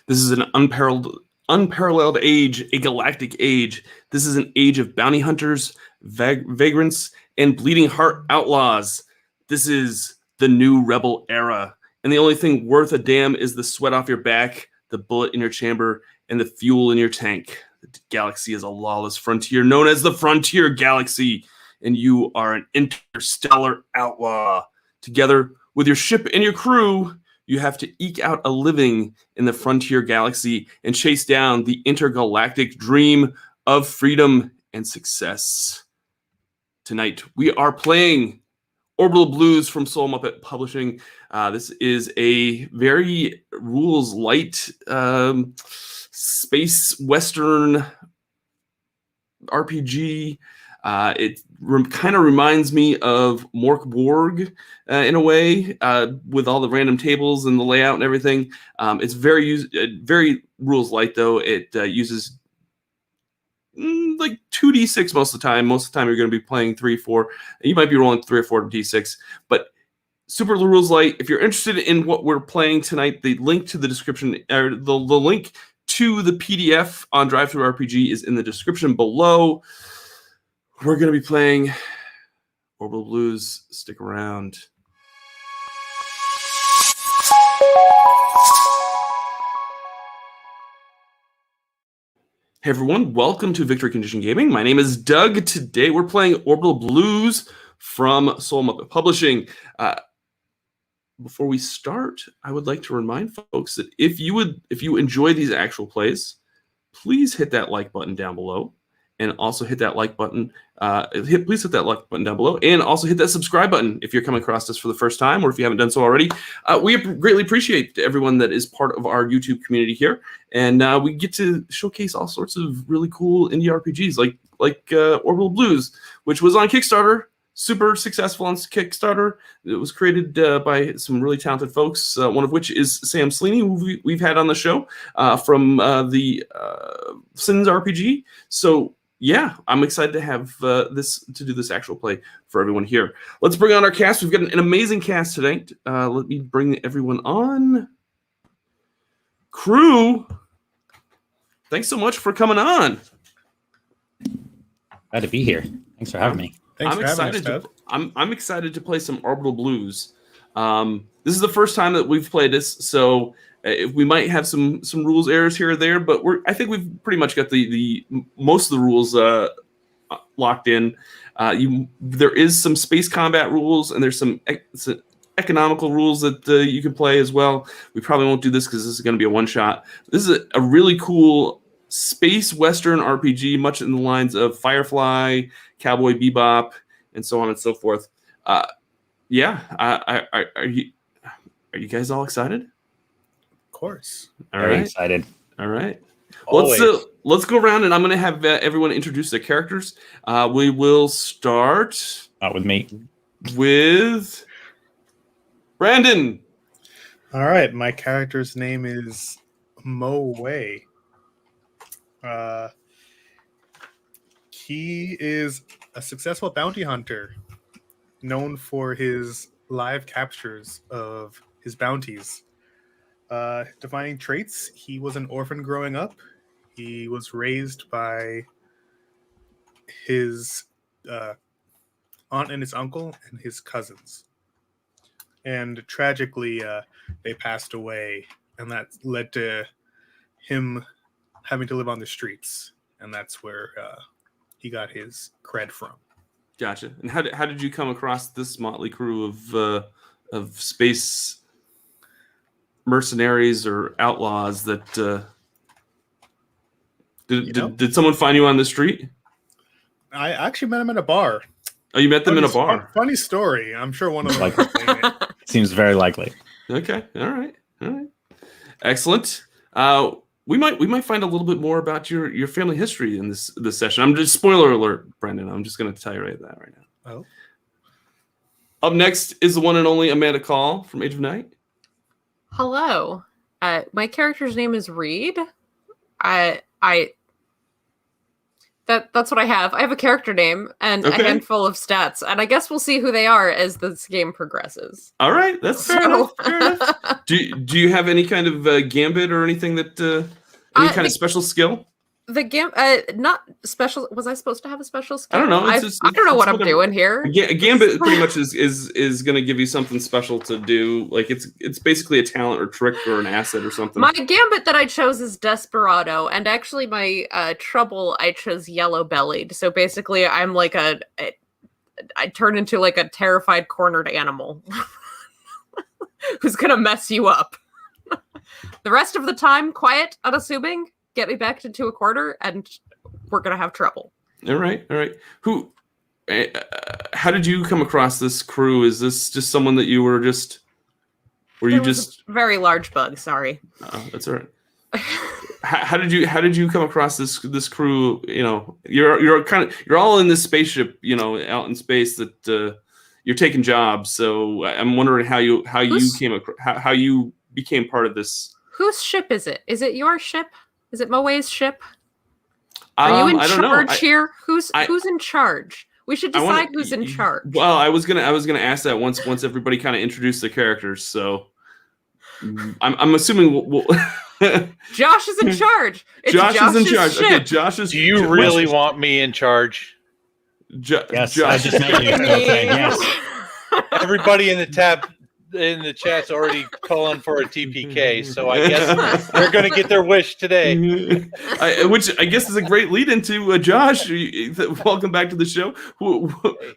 This is an unparalleled age, a galactic age. This is an age of bounty hunters, vagrants, and bleeding heart outlaws. This is the new rebel era. And the only thing worth a damn is the sweat off your back, the bullet in your chamber, and the fuel in your tank. The galaxy is a lawless frontier known as the Frontier Galaxy. And you are an interstellar outlaw. Together with your ship and your crew, you have to eke out a living in the Frontier Galaxy and chase down the intergalactic dream of freedom and success. Tonight, we are playing Orbital Blues from SoulMuppet Publishing. This is a very rules-light space western RPG. It kind of reminds me of Mork Borg in a way, with all the random tables and the layout and everything. It's very rules light though. It uses like 2d6 most of the time. Most of the time you're going to be playing 3, 4. You might be rolling 3 or 4 d6, but super rules light. If you're interested in what we're playing tonight, the link to the description, or the link to the PDF on DriveThruRPG is in the description below. We're going to be playing Orbital Blues. Stick around. Hey everyone, welcome to Victory Condition Gaming. My name is Doug. Today we're playing Orbital Blues from SoulMuppet Publishing. Before we start, I would like to remind folks that if you enjoy these actual plays, please hit that like button down below. And also hit that like button. Please hit that like button down below, and also hit that subscribe button if you're coming across this for the first time, or if you haven't done so already. We greatly appreciate everyone that is part of our YouTube community here, and we get to showcase all sorts of really cool indie RPGs, like Orbital Blues, which was on Kickstarter, super successful on Kickstarter. It was created by some really talented folks, one of which is Sam Sleney, who we've had on the show from the Sins RPG. So. Yeah, I'm excited to have do this actual play for everyone here. Let's bring on our cast. We've got an amazing cast tonight. Let me bring everyone on. Crew, thanks so much for coming on. Glad to be here. Thanks for having me. I'm excited to play some Orbital Blues. This is the first time that we've played this, so we might have some rules errors here or there, but I think we've pretty much got the most of the rules locked in. There is some space combat rules, and there's some economical rules that you can play as well. We probably won't do this because this is going to be a one-shot. This is a really cool space western RPG, much in the lines of Firefly, Cowboy Bebop, and so on and so forth. Are you guys all excited? Of course. Very excited. All right. Let's go around, and I'm going to have everyone introduce their characters. We will start. Not with me. With Brandon. All right. My character's name is Mo Wei. He is a successful bounty hunter known for his live captures of his bounties. Defining traits: he was an orphan growing up. He was raised by his aunt and his uncle and his cousins. And tragically, they passed away, and that led to him having to live on the streets. And that's where he got his cred from. Gotcha. And how did you come across this motley crew of space mercenaries or outlaws that did someone find you on the street? I actually met him at a bar. Oh, you met them in a bar? Funny story. I'm sure one of them Seems very likely. Okay. All right. Excellent. We might find a little bit more about your family history in this session. I'm just spoiler alert, Brendan. I'm just going to tell you that right now. Oh. Up next is the one and only Amanda Call from Age of Night. Hello. My character's name is Reed. That's what I have. I have a character name and Okay. a handful of stats, and I guess we'll see who they are as this game progresses. All right, that's fair enough. Fair enough. Do you have any kind of gambit or anything that any kind of special skill? Not special. Was I supposed to have a special skill? I don't know. I don't know what I'm doing here. Gambit pretty much is going to give you something special to do. Like it's basically a talent or trick or an asset or something. My gambit that I chose is Desperado, and actually my trouble I chose Yellow Bellied. So basically, I'm like I turn into like a terrified cornered animal who's gonna mess you up. The rest of the time, quiet, unassuming. Get me back into a corner, and we're gonna have trouble. All right. Who? How did you come across this crew? Is this just someone that you were just? Were you just a very large bug? Sorry. That's all right. How did you come across this crew? You know, you're all in this spaceship. You know, out in space that you're taking jobs. So I'm wondering how you came across how you became part of this. Whose ship is it? Is it your ship? Is it Moe's ship? Are you in charge here? Who's in charge? We should decide who's in charge. Well, I was gonna ask that once everybody kind of introduced their characters. So I'm assuming we'll Josh is in charge. Josh is in charge. Ship. Okay, Josh is. Do you really want me in charge? Yes, Josh. I just met you. Okay, yes. Everybody in the chat's already calling for a TPK, so I guess they're going to get their wish today. Which I guess is a great lead into Josh. Welcome back to the show.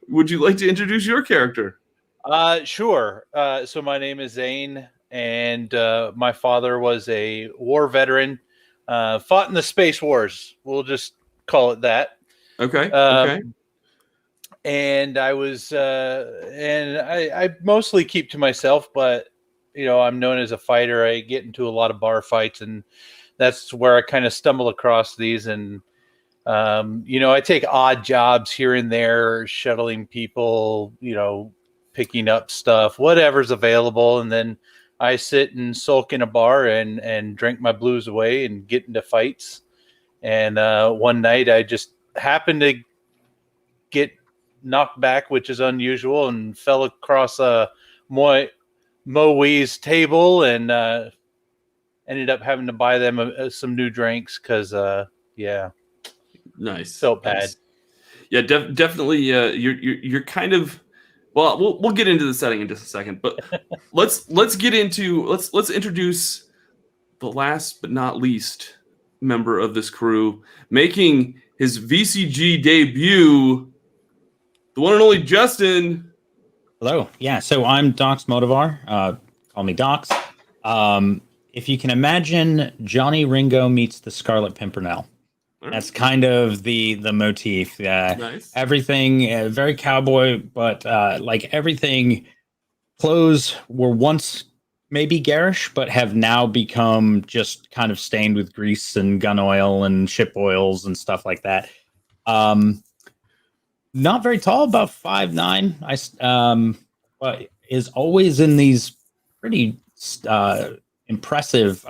Would you like to introduce your character? Sure. So my name is Zane, and my father was a war veteran, fought in the Space Wars. We'll just call it that. Okay. And I was, and I mostly keep to myself, but I'm known as a fighter. I get into a lot of bar fights, and that's where I kind of stumble across these. And I take odd jobs here and there, shuttling people, picking up stuff, whatever's available, and then I sit and sulk in a bar and drink my blues away and get into fights. And one night I just happened to get knocked back, which is unusual, and fell across Moe's table and ended up having to buy them some new drinks because Nice. Felt bad. Nice. Yeah, definitely. You're kind of. Well, we'll get into the setting in just a second, but let's introduce the last but not least member of this crew, making his VCG debut. The one and only Justin. Hello. Yeah, so I'm Dox Motivar. Call me Dox. If you can imagine Johnny Ringo meets the Scarlet Pimpernel. Right. That's kind of the motif. Nice. Everything very cowboy, but like everything, clothes were once maybe garish, but have now become just kind of stained with grease and gun oil and ship oils and stuff like that. Not very tall, about 5'9". But is always in these pretty impressive,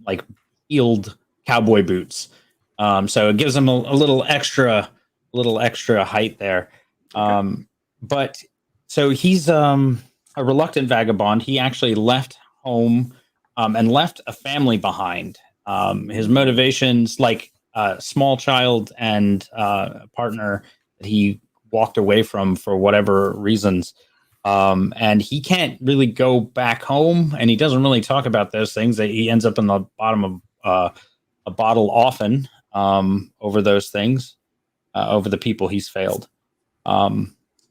like heeled cowboy boots. So it gives him a little extra height there. Okay. But so he's a reluctant vagabond. He actually left home and left a family behind. His motivations, like a small child and a partner that he walked away from for whatever reasons. And he can't really go back home, and he doesn't really talk about those things. He ends up in the bottom of a bottle often over those things, over the people he's failed.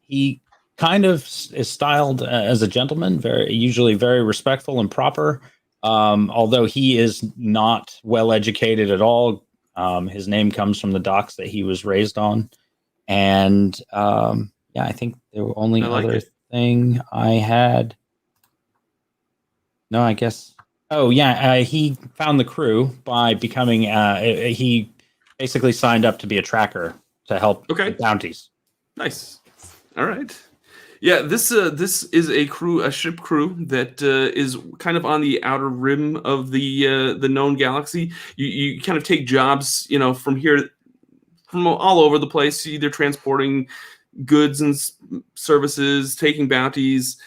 He kind of is styled as a gentleman, usually very respectful and proper, although he is not well educated at all. His name comes from the docks that he was raised on. And I think the only other thing I had. No, I guess. Oh, yeah. He found the crew by becoming. He basically signed up to be a tracker to help with bounties. Nice. All right. Yeah, this is a ship crew that is kind of on the outer rim of the known galaxy. You kind of take jobs, from here. from all over the place, either transporting goods and services, taking bounties.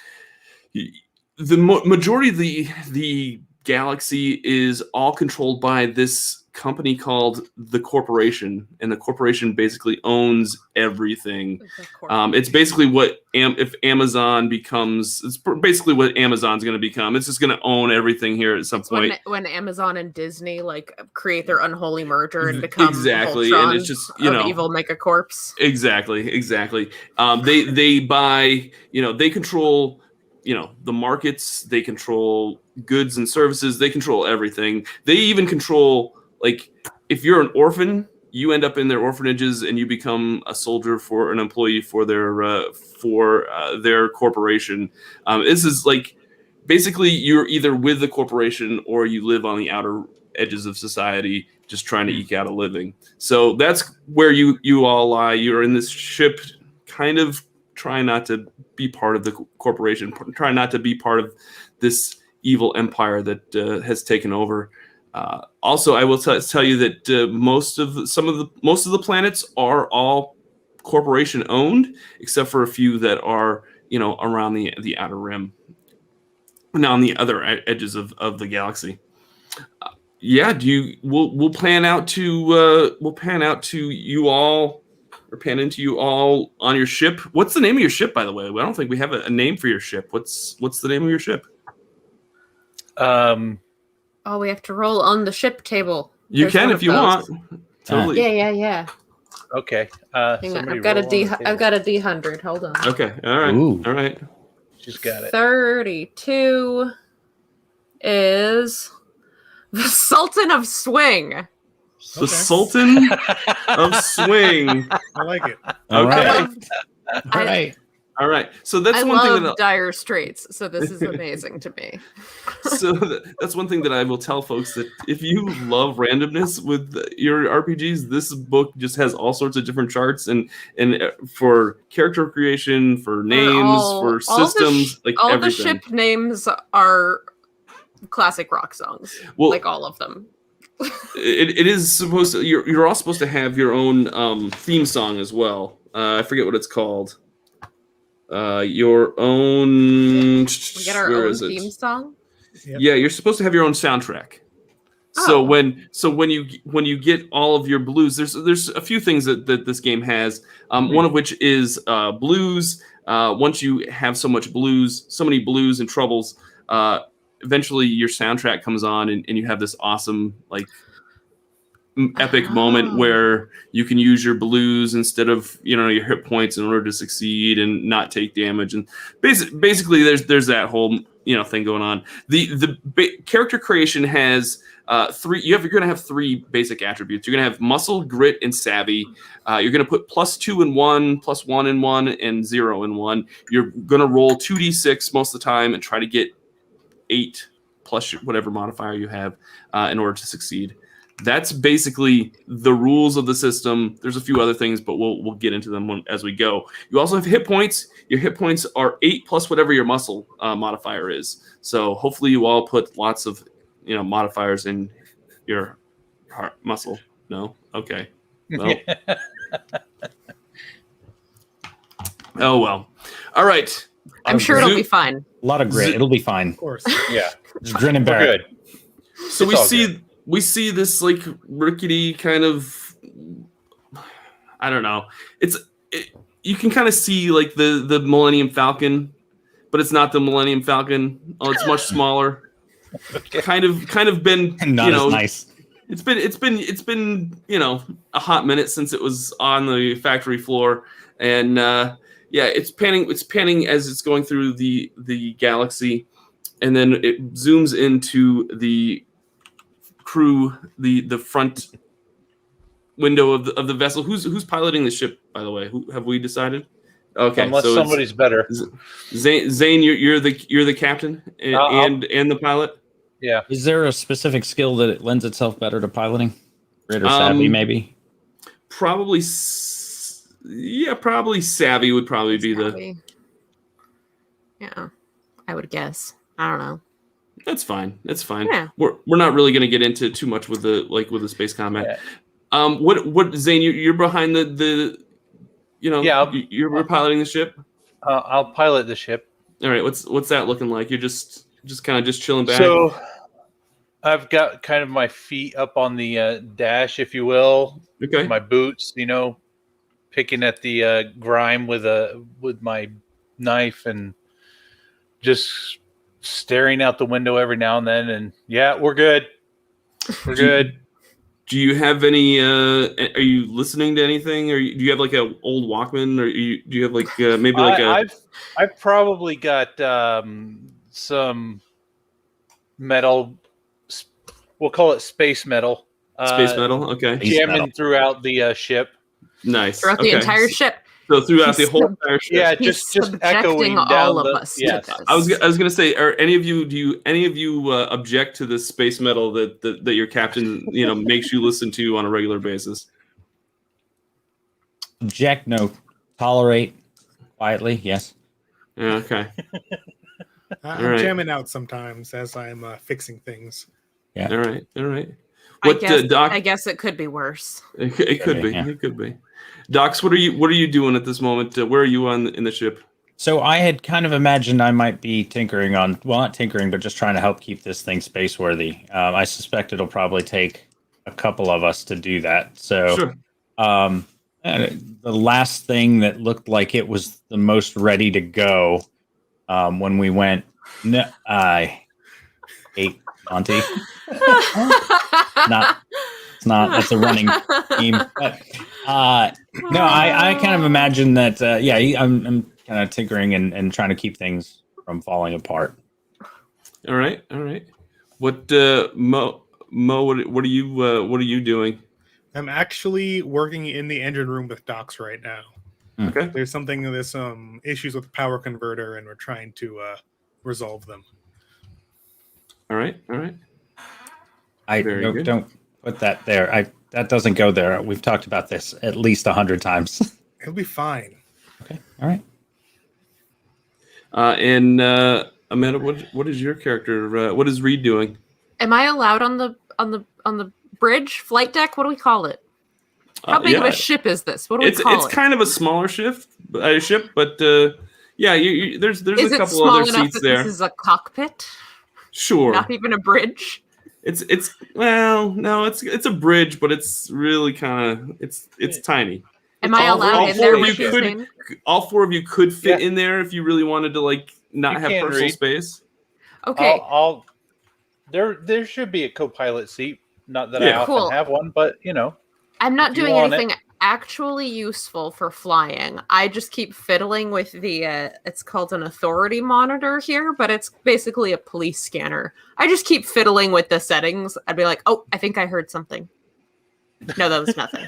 The majority of the galaxy is all controlled by this company called the Corporation, and the Corporation basically owns everything. It's basically what if Amazon becomes. It's basically what Amazon's going to become. It's just going to own everything here at some point. When Amazon and Disney like create their unholy merger and become exactly, Voltron and it's just of evil megacorps. Exactly. They buy. They control. The markets. They control goods and services. They control everything. They even control. Like, if you're an orphan, you end up in their orphanages and you become a soldier for an employee for their corporation. This is like, basically, you're either with the corporation or you live on the outer edges of society, just trying to eke out a living. So that's where you all lie. You're in this ship, kind of trying not to be part of the corporation, trying not to be part of this evil empire that has taken over. Also, I will tell you that most of the planets are all corporation owned, except for a few that are around the outer rim, and on the other edges of the galaxy. We'll pan out to you all, or pan into you all on your ship. What's the name of your ship, by the way? I don't think we have a name for your ship. What's the name of your ship? Oh, we have to roll on the ship table. You can if you want. Totally. Yeah. Okay. Hang on. I've got a D100. Hold on. Okay. All right. Ooh. All right. She's got it. 32 is the Sultan of Swing. The Sultan of Swing. I like it. All Okay. right. All right. So that's I one love thing that Dire Straits, so this is amazing to me. that's one thing that I will tell folks, that if you love randomness with your RPGs, this book just has all sorts of different charts and for character creation, for names, for systems, like all everything. the ship names are classic rock songs, Well, like all of them. it is supposed to. You're all supposed to have your own theme song as well. I forget what it's called. Your own. We get our own theme song. Yep. Yeah, you're supposed to have your own soundtrack. Oh. So when you get all of your blues, there's a few things that this game has. One of which is blues. Once you have so many blues and troubles, eventually your soundtrack comes on and you have this awesome epic moment where you can use your blues instead of your hit points in order to succeed and not take damage. And basically there's that whole thing going on. The character creation has three. You're going to have three basic attributes. You're going to have muscle, grit, and savvy. You're going to put +2 in one, +1 in one, and 0 in one. You're going to roll 2d6 most of the time and try to get 8 plus whatever modifier you have in order to succeed. That's basically the rules of the system. There's a few other things, but we'll get into them as we go. You also have hit points. Your hit points are 8 plus whatever your muscle modifier is. So hopefully you all put lots of modifiers in your heart muscle. No? Okay. Well. Oh well. All right. I'm sure it'll be fine. A lot of grit. It'll be fine. Of course. Yeah. Just grin and bear it. Good. So It's we see this rickety kind of, I don't know. You can kind of see the Millennium Falcon, but it's not the Millennium Falcon. Oh, it's much smaller. Okay. Kind of been Not as nice. It's been a hot minute since it was on the factory floor, and it's panning as it's going through the galaxy, and then it zooms into the crew, the front window of the vessel. Who's piloting the ship, by the way? Who have we decided? Okay, unless so somebody's better. Zane, you're the captain and the pilot. Yeah. Is there a specific skill that it lends itself better to piloting? Grit or savvy, maybe? Probably savvy would probably be the. Yeah, I would guess. I don't know. That's fine. Yeah. We're not really going to get into too much with the space combat. What Zane? You're behind the Yeah, you're piloting the ship. I'll pilot the ship. All right. What's that looking like? You're just kind of just chilling back. So I've got kind of my feet up on the dash, if you will. Okay. My boots, picking at the grime with my knife and just staring out the window every now and then. And yeah, we're good. We're good. Do you have any? Are you listening to anything, or do you have like an old Walkman, or do you have like maybe like I've probably got some metal. We'll call it space metal. Space metal. Okay. Jamming throughout the ship. Nice. Throughout the entire ship. So throughout the whole entire ship. Yeah, He's just echoing subjecting down all of the. us Yes. to this. I was gonna say, are any of you object to this space metal that your captain makes you listen to on a regular basis? Object, no. Tolerate, quietly, yes. Yeah, okay. I'm right. jamming out sometimes as I'm fixing things. Yeah. All right. I guess it could be worse. It could be. Yeah. It could be. Docs, what are you doing at this moment? Where are you in the ship? So I had kind of imagined I might be tinkering on, well, not tinkering, but just trying to help keep this thing space worthy. I suspect it'll probably take a couple of us to do that. So Sure. the last thing that looked like it was the most ready to go when we went, no, I hate Monty. It's not. That's a running theme. But, no, I kind of imagine that. I'm kind of tinkering and trying to keep things from falling apart. All right. What Mo? What are you doing? I'm actually working in the engine room with Docs right now. Okay. There's some issues with the power converter, and we're trying to resolve them. All right. Don't put that there. That doesn't go there. We've talked about this at least 100 times. It'll be fine. Okay. All right. And Amanda, what is your character? What is Reed doing? Am I allowed on the bridge, flight deck? What do we call it? How big of a ship is this? What do we call it? It's kind of a smaller ship, but there's a couple other seats there. This is a cockpit. Sure. Not even a bridge. It's a bridge, but it's really kind of it's tiny. Am I allowed in there? All four of you could fit in there if you really wanted to not have personal space. Okay. There should be a co-pilot seat. Not that I often have one, but I'm not doing anything actually useful for flying. I just keep fiddling with the it's called an authority monitor here, but it's basically a police scanner. I just keep fiddling with the settings. I'd be like, oh, I think I heard something. No, that was nothing.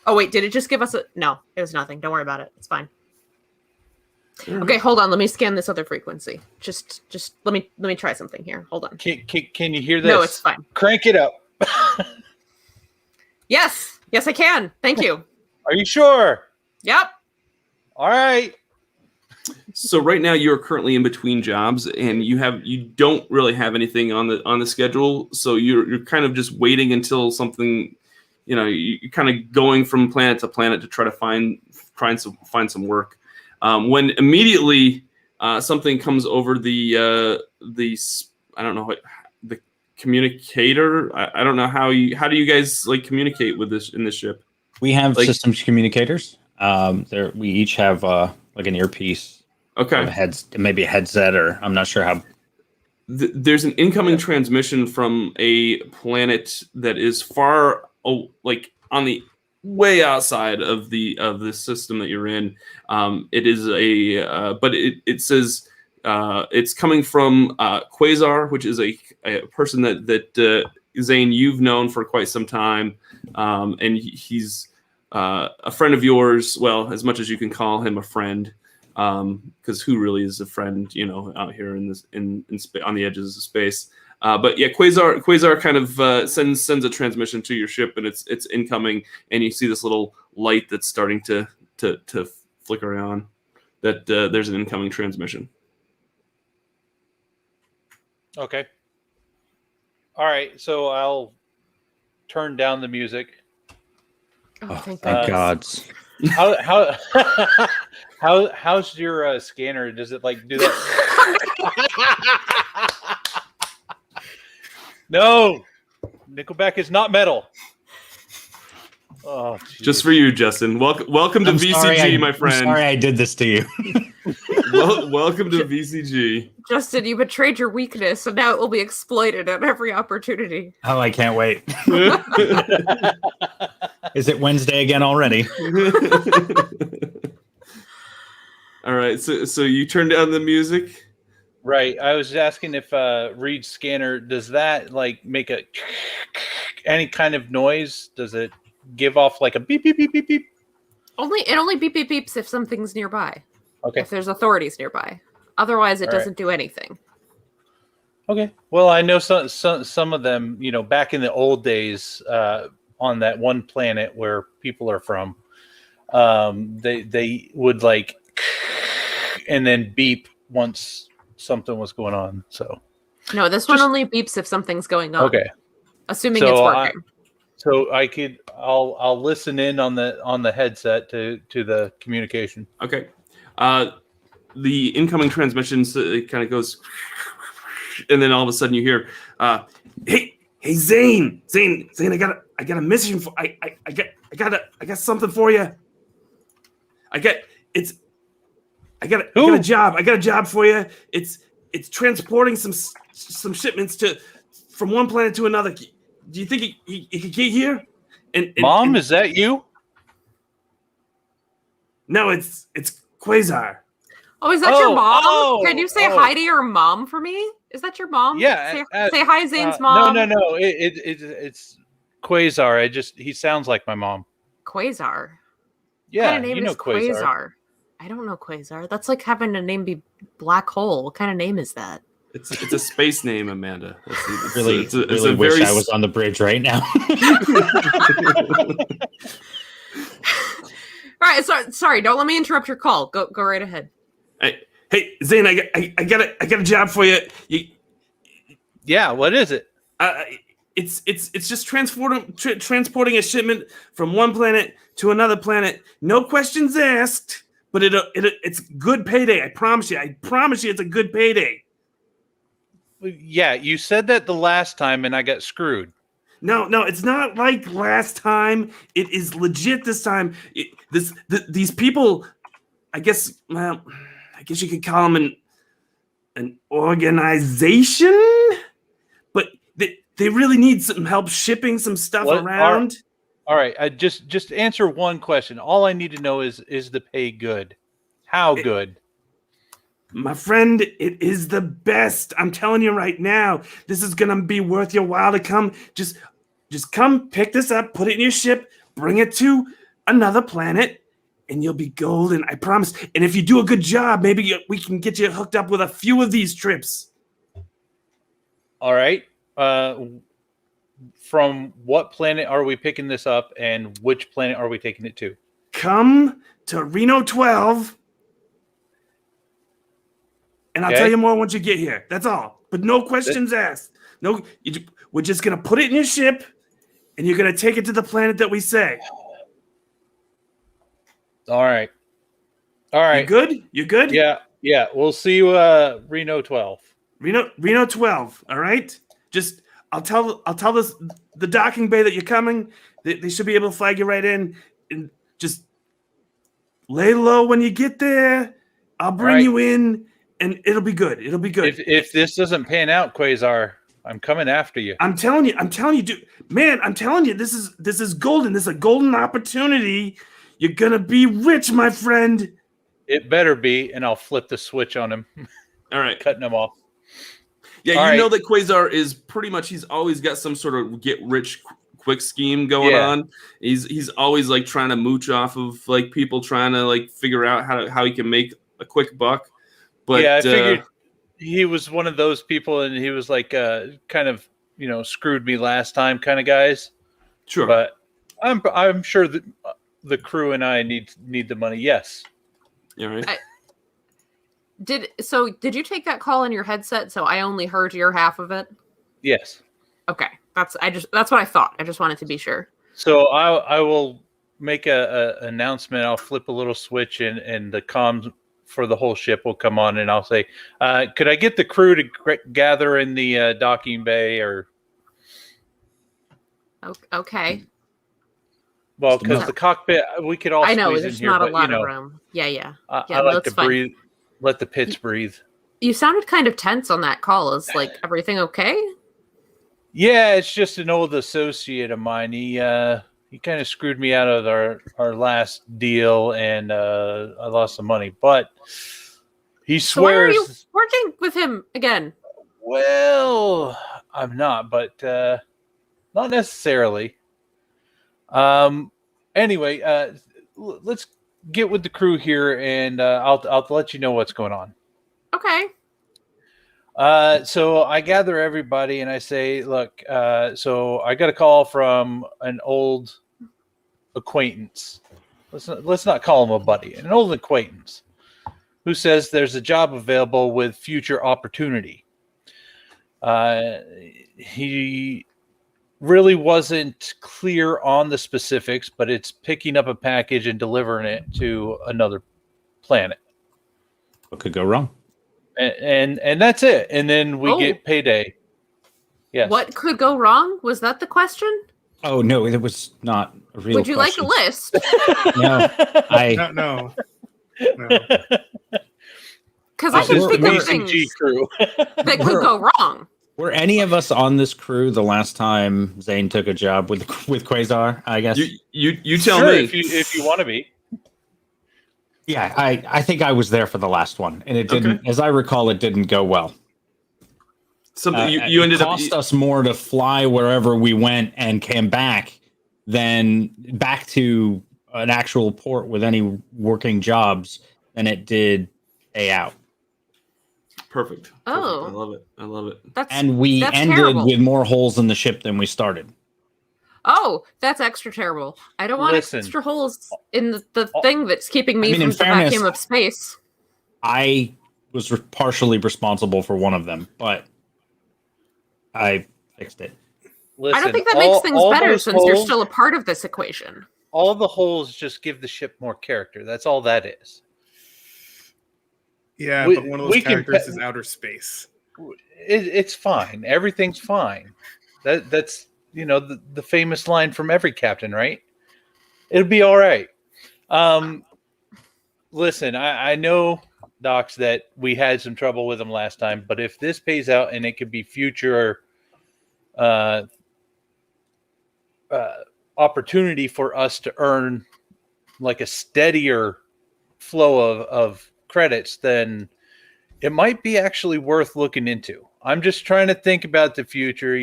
Oh wait, did it just give us a no, it was nothing. Don't worry about it. It's fine. Okay, hold on. Let me scan this other frequency. Just let me try something here. Hold on. Can you hear this? No, it's fine. Crank it up. Yes, I can. Thank you. Are you sure? Yep. All right. So right now you're currently in between jobs, and you don't really have anything on the schedule. So you're kind of just waiting until something, you're kind of going from planet to planet to try to find some work. When immediately something comes over the I don't know what the communicator. I don't know how do you guys communicate with this in this ship? We have systems communicators. We each have an earpiece. Okay. Maybe a headset, or I'm not sure how. There's an incoming transmission from a planet that is far, on the way outside of the system that you're in. It is but it says it's coming from Quasar, which is a person that Zane, you've known for quite some time, and he's a friend of yours. Well, as much as you can call him a friend, because who really is a friend, out here in on the edges of space. But yeah, Quasar kind of sends a transmission to your ship, and it's incoming, and you see this little light that's starting to flicker on. That there's an incoming transmission. Okay. All right, so I'll turn down the music. Oh, thank Thank goodness. God. How's your scanner? Does it like do that? No, Nickelback is not metal. Oh, geez. Just for you, Justin. Welcome to VCG, my friend. I'm sorry I did this to you. Welcome to VCG. Justin, you betrayed your weakness, and now it will be exploited at every opportunity. Oh, I can't wait. Is it Wednesday again already? All right, so you turn down the music. Right. I was asking if Reed's scanner, does that like make any kind of noise? Does it give off like a beep beep beep beep beep? It only beep beep beeps if something's nearby. Okay. If there's authorities nearby. Otherwise, it All right. doesn't do anything. Okay. Well, I know some of them, you know, back in the old days, on that one planet where people are from, they would like and then beep once something was going on. So No, this one only beeps if something's going on. okay. Assuming So it's working. I'll listen in on the headset to the communication. Okay. The incoming transmissions, it kind of goes, and then all of a sudden you hear, "Hey, Zane, I got a mission for I got something for you. I got a job for you. It's transporting some shipments from one planet to another. Do you think he could get here?" And Mom, is that you? No, it's Quasar. Oh, is that your mom? Can you say oh. hi to your mom for me? Is that your mom? Yeah. Say hi, Zane's mom. No. It's Quasar. He sounds like my mom. Quasar. Yeah, What kind of name you know is Quasar. I don't know Quasar. That's like having a name be Black Hole. What kind of name is that? It's a space name, Amanda. I Really wish I was on the bridge right now. All right, sorry. Don't let me interrupt your call. Go right ahead. Hey, Zane, I got a job for you. Yeah, what is it? It's just transporting a shipment from one planet to another planet. No questions asked, but it's good payday. I promise you. It's a good payday. Yeah, you said that the last time and I got screwed. No, it's not like last time. It is legit this time. These people, I guess you could call them an organization, but they really need some help shipping some stuff around. All right, I just answer one question. All I need to know is the pay good? How good? My friend, it is the best. I'm telling you right now. This is gonna be worth your while to come. Just come, pick this up, put it in your ship, bring it to another planet, and you'll be golden. I promise. And if you do a good job, maybe we can get you hooked up with a few of these trips. All right. From what planet are we picking this up, and which planet are we taking it to? Come to Reno 12. And I'll tell you more once you get here. That's all. But no questions asked. No, we're just going to put it in your ship, and you're going to take it to the planet that we say. All right. You good? Yeah. We'll see you Reno 12. Reno 12, all right? Just I'll tell the docking bay that you're coming. They should be able to flag you right in, and just lay low when you get there. I'll bring you in. And it'll be good. If this doesn't pan out, Quasar, I'm coming after you. I'm telling you, dude. Man, I'm telling you, this is golden. This is a golden opportunity. You're gonna be rich, my friend. It better be, and I'll flip the switch on him. All right, cutting him off. Yeah, know that Quasar is pretty much. He's always got some sort of get rich quick scheme going on. He's always like trying to mooch off of like people trying to like figure out how he can make a quick buck. But, I figured he was one of those people, and he was like kind of screwed me last time kind of guys. Sure, but I'm sure that the crew and I need the money. Yes. Yeah. Right. Did you take that call in your headset? So I only heard your half of it. Yes. Okay. That's what I thought. I just wanted to be sure. So I will make a announcement. I'll flip a little switch and the comms for the whole ship will come on, and I'll say, could I get the crew to gather in the docking bay? Or Okay. well, because the cockpit, we could all I know squeeze there's in here, not a but, lot of room. Yeah. I like to fine. breathe, let the pits breathe. You sounded kind of tense on that call. Is like everything okay? Yeah, it's just an old associate of mine. He kind of screwed me out of our last deal, and I lost some money. But he swears. So why are you working with him again? Well, I'm not, but not necessarily. Anyway, let's get with the crew here, and I'll let you know what's going on. Okay. So I gather everybody and I say, look, so I got a call from an old acquaintance. Let's not call him a buddy, an old acquaintance who says there's a job available with future opportunity. He really wasn't clear on the specifics, but it's picking up a package and delivering it to another planet. What could go wrong? And that's it. And then we get payday. Yes. What could go wrong? Was that the question? Oh no, it was not a real. Would you question. like a list? No, No. Because I can think of things crew. that could go wrong. Were any of us on this crew the last time Zane took a job with Quasar? I guess You tell Sure, me if you want to be. Yeah, I think I was there for the last one, and it didn't. Okay. As I recall, it didn't go well. something you ended it up cost us more to fly wherever we went and came back than back to an actual port with any working jobs than it did pay out. Perfect. Oh. I love it. And we ended terrible. with more holes in the ship than we started. Oh, that's extra terrible. I don't want extra holes in the thing that's keeping me from in the fairness, vacuum of space. I was partially responsible for one of them, but I fixed it. Listen, I don't think that makes things better those since you're holes- still a part of this equation. All the holes just give the ship more character. That's all that is. Yeah, We- but one of we those can characters pe- is outer space. It's fine. Everything's fine. That's the famous line from every captain, right? It'll be all right. Listen, I know, Docs, that we had some trouble with them last time, but if this pays out and it could be future opportunity for us to earn like a steadier flow of credits, then it might be actually worth looking into. I'm just trying to think about the future.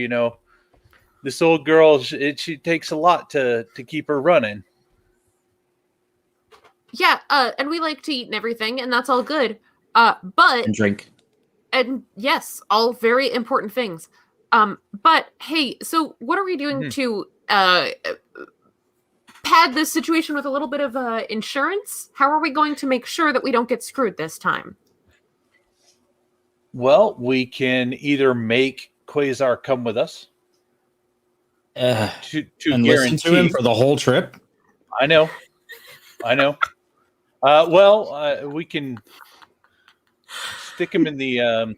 This old girl, she takes a lot to keep her running. Yeah, and we like to eat and everything, and that's all good. But And drink. and yes, all very important things. But hey, so what are we doing to pad this situation with a little bit of insurance? How are we going to make sure that we don't get screwed this time? Well, we can either make Quasar come with us to And guarantee. listen to him for the whole trip. I know. We can stick him in the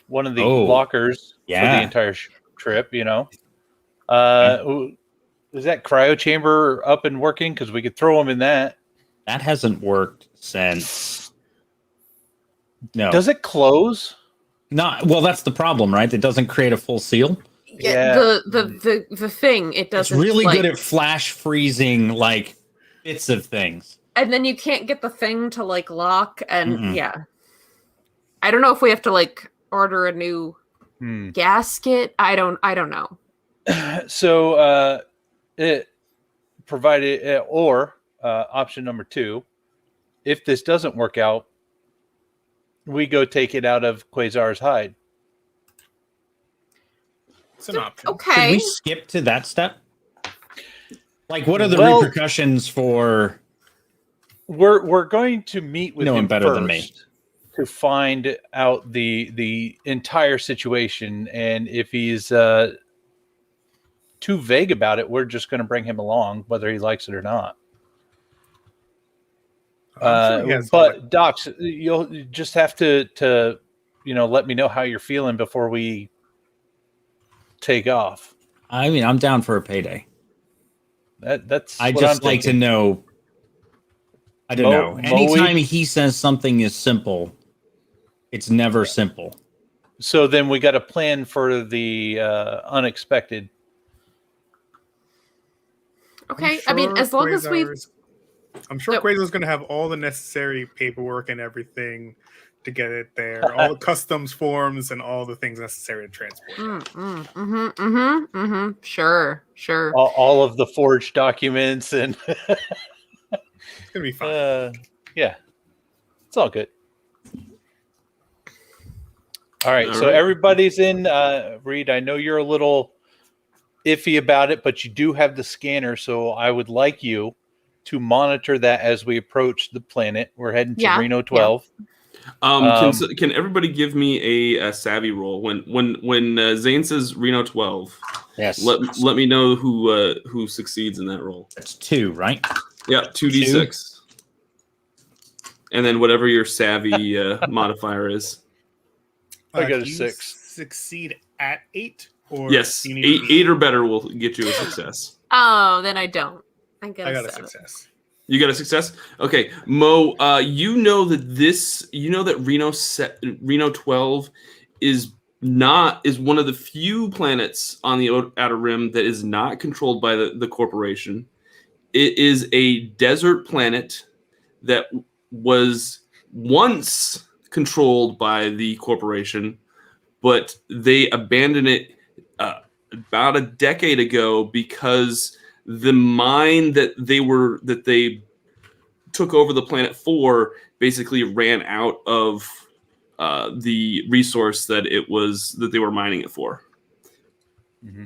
one of the lockers for the entire trip. Is that cryo chamber up and working? Because we could throw him in that. That hasn't worked since. No. Does it close? Not well. That's the problem, right? It doesn't create a full seal. Yeah. The thing it doesn't. It's really good at flash freezing like bits of things. And then you can't get the thing to lock, and yeah. I don't know if we have to order a new gasket. I don't know. So it provided or option number 2, if this doesn't work out, we go take it out of Quasar's hide. It's an option. Okay. Can we skip to that step? What are the Well, repercussions for? We're going to meet with No one him better first. than me. to find out the entire situation, and if he's too vague about it, we're just going to bring him along, whether he likes it or not. I'm sure he has But Docs, you'll just have to let me know how you're feeling before we take off. I mean, I'm down for a payday. That's I what just I'm like to thinking. know. I don't know. Anytime he says something is simple, it's never simple. So then we got a plan for the unexpected. Okay, I mean, as long as we I'm sure Quasar's going to have all the necessary paperwork and everything to get it there, all the customs forms and all the things necessary to transport. Sure. All of the forged documents and It's going to be fine. yeah, it's all good. All right, All so right. everybody's in. Reed, I know you're a little iffy about it, but you do have the scanner, so I would like you to monitor that as we approach the planet. We're heading to Reno 12. Can everybody give me a savvy roll when Zane says Reno 12? Yes. Let me know who succeeds in that roll. That's 2, right? Yeah, 2d6. And then whatever your savvy modifier is. I got a do you 6. Succeed at 8, or Yes, you need to be- 8 or better will get you a success. Oh, then I don't. I I got a 7. success. You got a success? Okay, Mo, you know that Reno 12 is one of the few planets on the Outer Rim that is not controlled by the corporation. It is a desert planet that was once controlled by the corporation, but they abandoned it about a decade ago because the mine that they took over the planet for basically ran out of the resource that they were mining it for. Mm-hmm.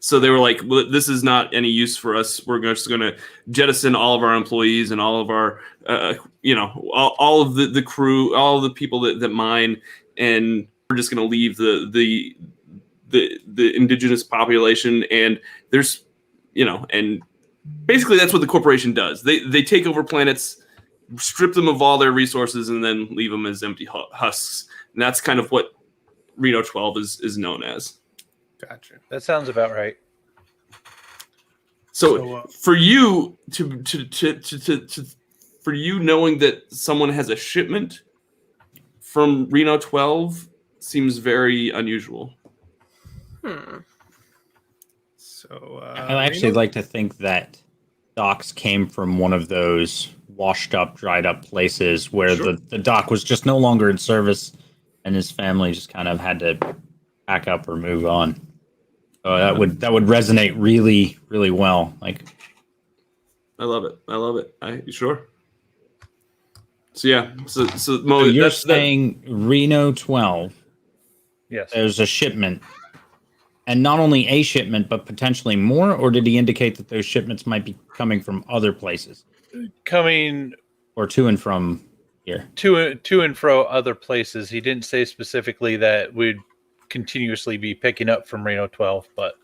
So they were like, well, this is not any use for us. We're just going to jettison all of our employees and all of our, all of the crew, all of the people that mine, and we're just going to leave the indigenous population. And there's, and basically that's what the corporation does. They take over planets, strip them of all their resources, and then leave them as empty husks. And that's kind of what Reno 12 is known as. Gotcha. That sounds about right. So for you for you knowing that someone has a shipment from Reno 12 seems very unusual. So I actually like to think that Doc's came from one of those washed up, dried up places where the Doc was just no longer in service, and his family just kind of had to pack up or move on. That would resonate really, really well. Like, I love it. Sure. So yeah. So Mo, so you're saying Reno 12? Yes. There's a shipment, and not only a shipment, but potentially more. Or did he indicate that those shipments might be coming from other places, Coming or to and from here? to and fro other places. He didn't say specifically that we'd continuously be picking up from Reno 12, but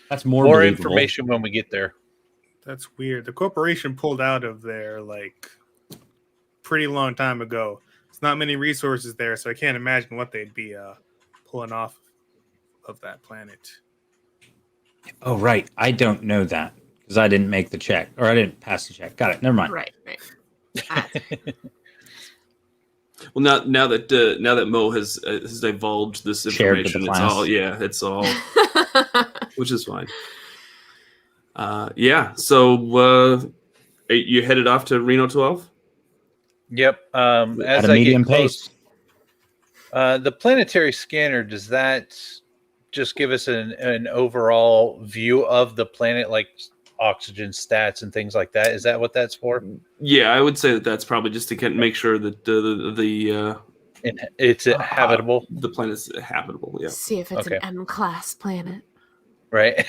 That's more believable. information. Information when we get there. that's weird. The corporation pulled out of there like pretty long time ago. There's not many resources there, so I can't imagine what they'd be pulling off of that planet. Oh, right. I don't know that because I didn't make the check, or I didn't pass the check. Got it. Never mind. Right. Ah, Well, now that Mo has divulged this Shared with the information, class. it's all, which is fine. Yeah. So you headed off to Reno 12? Yep. As At a I medium get close, pace. the planetary scanner, does that just give us an overall view of the planet, like oxygen stats and things like that? Is that what that's for? Yeah, I would say that's probably just to make sure that It's habitable, the planet's habitable. Yeah. see if it's Okay. an M-class planet. right?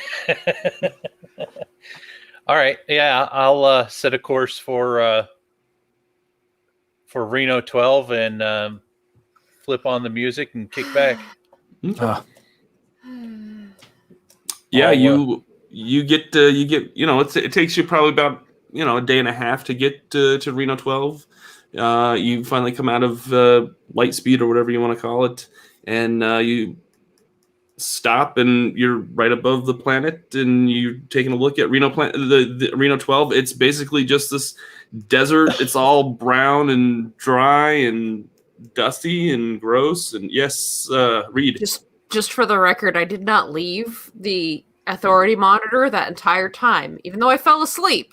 All right. Yeah, I'll set a course for Reno 12, and flip on the music and kick back. Okay. You get it takes you probably about a day and a half to get to Reno 12. You finally come out of light speed or whatever you want to call it, and you stop and you're right above the planet, and you're taking a look at the Reno 12. It's basically just this desert. It's all brown and dry and dusty and gross. And yes, Reed. Just for the record, I did not leave the authority monitor that entire time, even though I fell asleep.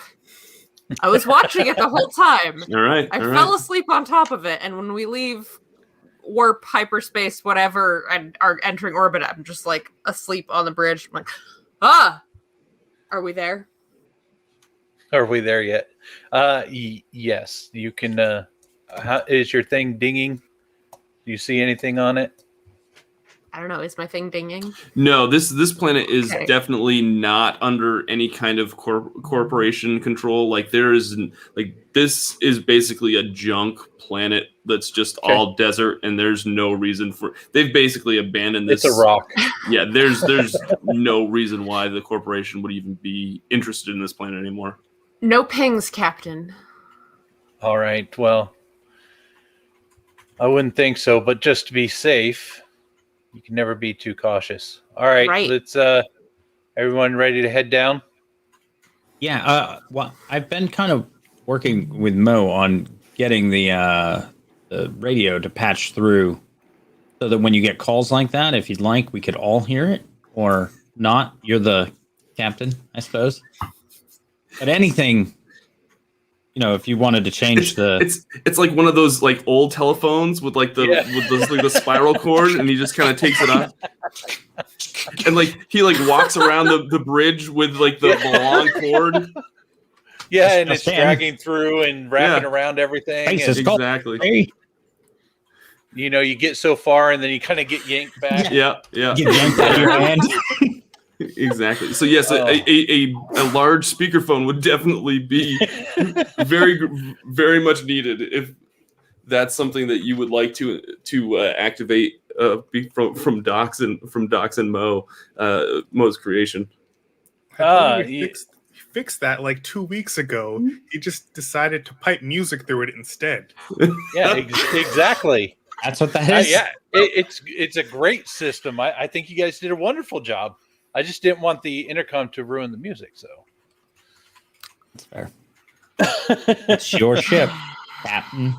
I was watching it the whole time. All right. I fell asleep on top of it, and when we leave warp, hyperspace, whatever, and are entering orbit, I'm just like asleep on the bridge. I'm like, are we there? Are we there yet? Yes. You can. Is your thing dinging? Do you see anything on it? I don't know. Is my thing dinging? No, this planet is definitely not under any kind of corporation control. Like this is basically a junk planet that's just all desert, and there's no reason for. They've basically abandoned this. It's a rock. Yeah, there's no reason why the corporation would even be interested in this planet anymore. No pings, Captain. All right. Well, I wouldn't think so, but just to be safe. You can never be too cautious. All right. Let's everyone ready to head down? Yeah, well, I've been kind of working with Mo on getting the radio to patch through so that when you get calls like that, if you'd like, we could all hear it or not. You're the captain, I suppose. But anything, if you wanted to change it's like one of those like old telephones with like the spiral cord, and he just kind of takes it off, and like he like walks around the bridge with like the long cord. Yeah, and it's dragging through and wrapping around everything. Exactly. You get so far, and then you kind of get yanked back. Yeah. Get yanked out of your hand. Exactly. So yes, a large speakerphone would definitely be very, very much needed if that's something that you would like to activate from Docs and Mo's creation. He fixed that like 2 weeks ago. He just decided to pipe music through it instead. Yeah, exactly. That's what that is. Yeah, it's a great system. I think you guys did a wonderful job. I just didn't want the intercom to ruin the music, so. That's fair. It's your ship, Captain.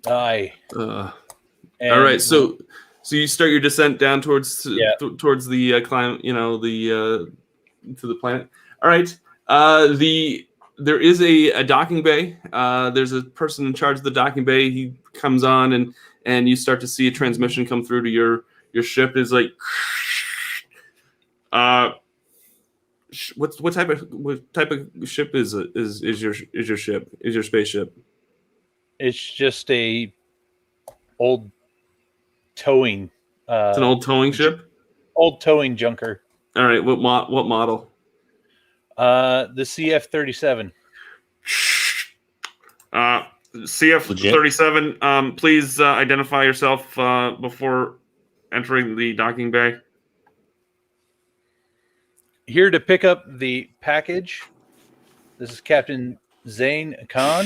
Aye. All right, so you start your descent down towards the climb, to the planet. All right. There is a docking bay. There's a person in charge of the docking bay. He comes on, and you start to see a transmission come through to your ship. Is like. What type of ship is your ship? Is your spaceship? It's just a old towing. It's an old towing ship. Old towing junker. All right. What model? The CF-37. CF-37. Please identify yourself before entering the docking bay. Here to pick up the package. This is Captain Zane Khan.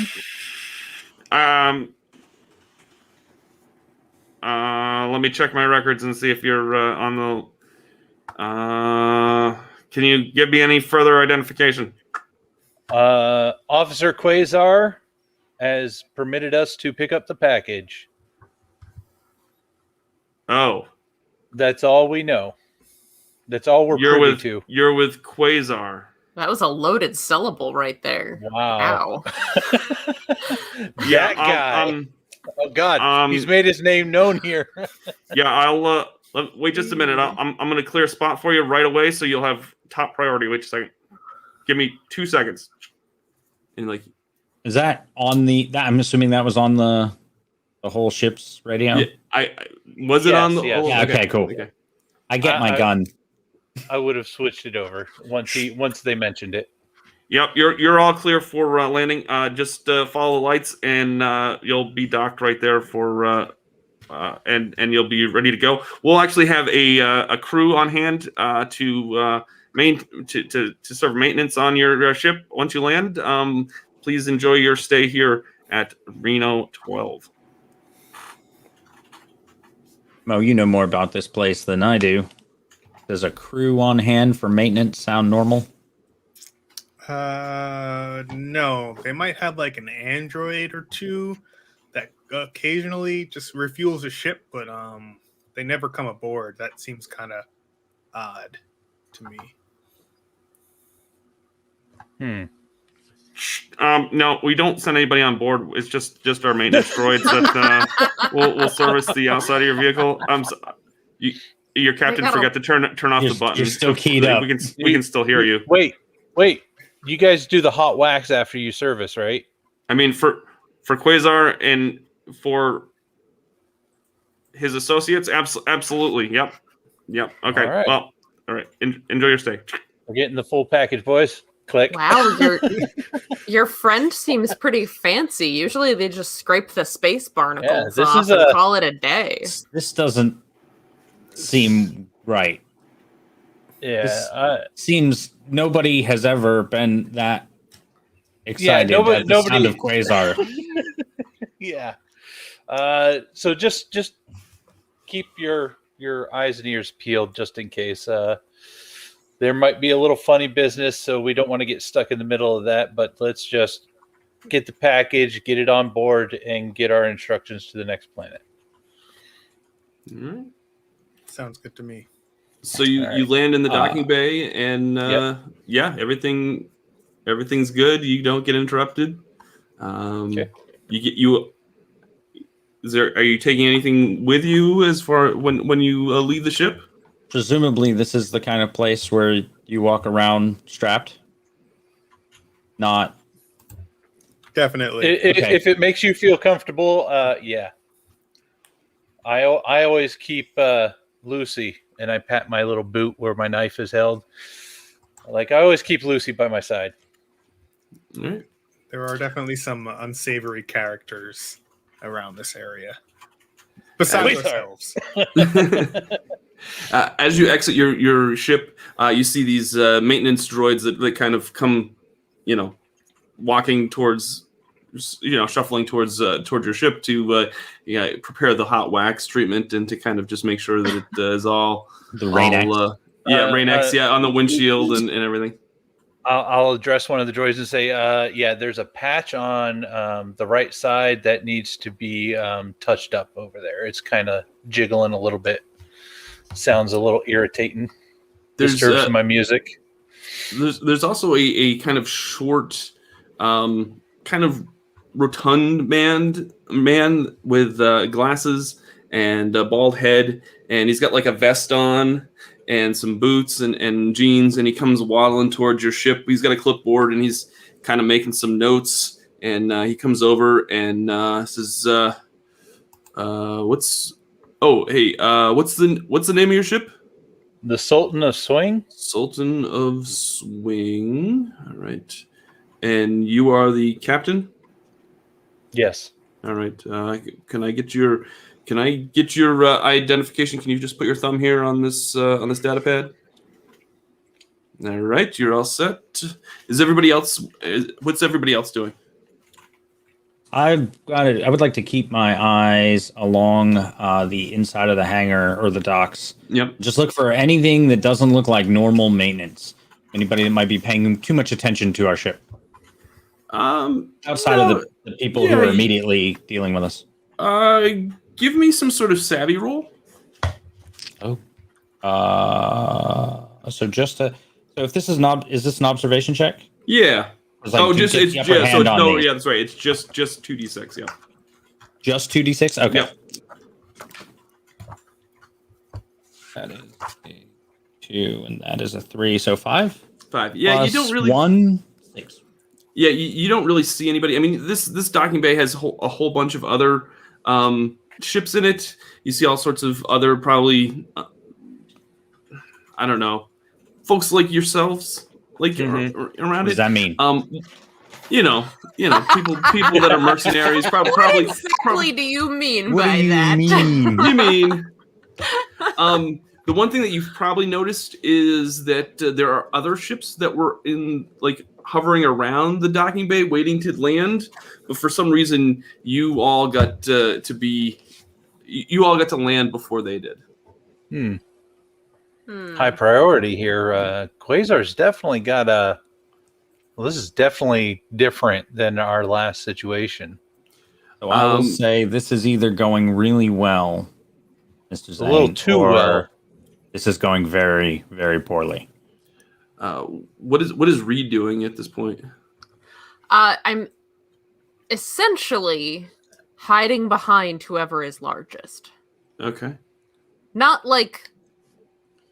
Let me check my records and see if you're on the. Can you give me any further identification? Officer Quasar has permitted us to pick up the package. Oh. That's all we know. That's all we're privy to. You're with Quasar. That was a loaded syllable right there. Wow. Yeah, that guy. Oh God, he's made his name known here. Yeah, I'll wait just a minute. I'm going to clear a spot for you right away, so you'll have top priority. Wait a second. Give me 2 seconds. And is that on the? I'm assuming that was on the whole ship's radio. Yeah, was it on the? Yes. Oh, yeah. Okay. Cool. Okay. I get my gun. I would have switched it over once they mentioned it. Yep, you're all clear for landing. Just follow the lights, and you'll be docked right there for and you'll be ready to go. We'll actually have a crew on hand to serve maintenance on your ship once you land. Please enjoy your stay here at Reno 12. Mo, you know more about this place than I do. Does a crew on hand for maintenance sound normal? No. They might have like an android or two that occasionally just refuels a ship, but they never come aboard. That seems kind of odd to me. No, we don't send anybody on board. It's just our maintenance droids that will service the outside of your vehicle. Your captain forgot to turn off the button. You're still keyed up. We can still hear you. Wait. You guys do the hot wax after you service, right? I mean, for Quasar and for his associates, absolutely. Yep. Okay. All right. Well, all right. Enjoy your stay. We're getting the full package, boys. Click. Wow, your friend seems pretty fancy. Usually they just scrape the space barnacles off and call it a day. This doesn't seem right. Yeah. Seems nobody has ever been that excited at the sound of Quasar. Yeah. So just keep your eyes and ears peeled just in case. There might be a little funny business, so we don't want to get stuck in the middle of that, but let's just get the package, get it on board, and get our instructions to the next planet. All right. Sounds good to me. So you land in the docking bay, and everything's good. You don't get interrupted. Okay. Are you taking anything with you as far when you leave the ship? Presumably, this is the kind of place where you walk around strapped. Not definitely. If it makes you feel comfortable, yeah. I always keep Lucy, and I pat my little boot where my knife is held. Like I always keep Lucy by my side. All right. There are definitely some unsavory characters around this area. Besides ourselves. As you exit your ship, you see these maintenance droids that kind of come, walking towards, shuffling towards your ship to prepare the hot wax treatment and to kind of just make sure that it is all the Rain-X. Rain-X, on the windshield and everything. I'll address one of the droids and say, there's a patch on the right side that needs to be touched up over there. It's kind of jiggling a little bit. Sounds a little irritating. Disturbs my music. There's also a kind of short, kind of rotund man with glasses and a bald head, and he's got like a vest on and some boots and jeans, and he comes waddling towards your ship. He's got a clipboard and he's kind of making some notes, and he comes over and says, what's the name of your ship? The Sultan of Swing. Sultan of Swing. All right. And you are the captain? Yes. All right. Can I get your identification? Can you just put your thumb here on this data pad? All right, you're all set. Is everybody else? What's everybody else doing? I've got it. I would like to keep my eyes along the inside of the hangar or the docks. Yep. Just look for anything that doesn't look like normal maintenance. Anybody that might be paying too much attention to our ship. Outside of the people who are immediately dealing with us. Give me some sort of savvy roll. Oh. So if this is is this an observation check? Yeah. That's right. It's just 2d6. Yeah. Just 2d6. Okay. Yep. That is a 2, and that is a 3. So 5. 5. Yeah, plus you don't really 1, 6. Yeah, you don't really see anybody. I mean, this docking bay has a whole bunch of other ships in it. You see all sorts of other probably I don't know, folks like yourselves. Like around it. What does that mean? people that are mercenaries. What Probably. exactly do you mean What by do you that? mean? You mean? The one thing that you've probably noticed is that there are other ships that were hovering around the docking bay, waiting to land. But for some reason, you all got to land before they did. High priority here. Quasar's definitely got a. Well, this is definitely different than our last situation. So I will say this is either going really well, Mr. Zane, A little too or well. this is going very, very poorly. What is Reed doing at this point? I'm essentially hiding behind whoever is largest. Okay. Not like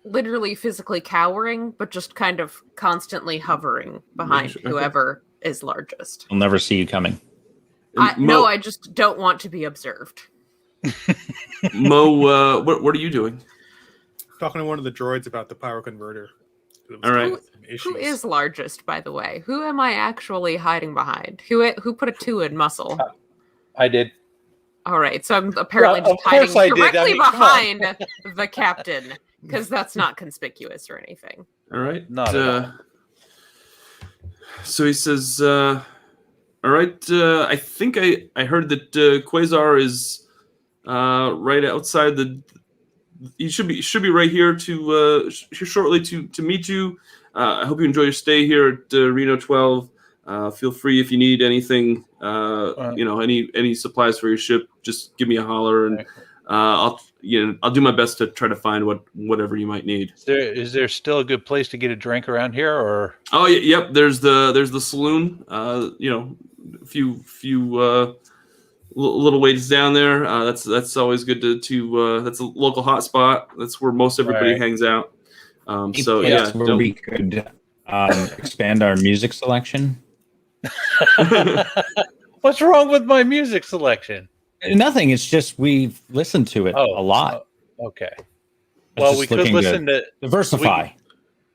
literally physically cowering, but just kind of constantly hovering behind whoever is largest. I'll never see you coming. No, I just don't want to be observed. Mo, what are you doing? Talking to one of the droids about the power converter. All right. Who is largest, by the way? Who am I actually hiding behind? Who put a 2 in muscle? I did. All right, so I'm apparently just hiding directly behind the captain, because that's not conspicuous or anything. All right. Not at all. So he says, all right, I think I heard that Quasar is right outside he should be right here shortly to meet you. I hope you enjoy your stay here at Reno 12. Feel free if you need anything, any supplies for your ship, just give me a holler, and I'll do my best to try to find whatever you might need. Is there still a good place to get a drink around here, or? Oh, yep. There's the saloon. A few little ways down there. That's always good to that's a local hotspot. That's where most everybody hangs out. Where we could expand our music selection. What's wrong with my music selection? Nothing. It's just we've listened to it a lot. Okay. Well, we could listen to diversify.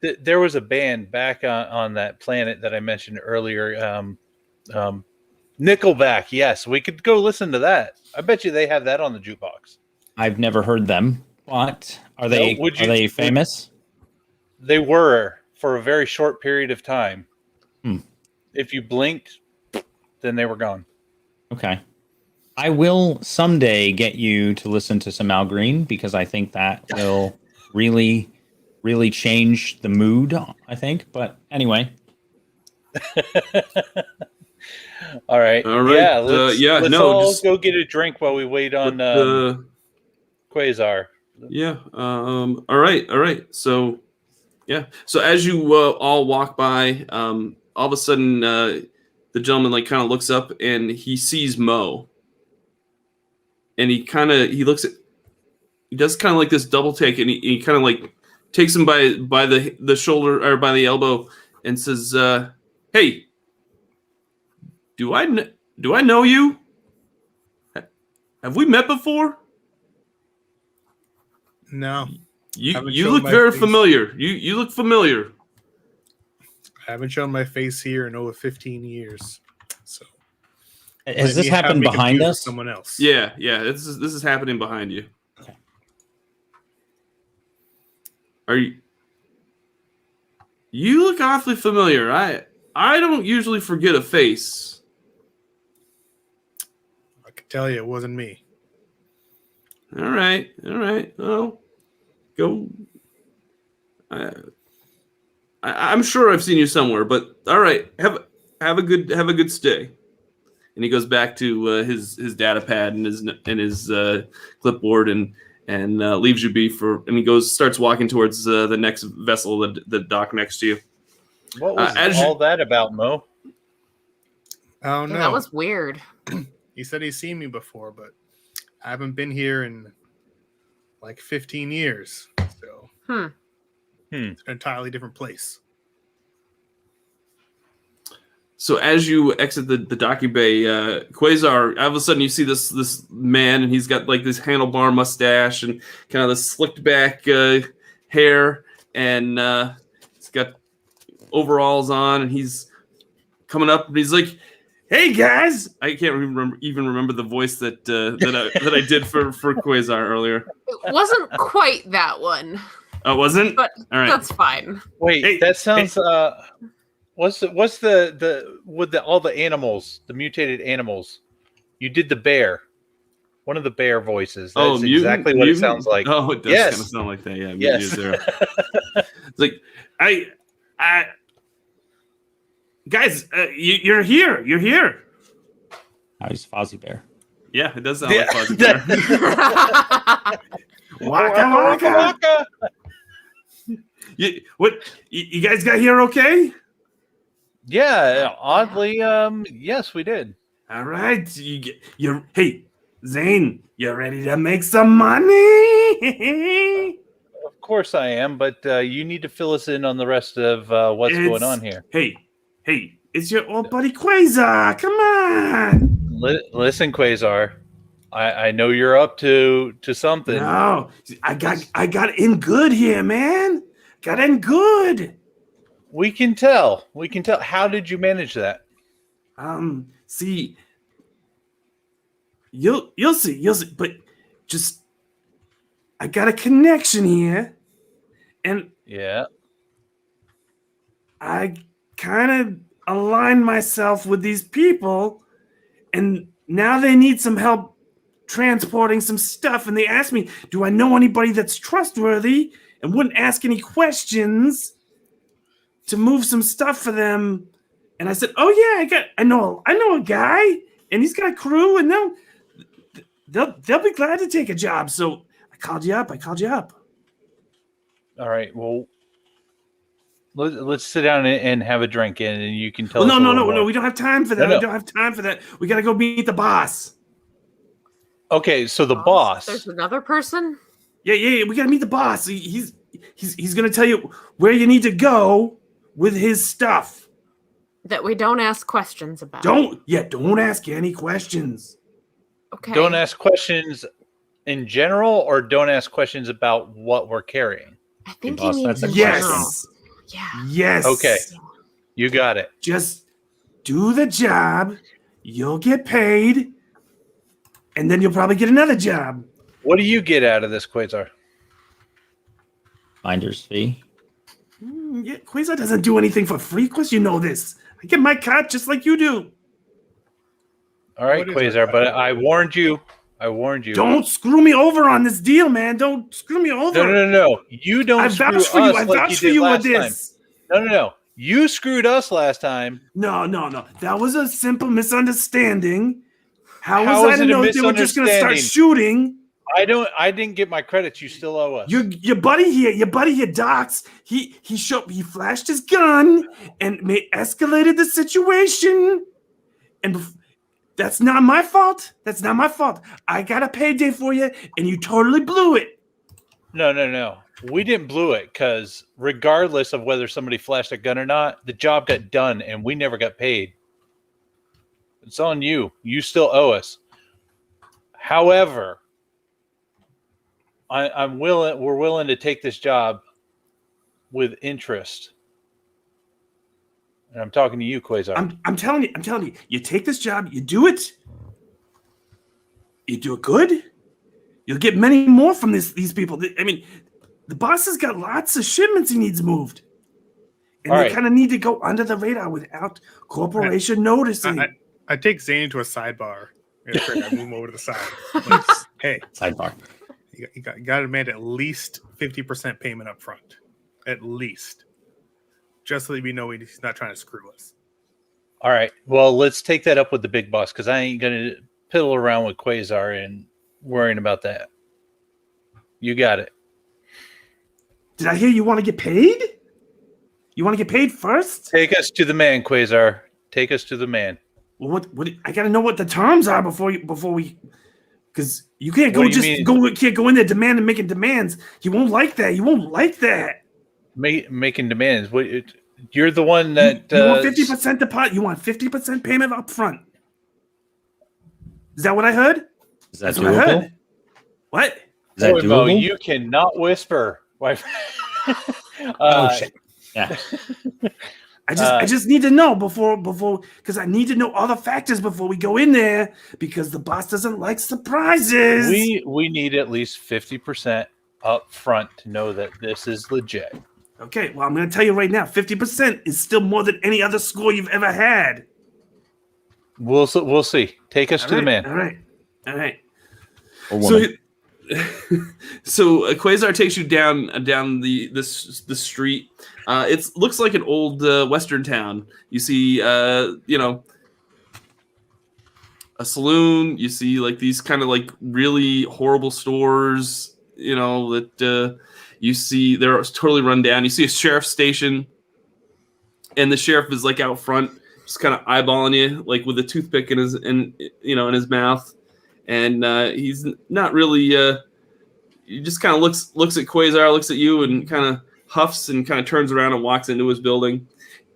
There was a band back on that planet that I mentioned earlier. Nickelback. Yes, we could go listen to that. I bet you they have that on the jukebox. I've never heard them. What are they? Are they famous? They were for a very short period of time. If you blinked, then they were gone. Okay. I will someday get you to listen to some Al Green, because I think that will really, really change the mood, I think. But anyway. All right. Yeah, let's all go get a drink while we wait on Quasar. Yeah. All right. So, yeah. So as you all walk by, all of a sudden, the gentleman kind of looks up and he sees Mo. And he does kind of like this double take, and he kind of takes him by the shoulder or by the elbow and says, "Hey, do I know you? Have we met before?" No. You look very familiar. You look familiar. I haven't shown my face here in over 15 years. So has this happened behind us? Someone else. Yeah. This is happening behind you. Okay. Are you? You look awfully familiar. I don't usually forget a face. I can tell you it wasn't me. All right. Well, go. I'm sure I've seen you somewhere, but all right. Have a good stay. And he goes back to his data pad and his clipboard and leaves you be and he starts walking towards the next vessel that dock next to you. What was all that about, Mo? Oh no, that was weird. He said he's seen me before, but I haven't been here in 15 years. So it's an entirely different place. So as you exit the docking bay, Quasar, all of a sudden you see this man, and he's got this handlebar mustache and kind of this slicked back hair, and he's got overalls on, and he's coming up, and he's like, "Hey guys!" I can't even remember the voice that I did for Quasar earlier. It wasn't quite that one. Oh, it wasn't? But all right. That's fine. Wait, Hey, that sounds. What's the with all the animals, the mutated animals? You did the bear. One of the bear voices. That's exactly what it sounds like. Oh, it does kind of sound like that. Yeah. Yes. It's like I guys, you're here. You're here. Oh, he's Fozzie Bear. Yeah, it does sound like Fuzzy Bear. Waka waka. You guys got here okay? Yeah, oddly, yes, we did. All right. Hey, Zane, you ready to make some money? Of course I am, but you need to fill us in on the rest of what's going on here. Hey, it's your old buddy Quasar. Come on. Listen, Quasar, I know you're up to something. No, I got in good here, man. Got in good. We can tell. How did you manage that? See, you'll see. But just, I got a connection here, and yeah, I kind of aligned myself with these people, and now they need some help transporting some stuff. And they asked me, "Do I know anybody that's trustworthy and wouldn't ask any questions to move some stuff for them?" And I said, "Oh yeah, I know a guy, and he's got a crew, and they'll be glad to take a job." So I called you up. All right. Well, let's sit down and have a drink, and you can tell. Well, no. We don't have time for that. No. We don't have time for that. We gotta go meet the boss. Okay, so the boss. There's another person? Yeah. We gotta meet the boss. He's gonna tell you where you need to go with his stuff. That we don't ask questions about. Don't ask any questions. Okay. Don't ask questions in general, or don't ask questions about what we're carrying. I think Boss, he means that's a in Yes. general. Yeah. Yes. Okay. You got it. Just do the job. You'll get paid, and then you'll probably get another job. What do you get out of this, Quasar? Finder's fee. Yeah, Quasar doesn't do anything for free. Of course, you know this. I get my cut just like you do. All right, What is Quasar, it? but I warned you. Don't screw me over on this deal, man. Don't screw me over. No. You don't I screw vouch us for you. I like vouch you for did you on last time. this. No. You screwed us last time. No. That was a simple misunderstanding. How How was is I to it a know they were just going to start misunderstanding? shooting? I didn't get my credits. You still owe us. Your buddy here, Docs. He flashed his gun and escalated the situation. And that's not my fault. I got a payday for you, and you totally blew it. No. We didn't blow it because regardless of whether somebody flashed a gun or not, the job got done and we never got paid. It's on you. You still owe us. However, we're willing to take this job with interest. And I'm talking to you, Quasar. I'm telling you, you take this job, you do it good, you'll get many more from these people. I mean, the boss has got lots of shipments he needs moved. And All they right. kind of need to go under the radar without corporation noticing. I take Zane into a sidebar. And I move him over to the side. Like, hey, Sidebar. you got to demand at least 50% payment up front. At least. Just so that we know he's not trying to screw us. All right. Well, let's take that up with the big boss because I ain't going to piddle around with Quasar and worrying about that. You got it. Did I hear you want to get paid? You want to get paid first? Take us to the man, Quasar. Take us to the man. Well, what? I got to know what the terms are before we, because you can't What go do you mean? can't go in there demanding, making demands. He won't like that. Making demands. You're the one that you want 50% deposit. You want 50% payment up front. Is that what I heard? Is that That's what I doable? heard. What? Is that Boy, Mo, doable? you cannot whisper. Oh shit! Yeah. I just need to know before because I need to know all the factors before we go in there because the boss doesn't like surprises. We need at least 50% up front to know that this is legit. Okay, well, I'm going to tell you right now, 50% is still more than any other score you've ever had. We'll see. Take us to the man. All right. Or woman. So Quasar takes you down the street. It looks like an old western town. You see, a saloon. You see like these kind of like really horrible stores. That you see they're totally run down. You see a sheriff's station, and the sheriff is like out front, just kind of eyeballing you, like with a toothpick in his mouth, and he's not really. He just kind of looks at Quasar, looks at you, and kind of huffs and kind of turns around and walks into his building,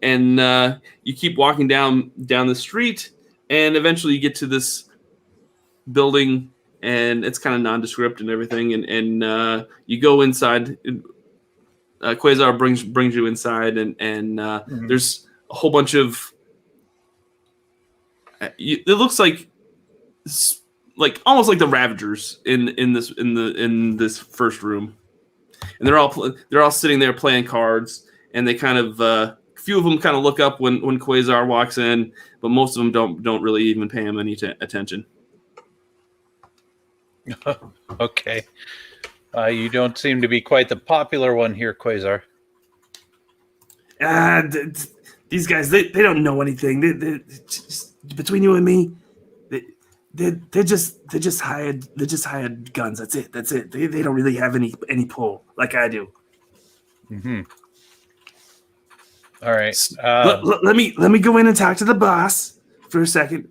and you keep walking down the street, and eventually you get to this building. And it's kind of nondescript and everything, and you go inside. Quasar brings you inside, and there's a whole bunch of. It looks like almost like the Ravagers in this first room, and they're all sitting there playing cards, and they kind of a few of them kind of look up when Quasar walks in, but most of them don't really even pay him any attention. Okay. You don't seem to be quite the popular one here, Quasar. These guys, they don't know anything. They between you and me, they're just hired guns. That's it. They don't really have any pull like I do. Mm-hmm. All right. Let me go in and talk to the boss for a second.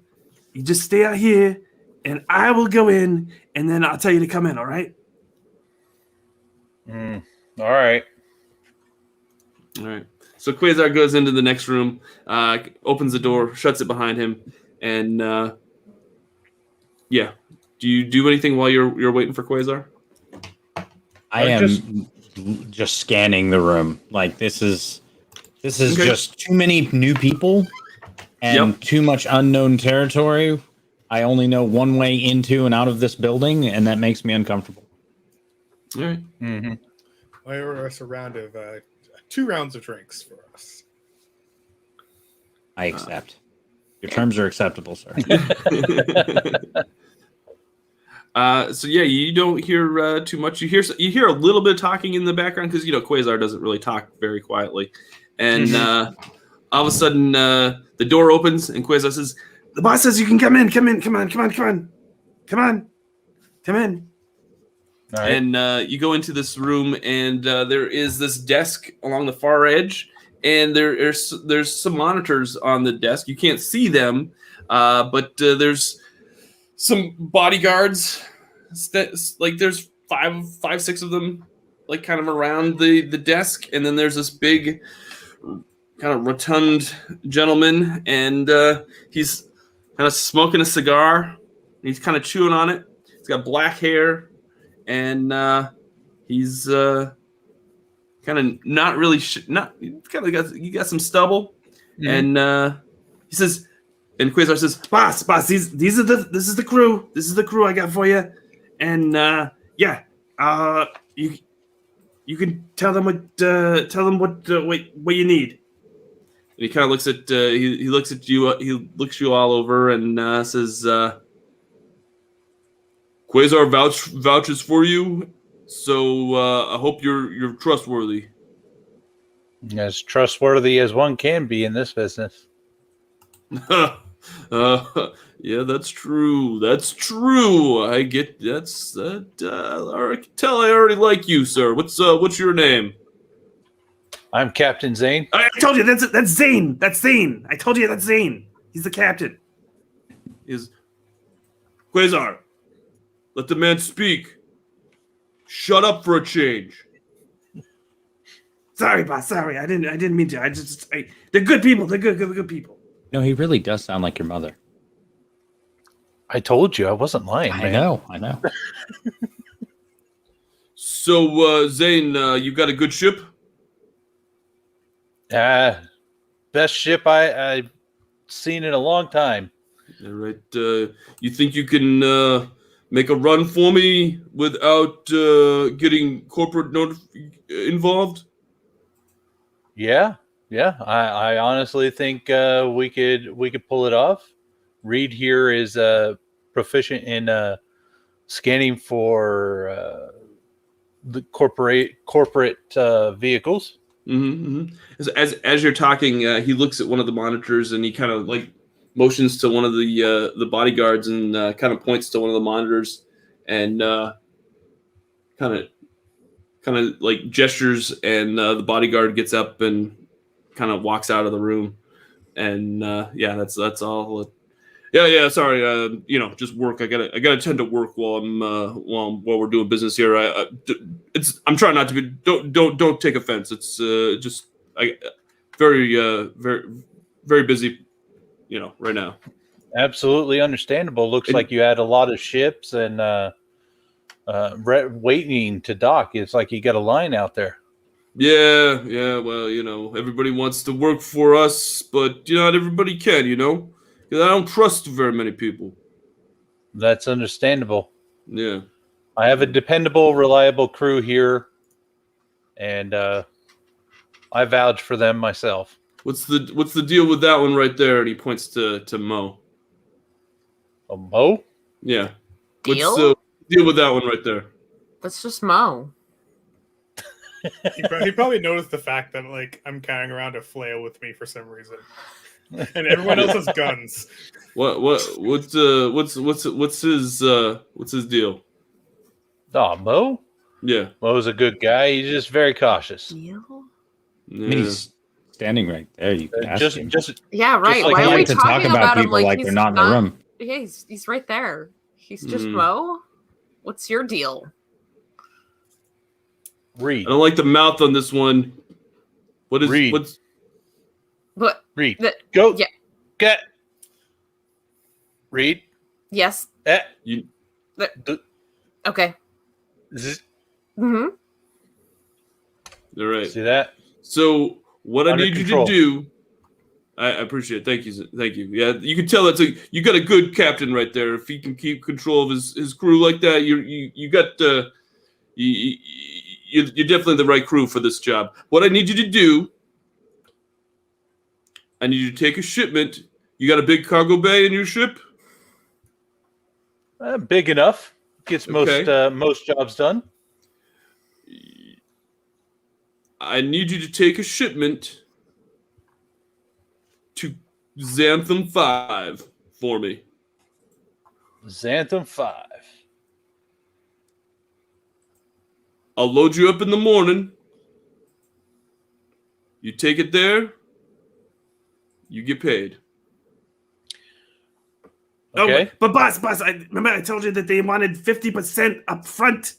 You just stay out here, and I will go in, and then I'll tell you to come in. All right? All right. All right. So Quasar goes into the next room, opens the door, shuts it behind him, and yeah. Do you do anything while you're waiting for Quasar? I am just scanning the room. Like this is okay. Just too many new people and too much unknown territory. I only know one way into and out of this building, and that makes me uncomfortable. All right. Mm-hmm. I order us a round of 2 rounds of drinks for us. I accept. Your terms are acceptable, sir. So yeah, you don't hear too much. You hear a little bit of talking in the background because Quasar doesn't really talk very quietly, and all of a sudden the door opens and Quasar says, "The boss says you can come in. Come in. Come on. All right. And you go into this room, and there is this desk along the far edge, and there's some monitors on the desk. You can't see them, but there's some bodyguards. Like there's five, 6 of them, like kind of around the desk, and then there's this big, kind of rotund gentleman, and he's kind of smoking a cigar. He's kind of chewing on it. He's got black hair. And he's kind of not really he got some stubble, and he says, and Quasar says, "Boss, this is the crew. This is the crew I got for you, and you can tell them what you need." And he kind of looks at he looks at you. He looks you all over and says. Quasar vouches for you, so I hope you're trustworthy. As trustworthy as one can be in this business. Yeah, that's true. That's true. I get that's that. I can tell I already like you, sir. What's your name? I'm Captain Zane. I told you that's Zane. That's Zane. I told you that's Zane. He's the captain. Is Quasar. Let the man speak. Shut up for a change. Sorry, boss. Sorry, I didn't mean to. They're good people. They're good people. No, he really does sound like your mother. I told you I wasn't lying. I know. So, Zane, you got a good ship? best ship I've seen in a long time. All right. You think you can make a run for me without getting corporate involved? Yeah. I honestly think we could pull it off. Reed here is proficient in scanning for the corporate vehicles. Mm-hmm. As you're talking, he looks at one of the monitors and he kind of like motions to one of the bodyguards and kind of points to one of the monitors and kind of like gestures, and the bodyguard gets up and kind of walks out of the room. And yeah, that's all. Yeah. Sorry, just work. I gotta tend to work while we're doing business here. I'm trying not to be. Don't take offense. It's just very busy, right now. Absolutely understandable. Looks like you had a lot of ships and waiting to dock. It's like you got a line out there. Yeah. Well, everybody wants to work for us, but not everybody can. Because I don't trust very many people. That's understandable. Yeah. I have a dependable, reliable crew here, and I vouch for them myself. What's the deal with that one right there? And he points to Mo. A Mo? Yeah. Deal? What's the deal with that one right there? That's just Mo. He probably noticed the fact that like I'm carrying around a flail with me for some reason, and everyone else has guns. What's his deal? Oh, Mo? Yeah. Mo's a good guy. He's just very cautious. Deal? Yeah. I mean, he's standing right there. You can ask him. Yeah, right. like Why he are we like to talking talk about him people like like he's they're not in the room. Yeah, he's right there. He's just Mm. Mo. What's your deal? Reed. I don't like the mouth on this one. Reed. But Reed. the- Go. yeah. Get. Reed. yes. You Okay. Z- Mm-hmm. all right. See that? So what I Under need control. you to do, I appreciate it. Thank you. Yeah, you can tell you got a good captain right there. If he can keep control of his crew like that, you got you're definitely the right crew for this job. What I need you to do, I need you to take a shipment. You got a big cargo bay in your ship? Big enough. Gets Okay. most jobs done. I need you to take a shipment to Xantham 5 for me. Xantham 5. I'll load you up in the morning. You take it there. You get paid. Okay. Oh, but boss, remember I told you that they wanted 50% up front.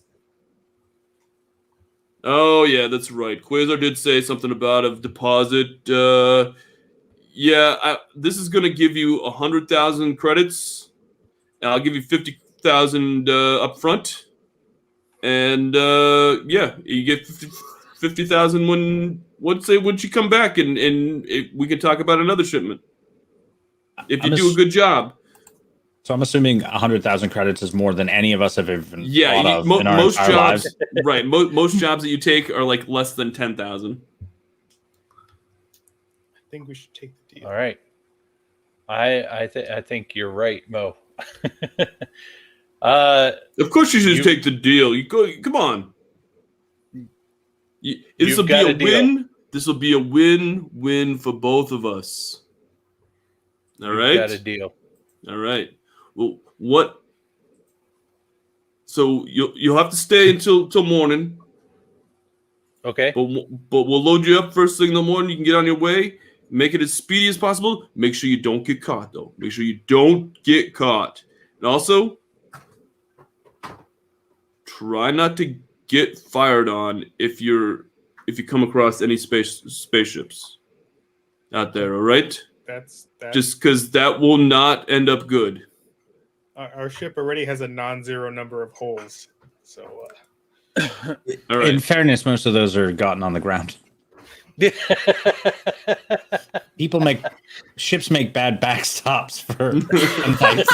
Oh, yeah, that's right. Quasar did say something about a deposit. This is going to give you 100,000 credits. And I'll give you 50,000 up front. And, you get 50,000 once you come back, and we can talk about another shipment. If you do a good job. So I'm assuming 100,000 credits is more than any of us have even thought of in our most entire jobs, lives. right? Most jobs that you take are like less than 10,000. I think we should take the deal. All right. I think you're right, Mo. Of course, you should take the deal. You go. Come on. This will be got a a deal. win. This will be a win-win for both of us. All right. Got a deal. All right. Well, what? So you'll have to stay until morning. Okay. But we'll load you up first thing in the morning. You can get on your way. Make it as speedy as possible. Make sure you don't get caught, though. Make sure you don't get caught. And also, try not to get fired on if you come across any spaceships out there. All right? That's Just because that will not end up good. our ship already has a non-zero number of holes, so All right. In fairness, most of those are gotten on the ground. Ships make bad backstops for fights.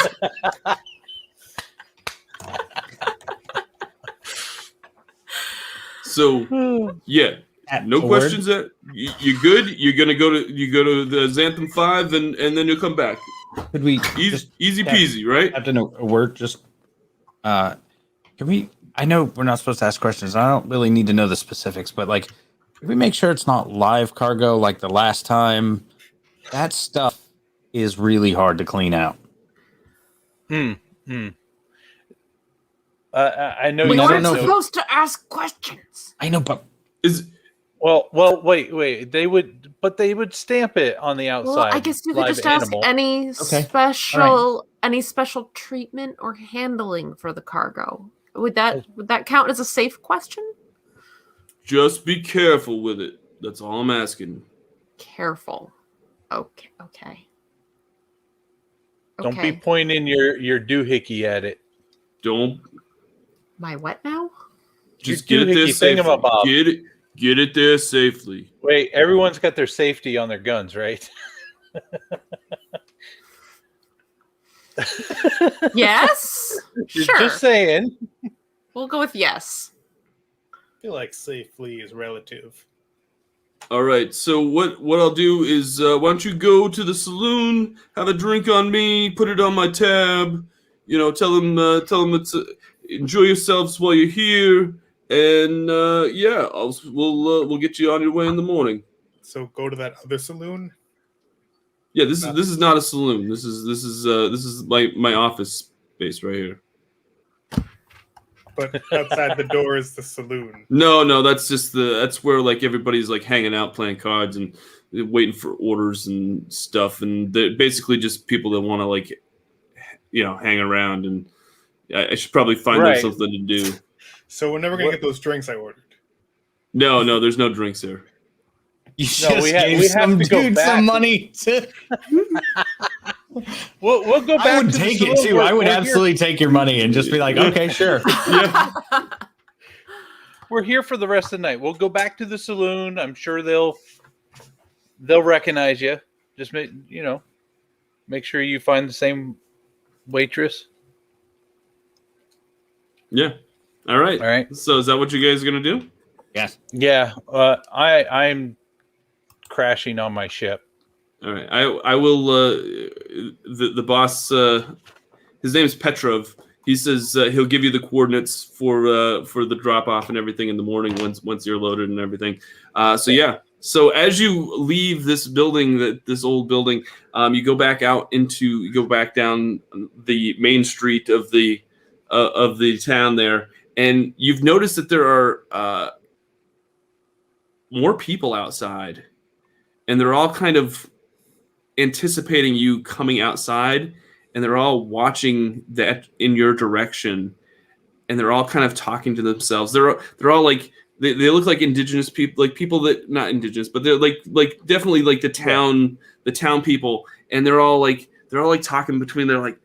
So yeah, no Sword. questions. That you good? You go to the Xanthem 5, and then you'll come back. Could we Easy peasy, right? Captain, a word? Just can we? I know we're not supposed to ask questions. I don't really need to know the specifics, but like, can we make sure it's not live cargo like the last time? That stuff is really hard to clean out. I know We you weren't said no. supposed to ask questions. I know, but Well, wait. They would stamp it on the outside. Well, I guess you could live just animal. ask any special treatment or handling for the cargo. Would that count as a safe question? Just be careful with it. That's all I'm asking. Careful. Okay. Don't be pointing your doohickey at it. Don't My what now? just Your get it there doohickey safely. thingamabob. Get it there safely. Wait, everyone's got their safety on their guns, right? Yes. Sure. Just saying. We'll go with yes. I feel like safely is relative. All right. So what I'll do is, why don't you go to the saloon, have a drink on me, put it on my tab. Tell them it's enjoy yourselves while you're here, and we'll get you on your way in the morning. So go to that other saloon. Yeah, this is not a saloon. This is my office space right here. But outside the door is the saloon. No, that's where like everybody's like hanging out, playing cards, and waiting for orders and stuff, and they're basically just people that want to like, hang around, and I should probably find them something to do. So we're never gonna get those drinks I ordered. No, there's no drinks there. you just we gave have some to go dude back. some money. We'll go back. I would to the take it saloon. too. I would We're absolutely take your money and just be like, okay, sure. Yeah. We're here for the rest of the night. We'll go back to the saloon. I'm sure they'll recognize you. Just make sure you find the same waitress. Yeah. All right. All right. So is that what you guys are gonna do? Yes. Yeah. I'm crashing on my ship. All right. I will. The boss. His name is Petrov. He says he'll give you the coordinates for the drop off and everything in the morning once you're loaded and everything. So as you leave this building, this old building, you go back down the main street of the town there, and you've noticed that there are more people outside, and they're all kind of anticipating you coming outside, and they're all watching that in your direction, and they're all kind of talking to themselves. They're all like they look like indigenous people, like people that not indigenous, but they're like definitely like the town people, and they're all like talking between. They're like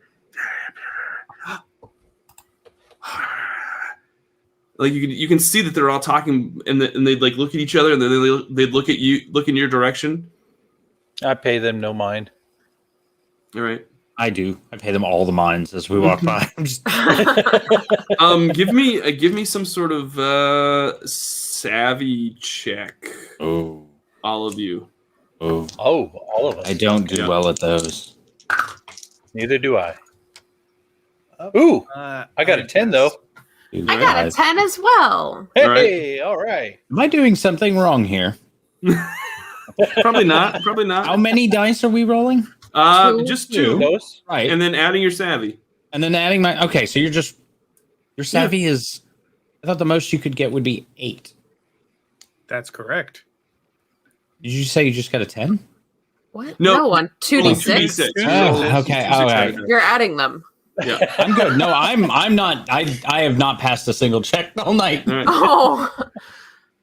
you can see that they're all talking, and they'd like look at each other, and then they'd look at you, look in your direction. I pay them no mind. All right. I do. I pay them all the mines as we walk by. I'm just... give me some sort of savvy check. Oh, All of you. oh, all of us. I don't do well at those. Neither do I. Ooh, I got a 10 though. Dude, I got a 10 as well. Hey, all right. Am I doing something wrong here? Probably not. How many dice are we rolling? Just two. Those? Right. And then adding your savvy. And then adding my... Okay, so your savvy is... I thought the most you could get would be 8. That's correct. Did you say you just got a 10? What? No. On 2d6. Oh, okay. All right. You're adding them. Yeah. I'm good. No, I'm not. I have not passed a single check all night. All right. Oh.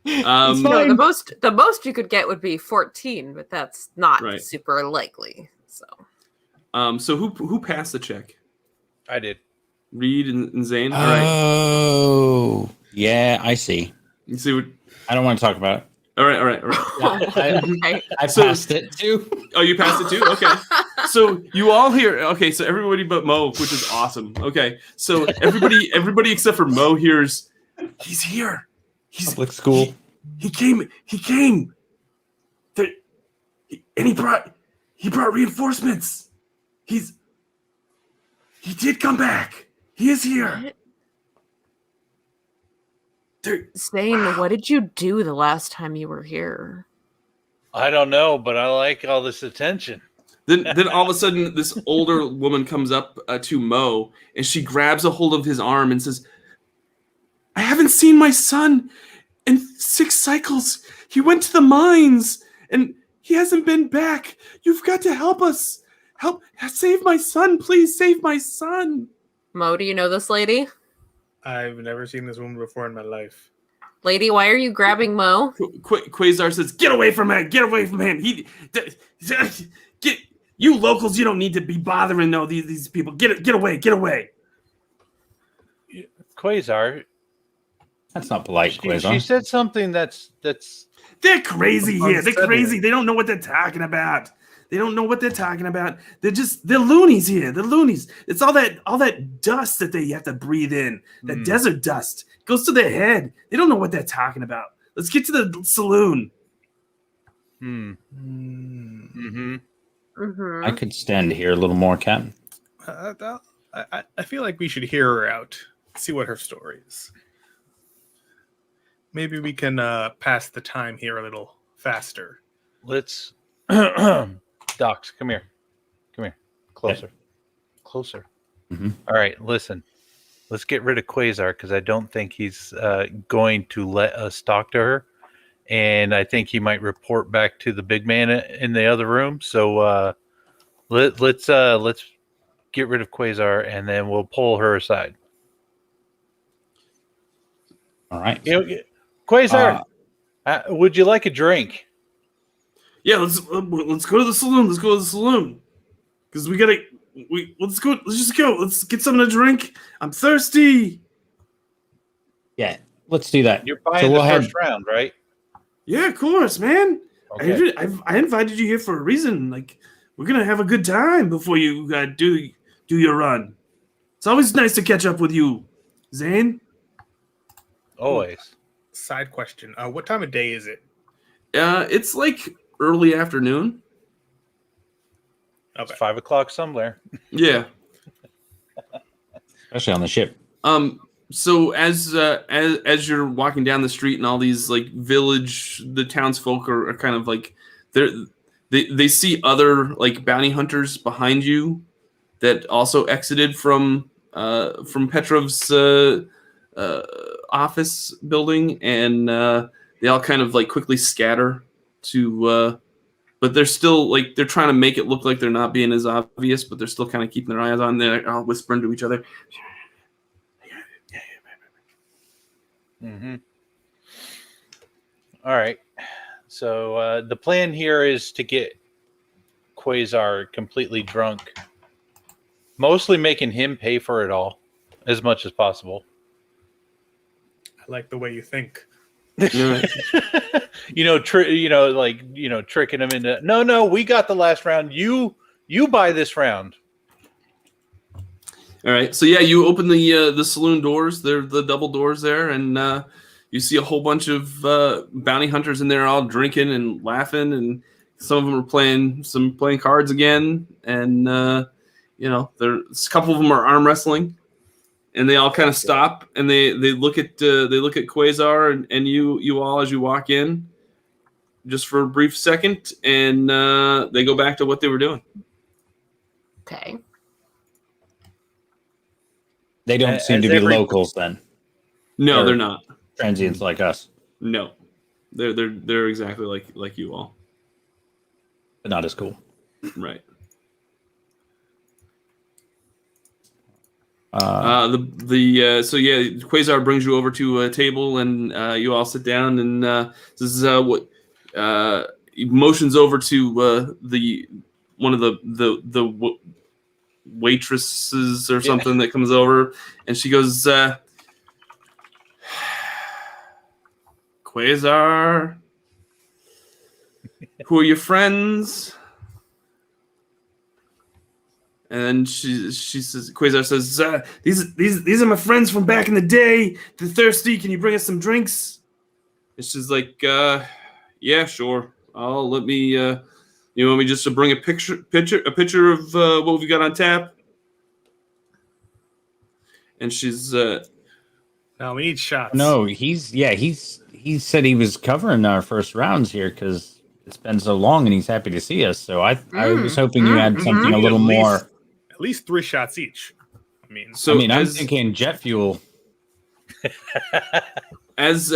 It's No, fine. the most you could get would be 14, but that's not Right. super likely. So So who passed the check? I did. Reed and Zane. All right. Oh, yeah, I see. You see what? I don't want to talk about it. All right. Yeah, I So- passed it too. Oh, you passed it too? Okay. So you all hear, okay, so everybody but Mo, which is awesome. Okay. So everybody except for Mo hears, he's here. Public school. He came. There, and he brought reinforcements. He did come back. He is here. What? There, Zane, what did you do the last time you were here? I don't know, but I like all this attention. Then all of a sudden, this older woman comes up to Mo, and she grabs a hold of his arm and says, I haven't seen my son in 6 cycles. He went to the mines, and he hasn't been back. You've got to help us. Save my son. Please save my son. Mo, do you know this lady? I've never seen this woman before in my life. Lady, why are you grabbing Mo? Quasar says, get away from him. Get away from him. Get you locals. You don't need to be bothering these people. Get away. Get away. Quasar, That's not polite, she Quasar. said something that's They're crazy here. They're Unsettling. crazy. They don't know what they're talking about. They're loonies here. They're loonies. It's all that dust that they have to breathe in. That desert dust goes to their head. They don't know what they're talking about. Let's get to the saloon. Mm-hmm. Mm-hmm. I could stand here a little more, Captain. I feel like we should hear her out, see what her story is. Maybe we can pass the time here a little faster. Let's Docs, come here. Closer. Mhm. All right, listen. Let's get rid of Quasar because I don't think he's going to let us talk to her, and I think he might report back to the big man in the other room. So let's get rid of Quasar, and then we'll pull her aside. All right. Quasar, would you like a drink? Yeah, let's go to the saloon. Let's go to the saloon. Because let's go. Let's just go. Let's get something to drink. I'm thirsty. Yeah, let's do that. You're buying So we'll the head- first round, right? Yeah, of course, man. Okay. I invited you here for a reason. Like, we're gonna have a good time before you do your run. It's always nice to catch up with you, Zane. Always. Side question: what time of day is it? it's like early afternoon. Okay. It's 5 o'clock somewhere. Yeah. Especially on the ship. So as you're walking down the street and all these like the townsfolk are kind of like they see other like bounty hunters behind you that also exited from Petrov's office building, and they all kind of like quickly scatter to but they're still like they're trying to make it look like they're not being as obvious, but they're still kind of keeping their eyes on. They're all whispering to each other. Mm-hmm. All right. So the plan here is to get Quasar completely drunk, mostly making him pay for it all as much as possible. I like the way you think. Yeah. Tricking him into no, we got the last round. You buy this round. All right, so yeah, you open the saloon doors. They're the double doors there, and you see a whole bunch of bounty hunters in there, all drinking and laughing, and some of them are playing cards again, and there's a couple of them are arm wrestling, and they all kind of stop and they look at Quasar and you all as you walk in, just for a brief second, and they go back to what they were doing. Okay. They don't As seem to be every- locals then. No, Or- they're not. Transients like us, No, they're exactly like you all. but not as cool. Right. Uh, So yeah, Quasar brings you over to a table, and you all sit down, and this is what he motions over to one of the waitresses or something that comes over, and she goes, Quasar, Who are your friends? And then she says, Quasar says, these are my friends from back in the day. They're thirsty. Can you bring us some drinks? And she's like, yeah, sure. Let me. You want me just to bring a picture of what we've got on tap? And she's. No, we need shots. No, he said he was covering our first rounds here because it's been so long and he's happy to see us. So I was hoping you had something a little more. At least 3 shots each. I'm thinking jet fuel. As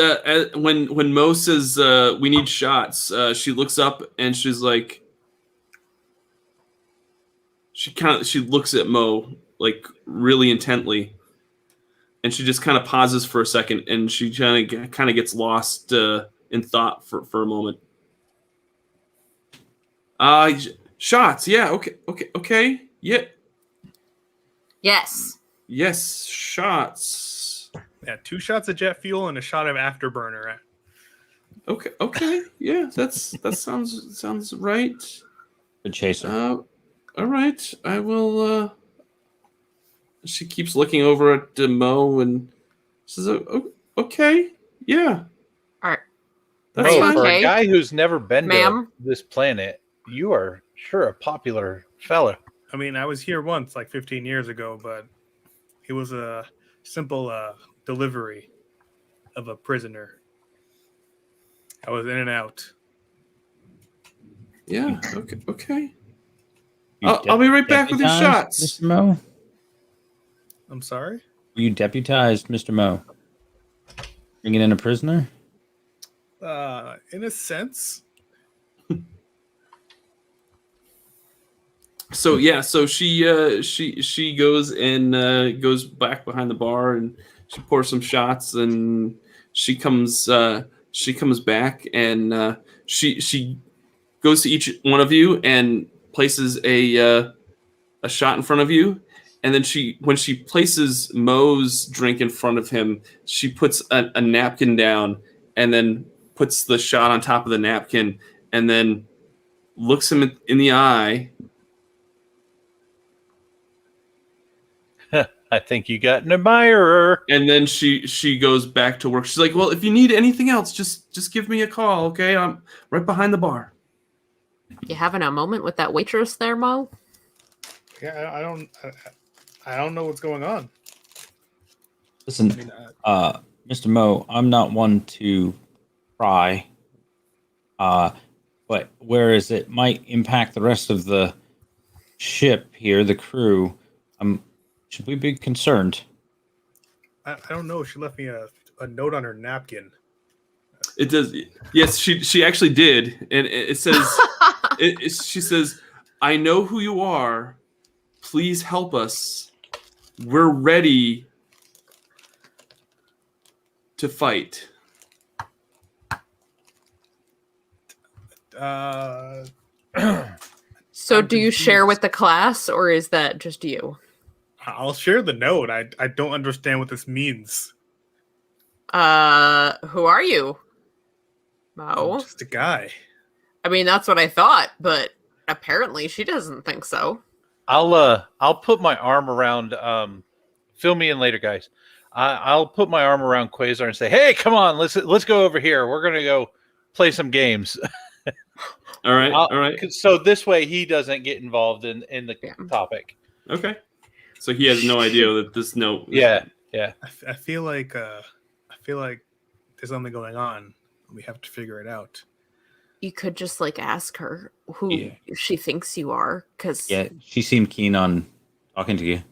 when Mo says we need shots, she looks up and she's like, she looks at Mo like really intently, and she just kind of pauses for a second, and she kind of gets lost in thought for a moment. Shots, yeah, okay, yeah. Yes, shots. Yeah, 2 shots of jet fuel and a shot of afterburner. Okay, yeah, that sounds right. Good chaser. All right, I will. She keeps looking over at Mo and says, "Okay, yeah." All right. That's Mo, fine. for Okay. a guy who's never been to Ma'am? this planet, you are sure a popular fella. I mean, I was here once, like 15 years ago, but it was a simple delivery of a prisoner. I was in and out. Yeah. Okay. I'll be right back with your Deputized, shots. Mr. Mo? I'm sorry? Were you deputized, Mr. Mo? Bringing in a prisoner? In a sense. So yeah, she goes and goes back behind the bar and she pours some shots and she comes back and she goes to each one of you and places a shot in front of you, and then when she places Mo's drink in front of him, she puts a napkin down and then puts the shot on top of the napkin and then looks him in the eye. I think you got an admirer. And then she goes back to work. She's like, well, if you need anything else, just give me a call, okay? I'm right behind the bar. You having a moment with that waitress there, Mo? Yeah, I don't know what's going on. Listen, Mr. Mo, I'm not one to pry, but whereas it might impact the rest of the ship here, the crew, should we be concerned? I don't know. She left me a note on her napkin. It does. Yes, she actually did, and it says, she says, "I know who you are. Please help us. We're ready to fight." So do you share with the class, or is that just you? I'll share the note. I don't understand what this means. Who are you, I'm Mo? just a guy. I mean, that's what I thought, but apparently she doesn't think so. I'll put my arm around. Fill me in later, guys. I'll put my arm around Quasar and say, "Hey, come on, let's go over here. We're gonna go play some games." All right. All right. So this way he doesn't get involved in the topic. Okay. So he has no idea that this note. Yeah. I feel like there's something going on. We have to figure it out. You could just ask her who she thinks you are, because Yeah, she seemed keen on talking to you.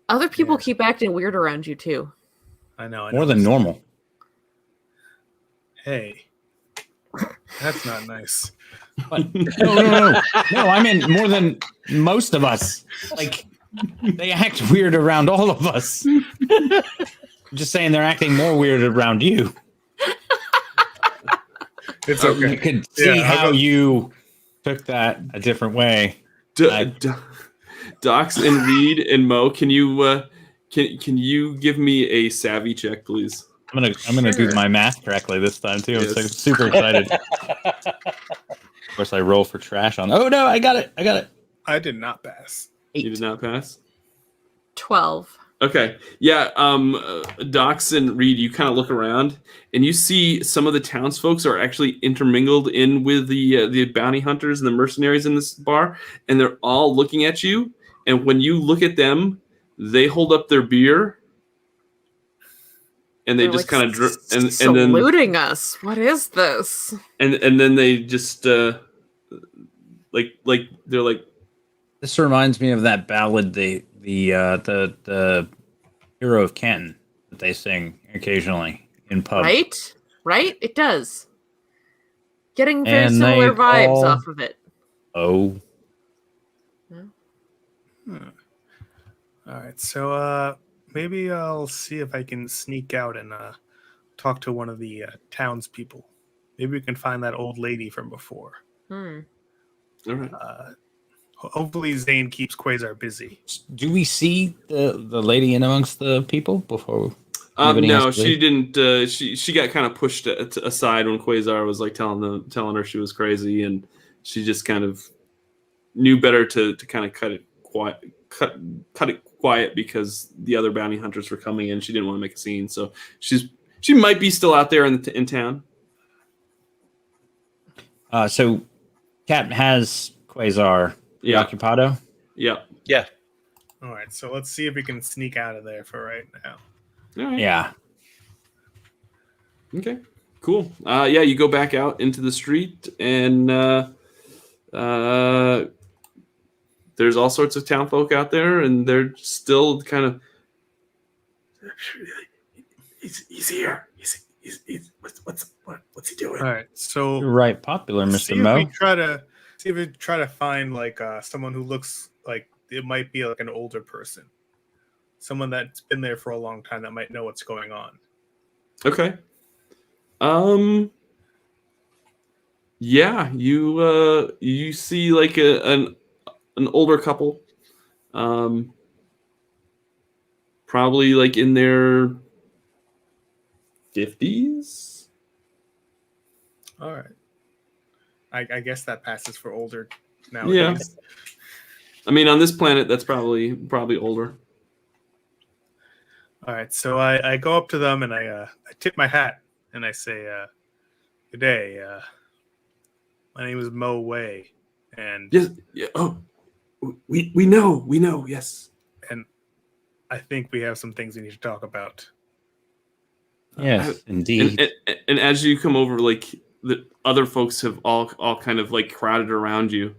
other people keep acting weird around you too. I know. More than normal. Hey, that's not nice. But, no. I mean more than most of us. They act weird around all of us. I'm just saying they're acting more weird around you. It's okay. You could see how you took that a different way. Docs and Reed and Mo, can you give me a savvy check, please? I'm gonna do Sure. my math correctly this time too. I'm so Yes. super excited. Of course, I roll for trash on. Oh no, I got it. I did not pass. You did not pass. 12. Okay. Yeah. Dox and Reed, you kind of look around and you see some of the townsfolk are actually intermingled in with the bounty hunters and the mercenaries in this bar, and they're all looking at you. And when you look at them, they hold up their beer, and they They're, just like, kind of and then saluting us. What is this? and then they just like they're like, This reminds me of that ballad, the Hero of Ken that they sing occasionally in pubs. Right? It does. Getting very And similar they vibes all- off of it. Oh, All right, so maybe I'll see if I can sneak out and talk to one of the townspeople. Maybe we can find that old lady from before. Hmm. all right. Hopefully Zane keeps Quasar busy. do we see the lady in amongst the people before? Anybody No, has to she leave? didn't. She got kind of pushed aside when Quasar was like telling her she was crazy, and she just kind of knew better to kind of cut it quiet because the other bounty hunters were coming in. She didn't want to make a scene, so she might be still out there in town. So, Captain has Quasar Yeah, Occupado. yeah. Yeah. All right, so let's see if we can sneak out of there for right now. All right. Yeah. Okay. Cool. Yeah, you go back out into the street, and there's all sorts of town folk out there, and they're still kind of. He's here. He's what's he doing? All right, so You're right, popular, see Mr. if Mo. we try to find like someone who looks like it might be like an older person, someone that's been there for a long time that might know what's going on. Okay. Yeah, you see like an older couple, probably like in their 50s. All right, I guess that passes for older nowadays. I mean, on this planet, that's probably older. All right, so I go up to them and I tip my hat and I say, "Good day. My name is Mo Wei, and Yes. Yeah. Oh, we know. Yes. and I think we have some things we need to talk about." Yes, indeed. And as you come over, like the other folks have all kind of like crowded around you,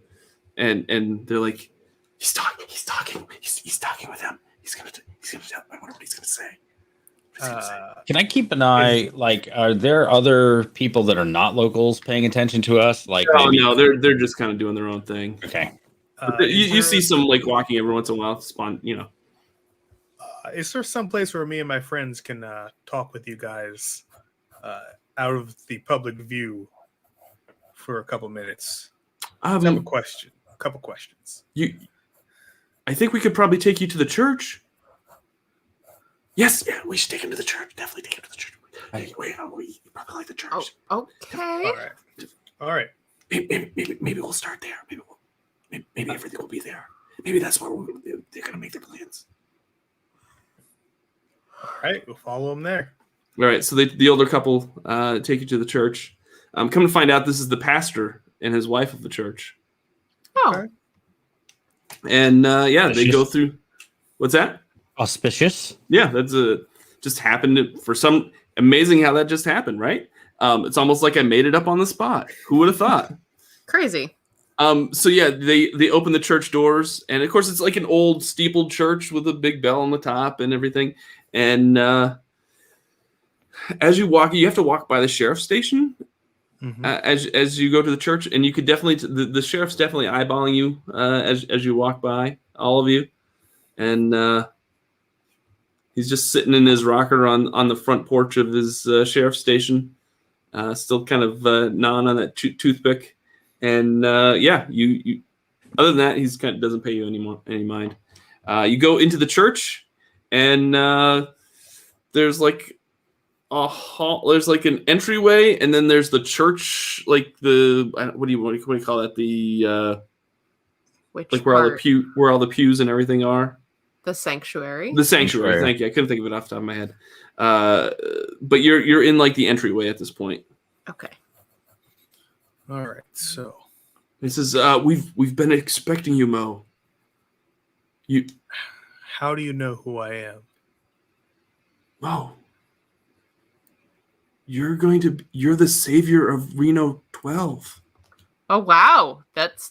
and they're like, he's talking with him. He's gonna tell. I wonder what he's gonna say. Can I keep an eye? Like, are there other people that are not locals paying attention to us? Like, Oh maybe- no, they're just kind of doing their own thing. Okay. You see some like walking every once in a while. Is there some place where me and my friends can talk with you guys out of the public view for a couple minutes? I have a couple questions. I think we could probably take you to the church. Yes, yeah, we should take him to the church. Definitely take him to the church. We probably like the church. Oh, okay. All right. Maybe we'll start there. Maybe everything will be there. Maybe that's where they're gonna make their plans. All right, we'll follow them there. All right, so the older couple take you to the church. Come to find out, this is the pastor and his wife of the church. Oh, Okay. And they go through. What's that? Auspicious. Yeah, that's just happened for some amazing how that just happened, right? It's almost like I made it up on the spot. Who would have thought? crazy. So yeah, they open the church doors, and of course it's like an old steepled church with a big bell on the top and everything. And as you walk, you have to walk by the sheriff's station as you go to the church, and you could definitely the sheriff's definitely eyeballing you as you walk by, all of you, and he's just sitting in his rocker on the front porch of his sheriff's station, still kind of gnawing on that toothpick. And you other than that, he's kind of doesn't pay you any mind. You go into the church, and there's like a hall. There's like an entryway, and then there's the church, like the what do you call that? The Which like where all the pews and everything are. The sanctuary. The sanctuary. Thank you. I couldn't think of it off the top of my head. But you're in like the entryway at this point. Okay. All right. So He says, "We've been expecting you, Mo. how do you know who I am? Mo. You're the savior of Reno 12. Oh wow, that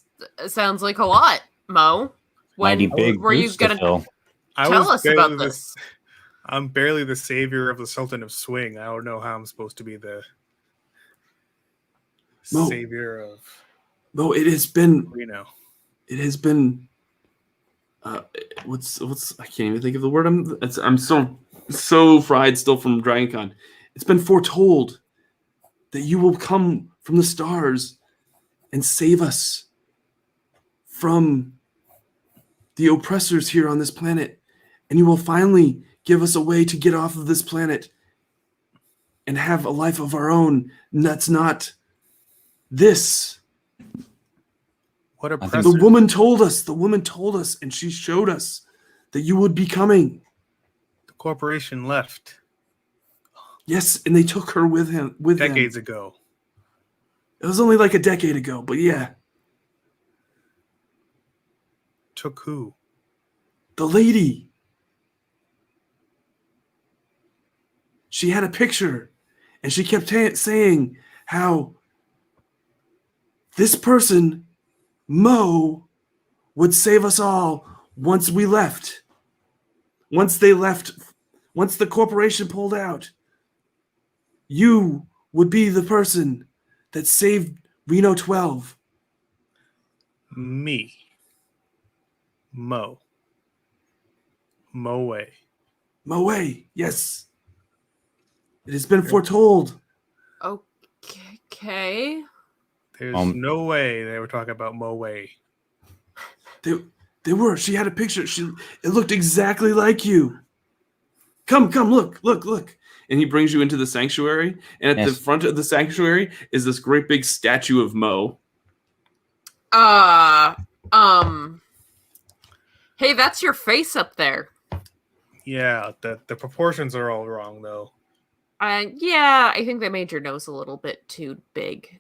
sounds like a lot, Mo. Mighty big were you boots to gonna fill. tell us about this? I'm barely the savior of the Sultan of Swing. I don't know how I'm supposed to be the savior of Mo, it has been Reno. It has been what's I can't even think of the word. I'm so fried still from Dragon Con. It's been foretold that you will come from the stars and save us from the oppressors here on this planet, and you will finally give us a way to get off of this planet and have a life of our own. And that's not this. What think oppressor? The woman told us, and she showed us that you would be coming. The corporation left Yes, and they took her with them. decades ago. It was only like a decade ago, but yeah. Took who? The lady. She had a picture, and she kept saying how this person, Mo, would save us all once we left. Once they left, once the corporation pulled out, you would be the person that saved Reno 12. Me. Mo. Moe. Moe, yes. It has been foretold. Okay. There's no way they were talking about Moe. They were. She had a picture. It looked exactly like you. Come, look. And he brings you into the sanctuary. And at the front of the sanctuary is this great big statue of Mo. Hey, that's your face up there. Yeah, the proportions are all wrong though. Yeah, I think they made your nose a little bit too big.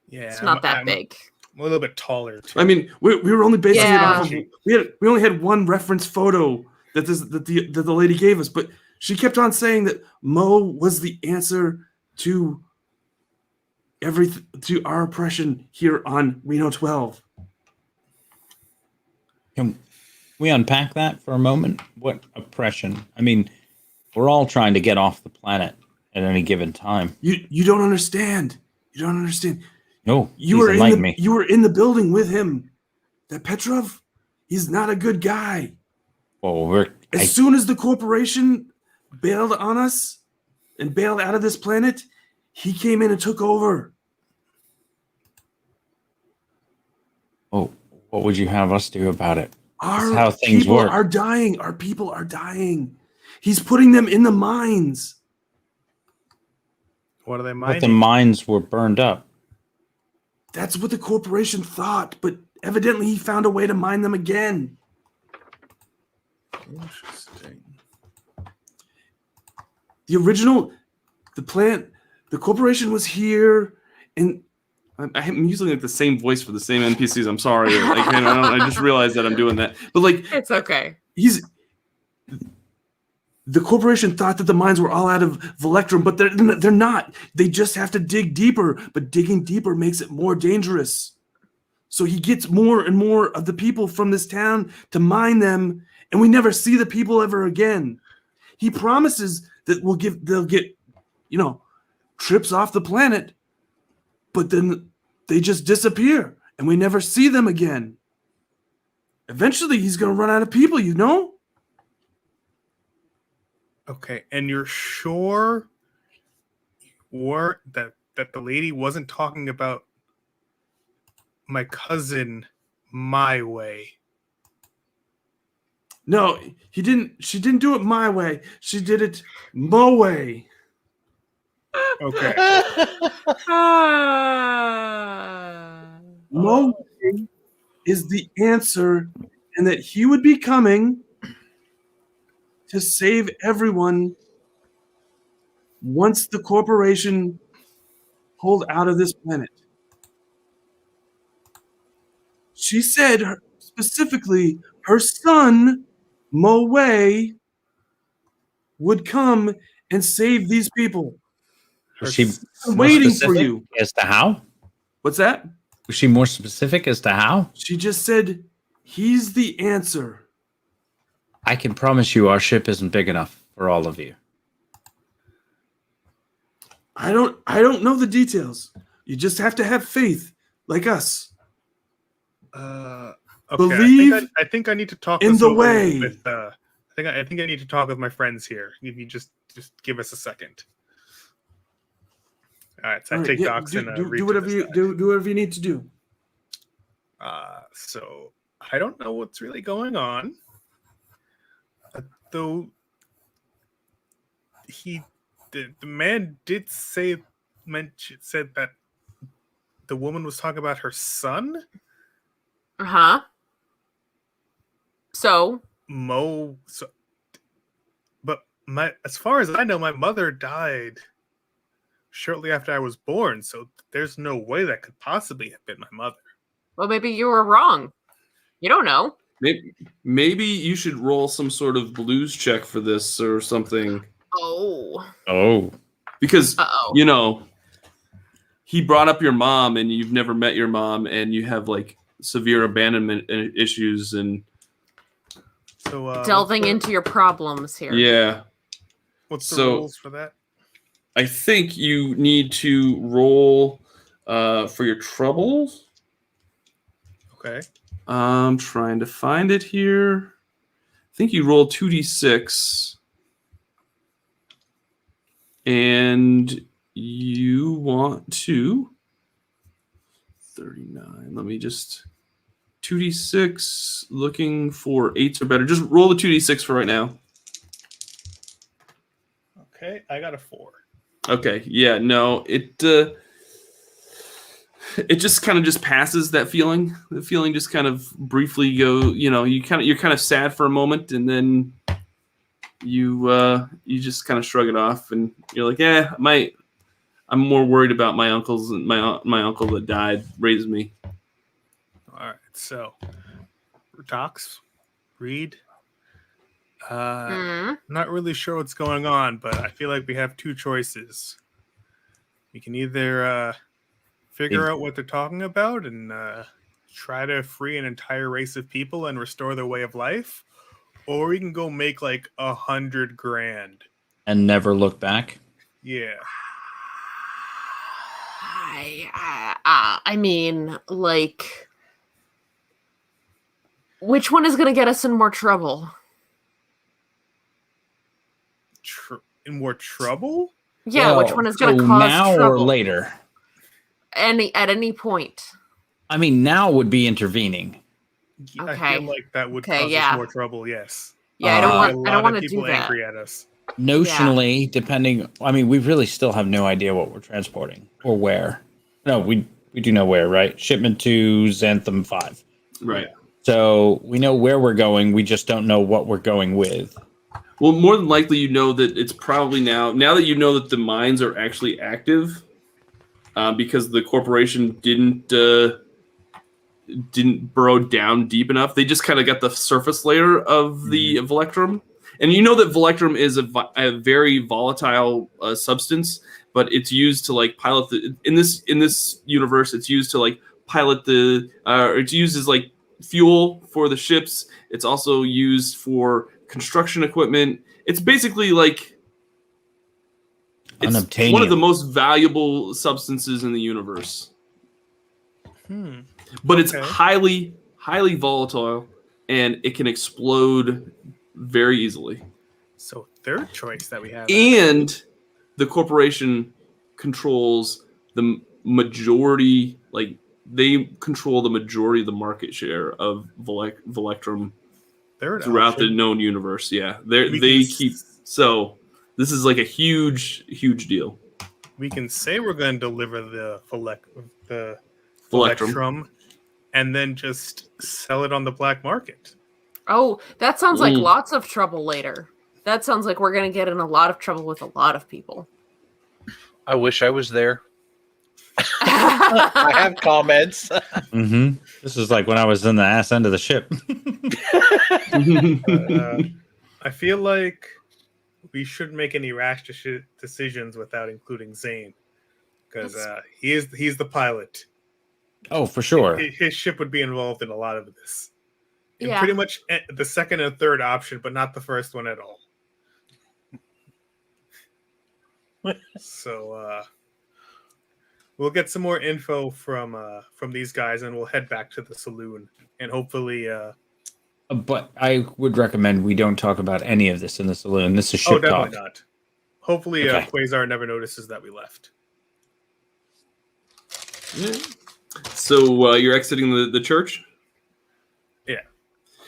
Yeah, It's not that big. I'm a little bit taller too. I mean, we were only basing it off of Yeah. we only had one reference photo that the lady gave us, but she kept on saying that Mo was the answer to to our oppression here on Reno 12. Can we unpack that for a moment? What oppression? I mean, we're all trying to get off the planet at any given time. You don't understand. You don't understand. No, You were in the building with him. That Petrov, he's not a good guy. Well, As soon as the corporation bailed on us and bailed out of this planet, he came in and took over. Oh, what would you have us do about it? Our That's how things people work. are dying. Our people are dying. He's putting them in the mines. What are they But mining? the mines were burned up. That's what the corporation thought, but evidently he found a way to mine them again. Interesting. The corporation was here, and I'm using like the same voice for the same NPCs. I'm sorry. I just realized that I'm doing that. But like, It's okay. The corporation thought that the mines were all out of Volectrum, but they're not. They just have to dig deeper, but digging deeper makes it more dangerous. So he gets more and more of the people from this town to mine them, and we never see the people ever again. He promises that they'll get, trips off the planet, but then they just disappear, and we never see them again. Eventually, he's going to run out of people, Okay, and you're sure that the lady wasn't talking about my cousin my way? No, he didn't. She didn't do it my way. She did it Mo way. Okay. Mo way is the answer, and that he would be coming to save everyone once the corporation pulled out of this planet. She said specifically her son, Mo Wei, would come and save these people. Was she I'm more waiting for specific you. as to how? What's that? Was she more specific as to how? She just said he's the answer. I can promise you our ship isn't big enough for all of you. I don't know the details. You just have to have faith, like us. Okay. Believe I think I need to talk in this the over way. with I think I need to talk with my friends here. If you just give us a second. All right, so I take Docs do, and do read to whatever this you guy. do whatever you need to do. So I don't know what's really going on, though. The man did said that the woman was talking about her son, Uh-huh. So, Mo. So, but as far as I know, my mother died shortly after I was born. So there's no way that could possibly have been my mother. well, maybe you were wrong. You don't know. Maybe you should roll some sort of blues check for this or something. Oh. Because, Uh-oh. He brought up your mom and you've never met your mom and you have like severe abandonment issues and Delving into your problems here. yeah. What's the rules for that? I think you need to roll for your troubles. Okay. I'm trying to find it here. I think you roll 2d6 and you want to 39. Let me just 2d6 looking for 8s or better. Just roll the 2d6 for right now. Okay, I got a 4. Okay, yeah, no, it just kind of just passes that feeling. The feeling just kind of briefly you're kind of sad for a moment, and then you just kind of shrug it off, and you're like, I'm more worried about my uncles and my uncle that died raised me. All right, so Docs, read. Not really sure what's going on, but I feel like we have two choices. We can either figure out what they're talking about and try to free an entire race of people and restore their way of life, or we can go make like $100,000 and never look back. Yeah. I mean, like, which one is going to get us in more trouble? In more trouble? Yeah, Well, which one is going to so cause now trouble? or later? At any point. I mean, now would be intervening. Okay. I feel like that would cause us more trouble. Yes. Yeah, I don't want to do that. Angry at us. Notionally, depending. I mean, we really still have no idea what we're transporting or where. No, we do know where, right? Shipment to Xanthem 5. Right. So we know where we're going. We just don't know what we're going with. Well, more than likely, you know that it's probably now that you know that the mines are actually active, because the corporation didn't burrow down deep enough. They just kind of got the surface layer of the Volectrum. And you know that Volectrum is a very volatile substance, but it's used to like pilot in this universe. It's used to like pilot it's used as like fuel for the ships. It's also used for construction equipment. It's basically like it's one of the most valuable substances in the universe. But it's highly, highly volatile, and it can explode very easily. So third choice that we have. And the corporation controls the majority, like they control the majority of the market share of Volectrum. third throughout the option, known universe. Yeah, we they can keep so. This is like a huge deal. we can say we're going to deliver the Electrum. Electrum and then just sell it on the black market. Oh, that sounds like Mm. lots of trouble later. That sounds like we're going to get in a lot of trouble with a lot of people. I wish I was there. I have comments. Mm-hmm. This is like when I was in the ass end of the ship. I feel like we shouldn't make any rash decisions without including Zane, because he's the pilot. Oh, for sure. His ship would be involved in a lot of this. And Yeah. pretty much the second and third option, but not the first one at all. So we'll get some more info from these guys, and we'll head back to the saloon, and hopefully. But I would recommend we don't talk about any of this in the saloon. This is ship definitely talk. not. Hopefully, Okay. Quasar never notices that we left. So you're exiting the church? Yeah.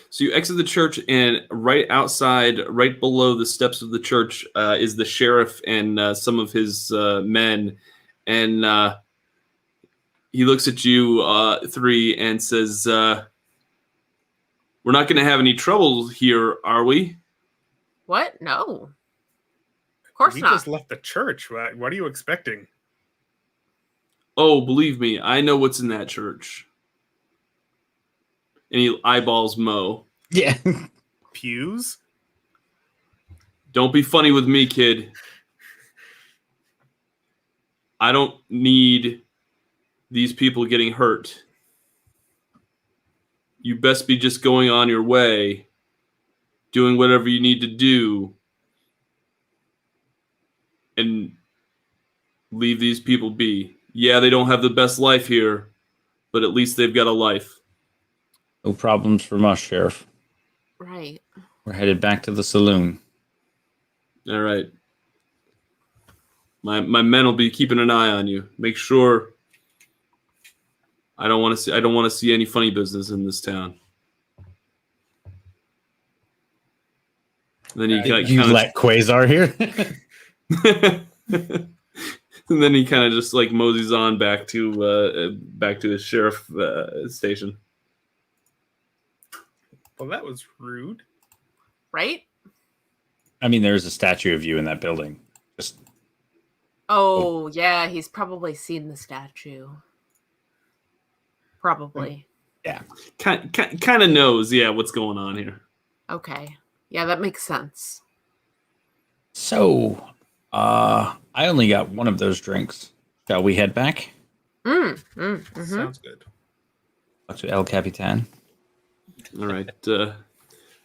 So you exit the church, and right outside, right below the steps of the church, is the sheriff and some of his men. And he looks at you three and says, we're not going to have any trouble here, are we? What? No. Of course We not. just left the church. What are you expecting? Oh, believe me, I know what's in that church. And he eyeballs Mo. Yeah. Pews? Don't be funny with me, kid. I don't need these people getting hurt. You best be just going on your way, doing whatever you need to do, and leave these people be. Yeah, they don't have the best life here, but at least they've got a life. No problems from us, Sheriff. Right. We're headed back to the saloon. All right. My men will be keeping an eye on you. Make sure. I don't want to see any funny business in this town. And then You let Quasar here? and then he kind of just like moseys on back to his sheriff station. Well, that was rude. Right? I mean, there's a statue of you in that building. Just Oh, yeah. He's probably seen the statue. Probably. Kind of knows, what's going on here. Okay. Yeah, that makes sense. so. I only got one of those drinks. Shall we head back? Mm-hmm. Sounds good. Talk to El Capitan. All right.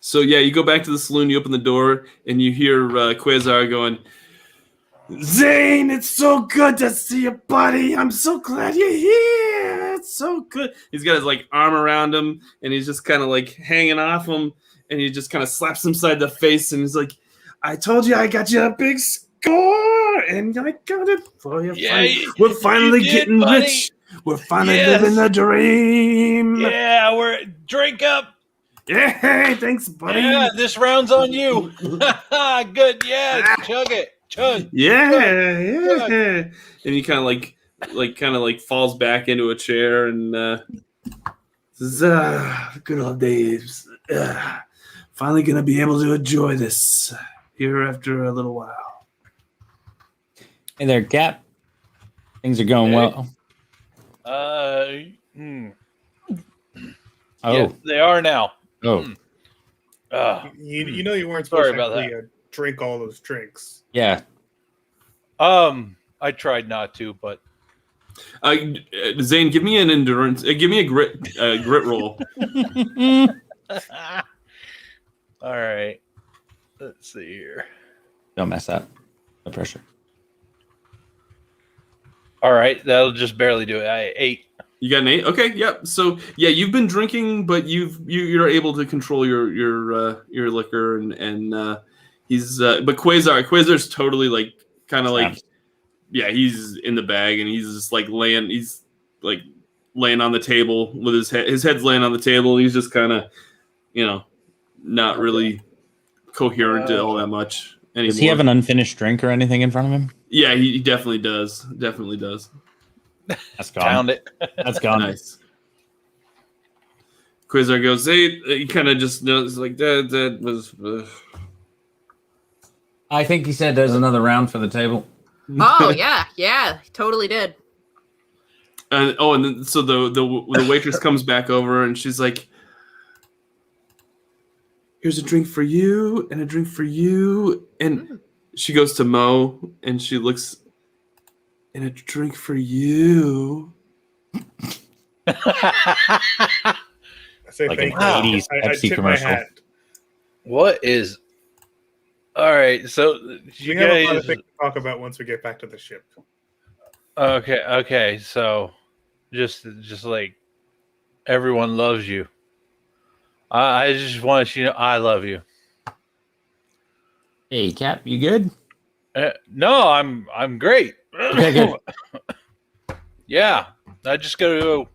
So you go back to the saloon. You open the door, and you hear Quasar going, Zane, it's so good to see you, buddy. I'm so glad you're here. It's so good. He's got his like arm around him, and he's just kind of like hanging off him, and he just kind of slaps him side the face, and he's like, I told you I got you a big score, and I got it for you. We're finally did, getting buddy. rich. We're finally Yes. living the dream. Yeah, we're drink up. Yeah, hey, thanks, buddy. Yeah, this round's on you. Good. Yeah, chug it. Chug. Yeah. and he kind of like falls back into a chair and This is good old days. Finally gonna be able to enjoy this here after a little while. Hey there, Cap. Things are going Hey. well. Oh, Yeah, they are now. oh, You know you weren't supposed Sorry to about actually, drink all those drinks. yeah. I tried not to, but Zane, give me an endurance. Give me a grit roll. all right. Let's see here. Don't mess up. No pressure. All right, that'll just barely do it. I 8. You got an 8? Okay, yep. So you've been drinking, but you're able to control your liquor and he's but Quasar's totally like kind of like he's in the bag and he's just like laying on the table with his head's laying on the table. He's just kind of not really coherent to all that much anymore. Does he have an unfinished drink or anything in front of him? Yeah, he definitely does. Definitely does. That's gone. Found it. That's gone. Nice. Quasar goes, hey, he kind of just knows, like, that was... I think he said there's another round for the table. Oh yeah, he totally did. And then so the waitress comes back over and she's like, here's a drink for you and a drink for you. And she goes to Mo and she looks, and a drink for you. I say Like thank an you. 80s I Pepsi tip my commercial. hat. What is? All right, so We you have a lot of guys. things to talk about once we get back to the ship. Okay. So, just like everyone loves you. I just want you to know I love you. Hey, Cap, you good? No, I'm great. Okay, good. Yeah, I just gotta go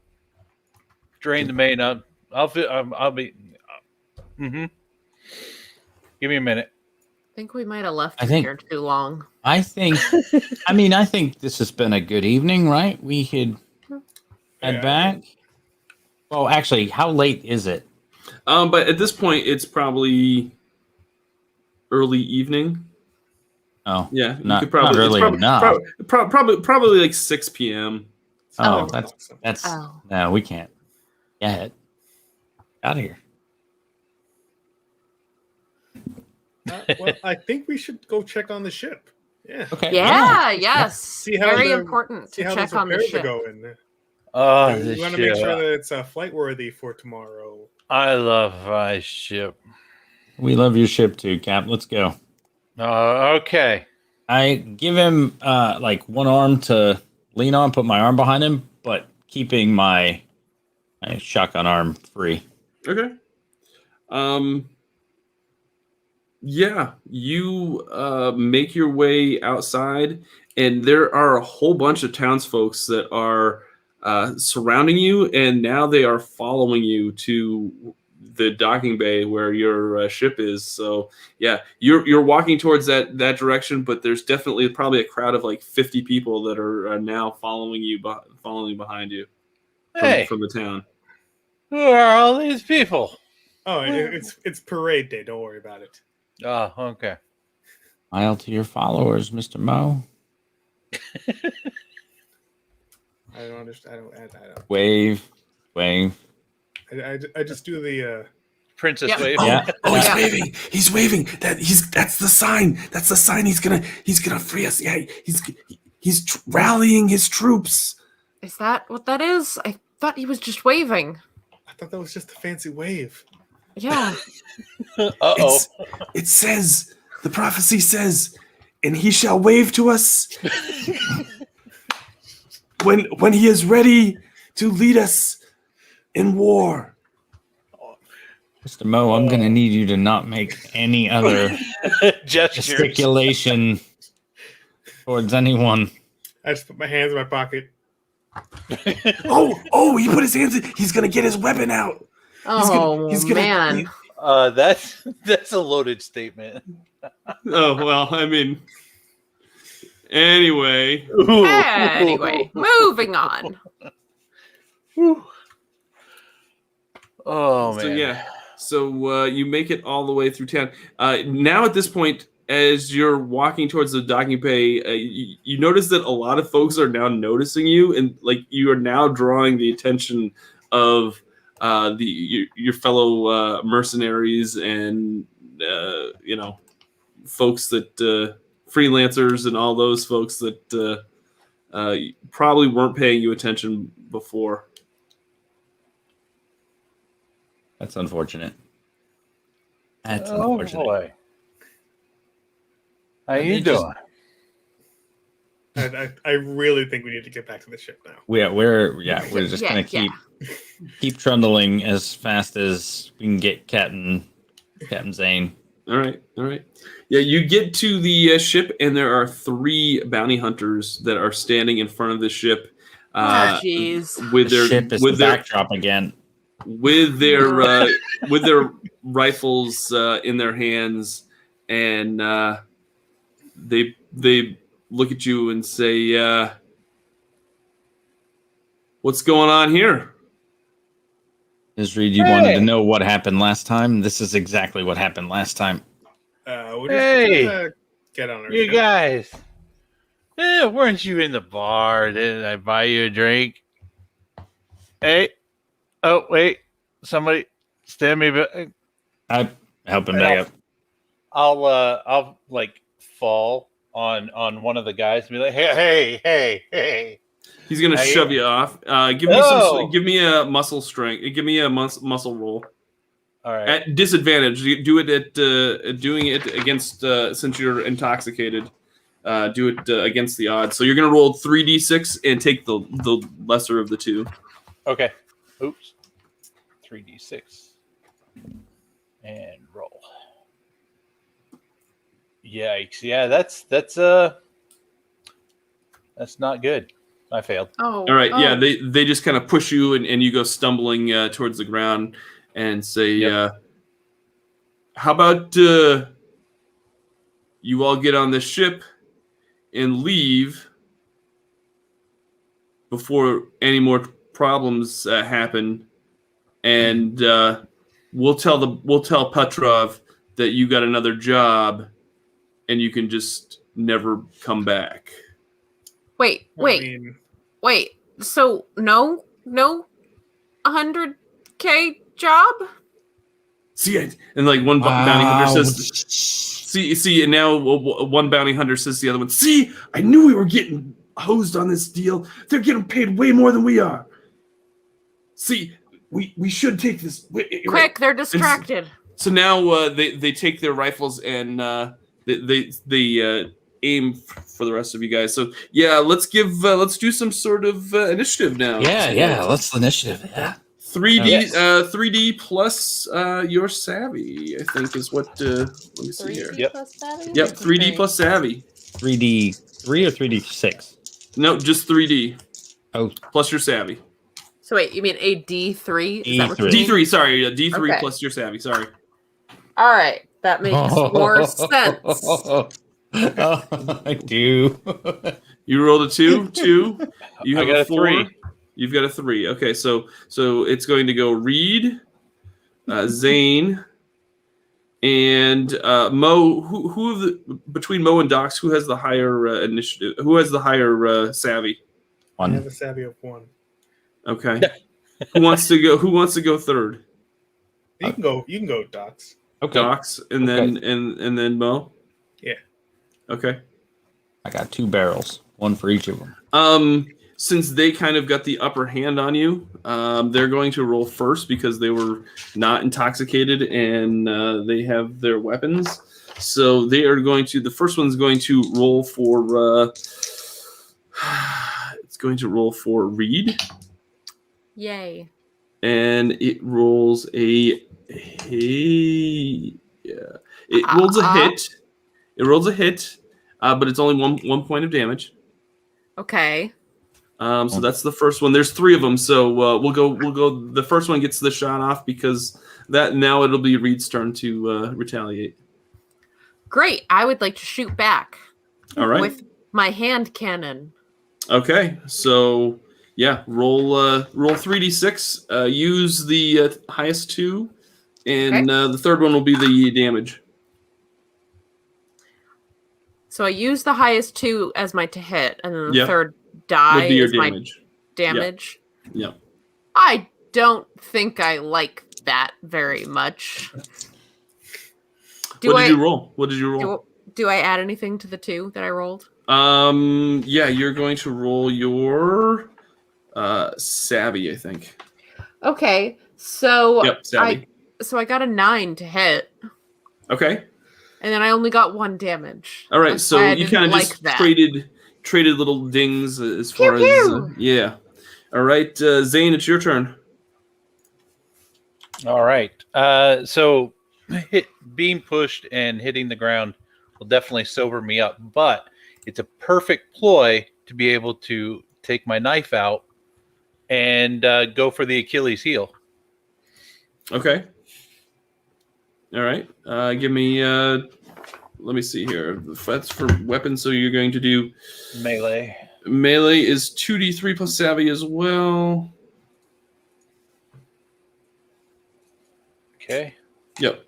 drain the main. I'll be. Mm-hmm. Give me a minute. I think we might have left I him think- here too long. I think this has been a good evening, right? We could head Yeah. back. Oh, actually, how late is it? But at this point, it's probably early evening. Oh, Yeah, Not- you could probably not early it's enough. probably like 6 p.m. oh, Oh. that's Oh. no, we can't. Get out of here. Well, I think we should go check on the ship. Yeah. Okay. Yeah, yes. See how Very the- important See to how check those on the repairs are ship. going. Oh, We this want to make ship. sure that it's flight worthy for tomorrow. I love my ship. We love your ship too, Cap. Let's go. Okay. I give him like one arm to lean on, put my arm behind him, but keeping my shotgun arm free. Okay. Yeah, you make your way outside, and there are a whole bunch of townsfolk that are surrounding you, and now they are following you to the docking bay where your ship is. So yeah, you're walking towards that direction, but there's definitely probably a crowd of like 50 people that are now following behind you Hey, from the town. who are all these people? Oh, it's parade day. Don't worry about it. Oh, okay. Smile to your followers, Mr. Mo. I don't understand. I don't. Wave. I just do the. Princess Yeah. Wave. Yeah. Oh, Yeah. he's waving. That's the sign. That's the sign. He's gonna free us. Yeah, he's rallying his troops. Is that what that is? I thought he was just waving. I thought that was just a fancy wave. Yeah. Uh-oh. It says, the prophecy says, and he shall wave to us when he is ready to lead us in war. Mr. Mo, I'm going to need you to not make any other Gestures. gesticulation towards anyone. I just put my hands in my pocket. Oh, he put his hands in. He's going to get his weapon out. he's gonna- Man. That's a loaded statement. Oh well, I mean, anyway. Anyway, moving on. Oh man. So yeah, so you make it all the way through town. Now at this point, as you're walking towards the docking bay, you notice that a lot of folks are now noticing you, and like you are now drawing the attention of your fellow mercenaries and folks that freelancers and all those folks that probably weren't paying you attention before. That's unfortunate. That's Oh unfortunate. boy. How you It just- doing? I really think we need to get back to the ship now. We're just Yeah, gonna keep trundling as fast as we can get Captain Zane. All right. Yeah, you get to the ship, and there are 3 bounty hunters that are standing in front of the ship. Oh, jeez. With The their ship is with the their backdrop again. with their rifles in their hands, and they look at you and say, "What's going on here?" Ms. Reed, you wanted to know what happened last time? This is exactly what happened last time. We're just Hey, gonna get on our you ship. guys. Weren't you in the bar? Didn't I buy you a drink? Hey. Oh, wait. Somebody stand me back. I help him back up. I'll like fall on one of the guys and be like, hey. He's gonna Hey. shove you off. Give me a muscle strength. Give me a muscle roll. All right. At disadvantage. You do it at doing it against since you're intoxicated. Do it against the odds. So you're gonna roll 3d6 and take the lesser of the two. Okay. Oops. 3d6 and roll. Yikes! Yeah, that's not good. I failed. Oh. All right. Oh. Yeah, they just kind of push you and you go stumbling towards the ground and say, Yep. "How about you all get on this ship and leave before any more problems happen, and we'll tell Petrov that you got another job, and you can just never come back." Wait. I mean, So no 100K job? See, and like one bounty hunter says, "See," and now one bounty hunter says to the other one, "See, I knew we were getting hosed on this deal. They're getting paid way more than we are. See, we should take this Quick, they're distracted. So now they take their rifles and they aim for the rest of you guys. So yeah, let's do some sort of initiative now. Yeah, let's initiative. Yeah. 3D plus your savvy, I think is what. Let me see here. 3D Yep. plus savvy? Yep, 3D Okay. plus savvy. 3D3 or 3D6? No, just 3D Oh, plus your savvy. So wait, you mean a D3? Is that what you D3. mean? D3, sorry, D3 Okay. plus your savvy. Sorry. All right, that makes more sense. I do. You rolled a 2. You I have got a 4. 3. You've got a 3. Okay, so it's going to go Reed, Zane, and Mo. Who of the between Mo and Docs, who has the higher initiative? Who has the higher savvy? I have One. a savvy of 1. Okay. Who wants to go? Who wants to go third? You can go, Docs. Okay. Docs, and then and then Mo. Yeah. Okay. I got 2 barrels, one for each of them. Since they kind of got the upper hand on you, they're going to roll first because they were not intoxicated and they have their weapons. So they are going to. The first one's going to roll for. It's going to roll for Reed, Yay. and it rolls a. It rolls a hit. It rolls a hit, but it's only one point of damage. Okay. So that's the first one. There's 3 of them, so we'll go. The first one gets the shot off because that now it'll be Reed's turn to retaliate. Great. I would like to shoot back All right. with my hand cannon. Okay. So yeah, roll 3d6. Use the highest 2, and the third one will be the damage. So I use the highest 2 as my to hit, and then the Yep. third die Would be your is my damage. damage. Yeah. I don't think I like that very much. What did you roll? What did you roll? Do I add anything to the 2 that I rolled? Yeah, you're going to roll your savvy, I think. Okay, so Yep, savvy. I got a 9 to hit, Okay. and then I only got 1 damage. All right, That's so why I you didn't kind of like just that. traded little dings as Pew, far as pew. yeah. All right, Zane, it's your turn. All right. So being pushed and hitting the ground will definitely sober me up, but it's a perfect ploy to be able to take my knife out and go for the Achilles heel. Okay. All right. Give me. Let me see here. That's for weapons. So you're going to do Melee. melee is 2d3 plus savvy as well. Okay. Yep.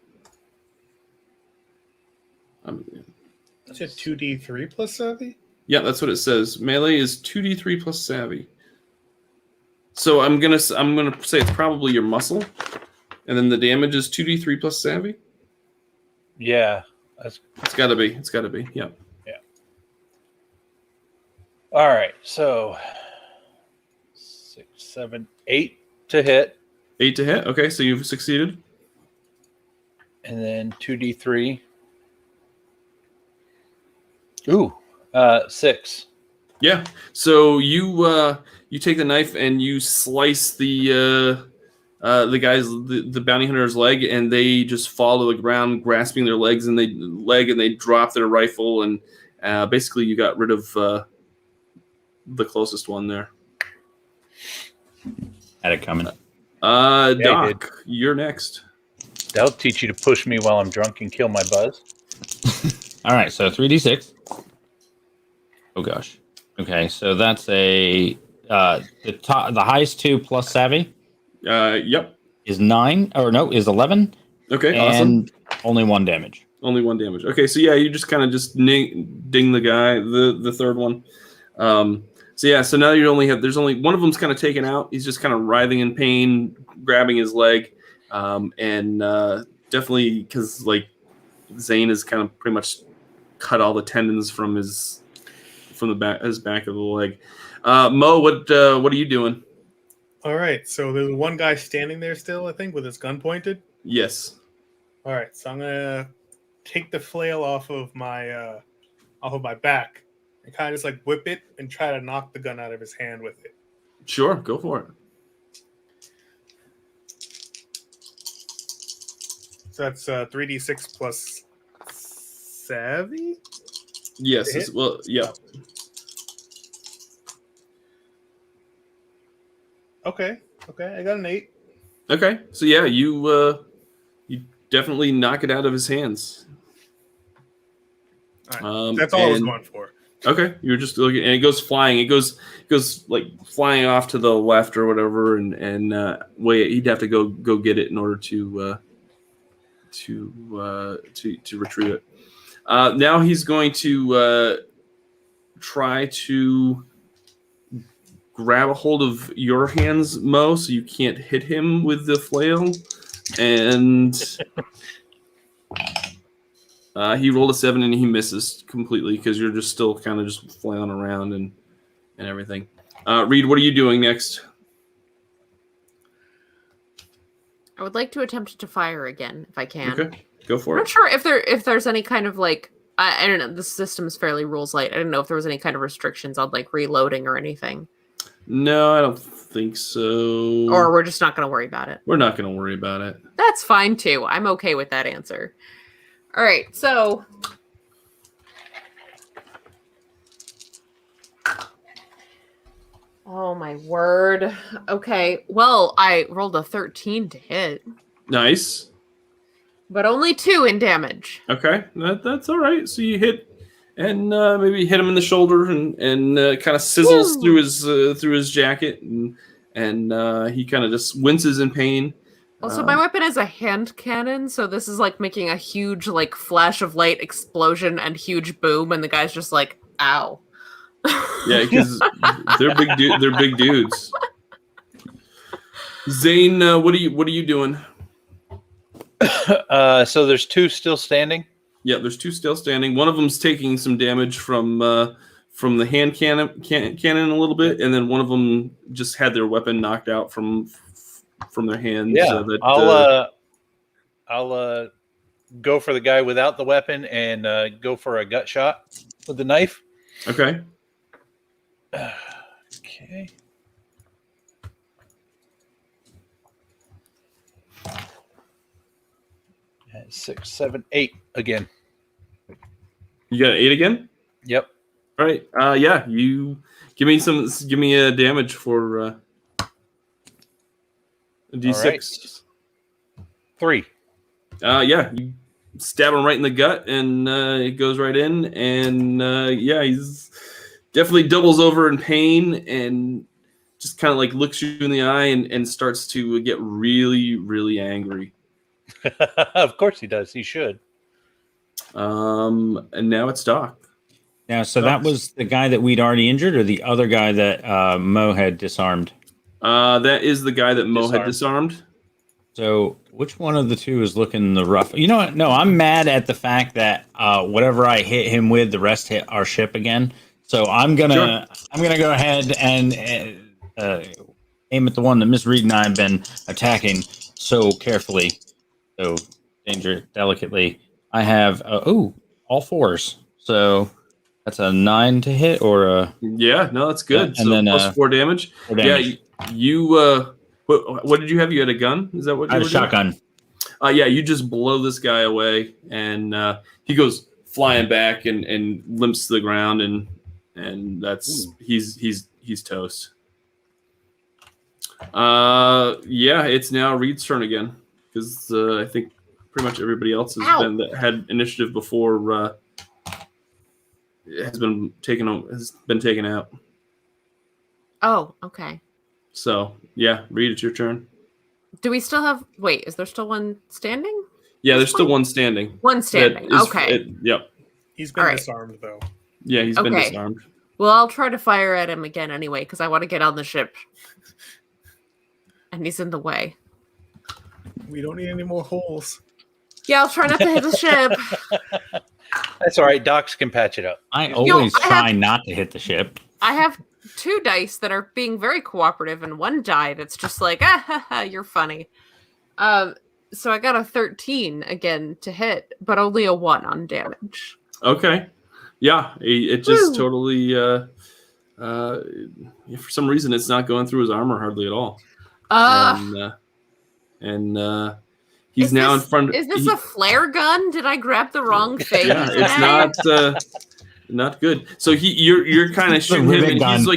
Is it 2d3 plus savvy? Yeah, that's what it says. Melee is 2d3 plus savvy. So I'm gonna say it's probably your muscle, and then the damage is 2d3 plus savvy. Yeah. It's got to be. It's got to be. Yeah. All right. So 6, 7, 8 to hit, 8 to hit. Okay, so you've succeeded. and then 2d3. Ooh, 6. Yeah. So you take the knife and you slice the bounty hunter's leg, and they just fall to the ground, grasping their legs, and they drop their rifle, and basically you got rid of the closest one there. Had it coming. Doc, you're next. That'll teach you to push me while I'm drunk and kill my buzz. All right, so 3d6. Oh gosh. Okay, so that's the highest 2 plus savvy Yep. is 9, or no, is 11. Okay, and awesome. only 1 damage. Only 1 damage. Okay, so yeah, you just kind of ding the guy, the third one. So now there's only one of them's kind of taken out. He's just kind of writhing in pain, grabbing his leg, and definitely because like Zane has kind of pretty much cut all the tendons from the back of the leg. Mo, what are you doing? All right, so there's one guy standing there still, I think, with his gun pointed. Yes. All right, so I'm gonna take the flail off of my back and kind of just like whip it and try to knock the gun out of his hand with it. Sure, go for it. So that's 3d6 plus savvy. Yes. Hit? Well, yeah. Okay, I got an 8. Okay, so yeah, you definitely knock it out of his hands. All right. That's all I was going for. Okay, you're just looking, and it goes flying. It goes like flying off to the left or whatever, and wait, he'd have to go get it in order to retrieve it. Now he's going to try to grab a hold of your hands, Mo, so you can't hit him with the flail. And he rolled a 7 and he misses completely because you're just still kind of just flailing around and everything. Reed, what are you doing next? I would like to attempt to fire again if I can. Okay, go for I'm it. not sure if there's any kind of like I don't know. The system is fairly rules light. I don't know if there was any kind of restrictions on like reloading or anything. No, I don't think so. Or we're just not going to worry about it. We're not going to worry about it. That's fine too. I'm okay with that answer. All right, so oh my word. Okay, well, I rolled a 13 to hit, Nice. but only 2 in damage. Okay, that's all right. So you hit, and maybe hit him in the shoulder, and kind of sizzles through his jacket, and he kind of just winces in pain. Also, my weapon is a hand cannon, so this is like making a huge like flash of light explosion and huge boom, and the guy's just like, "Ow!" Yeah, because they're big. They're big dudes. Zane, what are you doing? So there's 2 still standing. Yeah, there's 2 still standing. One of them's taking some damage from the hand cannon a little bit, and then one of them just had their weapon knocked out from their hands. Yeah, I'll go for the guy without the weapon and go for a gut shot with the knife. Okay. Okay. And 6, 7, 8 again. You got 8 again? Yep. All right. Yeah, you give me a damage for a D6. 3. Yeah, you stab him right in the gut, and it goes right in, and yeah, he's definitely doubles over in pain, and just kind of like looks you in the eye, and starts to get really, really angry. Of course he does. He should. And now it's Doc. Yeah, so that was the guy that we'd already injured, or the other guy that Mo had disarmed? That is the guy that Mo had disarmed. So which one of the two is looking the rough? You know what? No, I'm mad at the fact that whatever I hit him with, the rest hit our ship again. So I'm gonna go ahead and aim at the one that Miss Reed and I have been attacking so carefully, so delicately. I have all 4s. So that's a 9 to hit, or a yeah. No, that's good. Yeah, and then plus 4 damage. 4 damage. Yeah, you. What did you have? You had a gun? Is that what you I had were a shotgun. Yeah, you just blow this guy away, and he goes flying back and limps to the ground, and that's he's toast. Yeah, it's now Reed's turn again, because I think pretty much everybody else had initiative before has been taken out. Oh, okay. So yeah, Reed, it's your turn. Do we still have? Wait, is there still one standing? Yeah, there's still one standing. One standing. Okay. Yep. He's been disarmed, though. Yeah, he's been disarmed. Well, I'll try to fire at him again anyway, because I want to get on the ship. And he's in the way. We don't need any more holes. Yeah, I'll try not to hit the ship. That's all right. Docs can patch it up. I always try not to hit the ship. I have 2 dice that are being very cooperative, and 1 die that's just like, you're funny. So I got a 13 again to hit, but only a 1 on damage. Okay. Yeah, it just totally for some reason it's not going through his armor hardly at all. He's now in front. Is this a flare gun? Did I grab the wrong thing? Yeah, it's not good. So you're kind of shooting him, and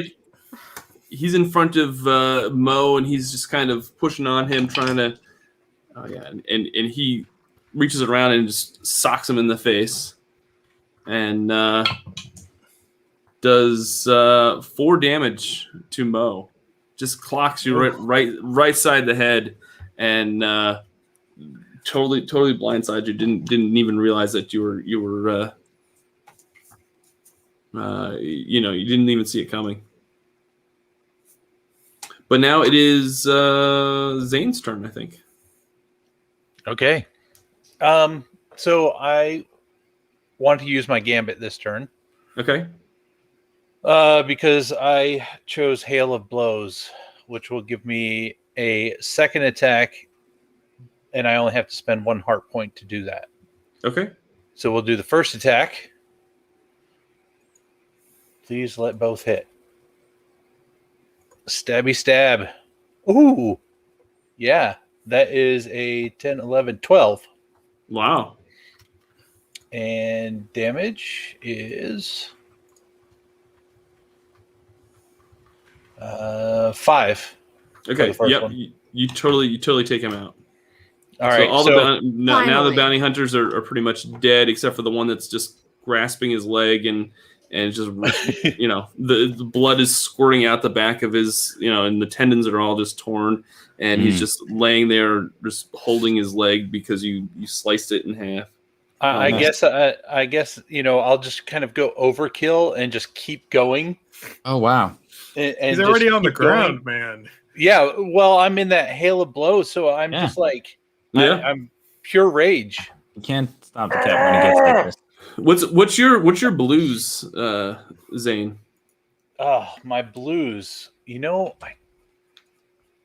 he's in front of Mo, and he's just kind of pushing on him, trying to. Oh yeah, and he reaches around and just socks him in the face, and does 4 damage to Mo. Just clocks you right side the head, and totally blindsides you. Didn't even realize that you were you didn't even see it coming. But now it is Zane's turn, I think. Okay. So I want to use my gambit this turn. Okay. Because I chose Hail of Blows, which will give me a second attack, and I only have to spend 1 heart point to do that. Okay. So we'll do the first attack. Please let both hit. Stabby stab. Ooh. Yeah. That is a 10, 11, 12. Wow. And damage is 5. Okay. Yep. You totally take him out. All right. So now the bounty hunters are pretty much dead, except for the one that's just grasping his leg and just the blood is squirting out the back of his and the tendons are all just torn, and he's just laying there just holding his leg because you sliced it in half. I guess I'll just kind of go overkill and just keep going. Oh wow. And he's already on the ground, man. Yeah, well, I'm in that hail of blows, so I'm just like, I'm pure rage. You can't stop the cat when he gets like this. What's your blues, Zane? Oh, my blues. I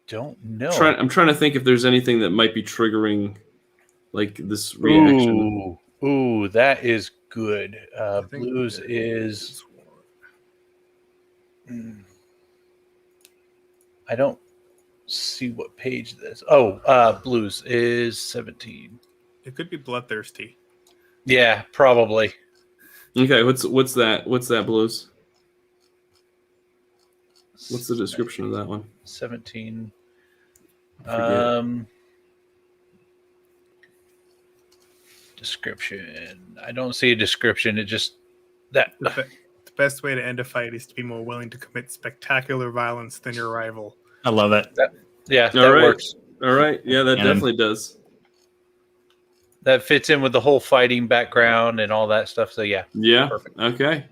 don't know. I'm trying to think if there's anything that might be triggering like this reaction. Ooh, that is good. Blues is. I don't see what page this. Oh, blues is 17. It could be bloodthirsty. Yeah, probably. Okay, what's that? What's that, blues? What's the description of that one? 17. Description. I don't see a description. It just that. The best way to end a fight is to be more willing to commit spectacular violence than your rival. I love it. Yeah, All that right. works. All right. Yeah, that And- definitely does. That fits in with the whole fighting background and all that stuff. So yeah, Yeah. Perfect. Okay.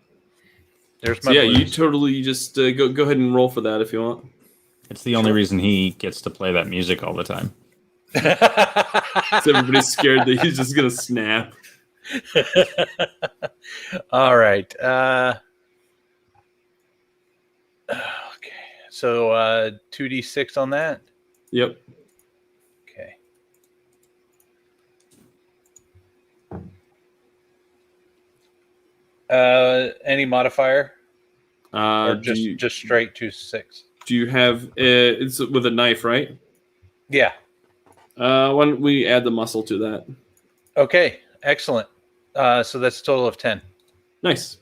there's So my yeah, you blues. totally just go ahead and roll for that if you want. It's the only reason he gets to play that music all the time. So everybody's scared that he's just gonna snap. All right. Okay. So 2d6 on that. Yep. Okay. Any modifier or Do you, just straight 2d6? do you have it's with a knife, right? Yeah. Why don't we add the muscle to that? Okay. Excellent. So that's a total of 10. Nice.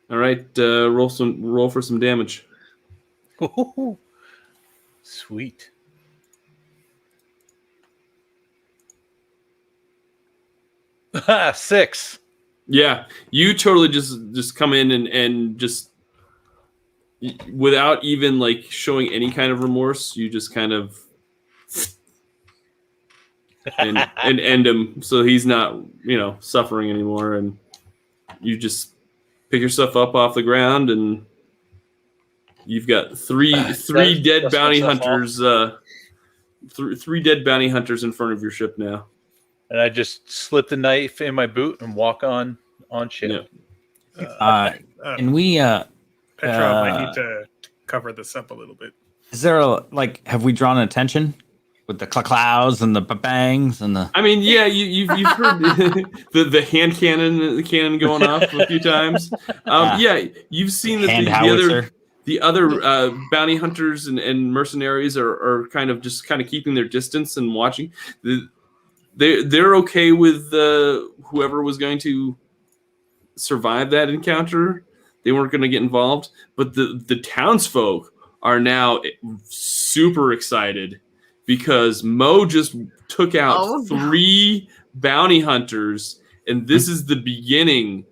All right. Roll for some damage. Sweet. Six. Yeah, you totally just come in and just without even like showing any kind of remorse, you just kind of and end him so he's not suffering anymore, and you just pick yourself up off the ground, and you've got three dead dust bounty myself hunters three dead bounty hunters in front of your ship now. And I just slip the knife in my boot and walk on ship. Yeah. And we Petrov might need to cover this up a little bit. is there have we drawn attention with the clouds and the bangs and the I mean, yeah, you've heard the hand cannon going off a few times. Yeah, you've seen that hand the howitzer? other bounty hunters and mercenaries are kind of keeping their distance and watching. They're okay with whoever was going to survive that encounter. They weren't going to get involved, but the townsfolk are now super excited because Mo just took out 3 bounty hunters, and this is the beginning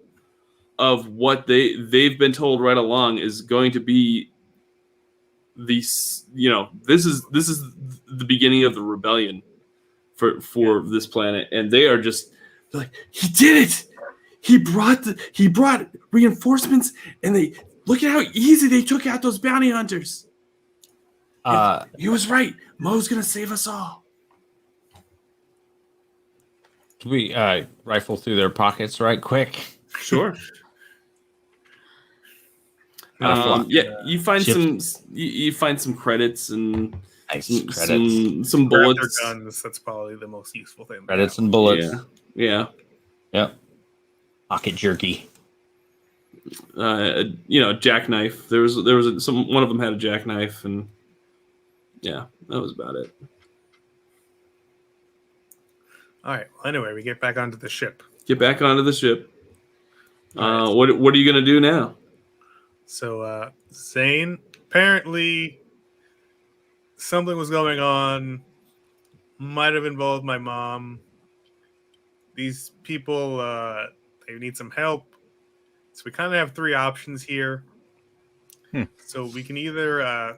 of what they've been told right along is going to be this is the beginning of the rebellion for this planet, and they are just like, he did it. He brought reinforcements, and they look at how easy they took out those bounty hunters. He was right. Mo's gonna save us all. Can we rifle through their pockets right quick? Sure. You find some credits and some Grab bullets. their guns. That's probably the most useful thing. Credits and bullets. Yeah. Yep. Pocket jerky. Jackknife. There was one of them had a jackknife, and yeah, that was about it. All right. Well, anyway, we get back onto the ship. Get back onto the ship. All right. What are you gonna do now? So, Zane, apparently something was going on. Might have involved my mom. These people, they need some help. So we kind of have 3 options here. So we can either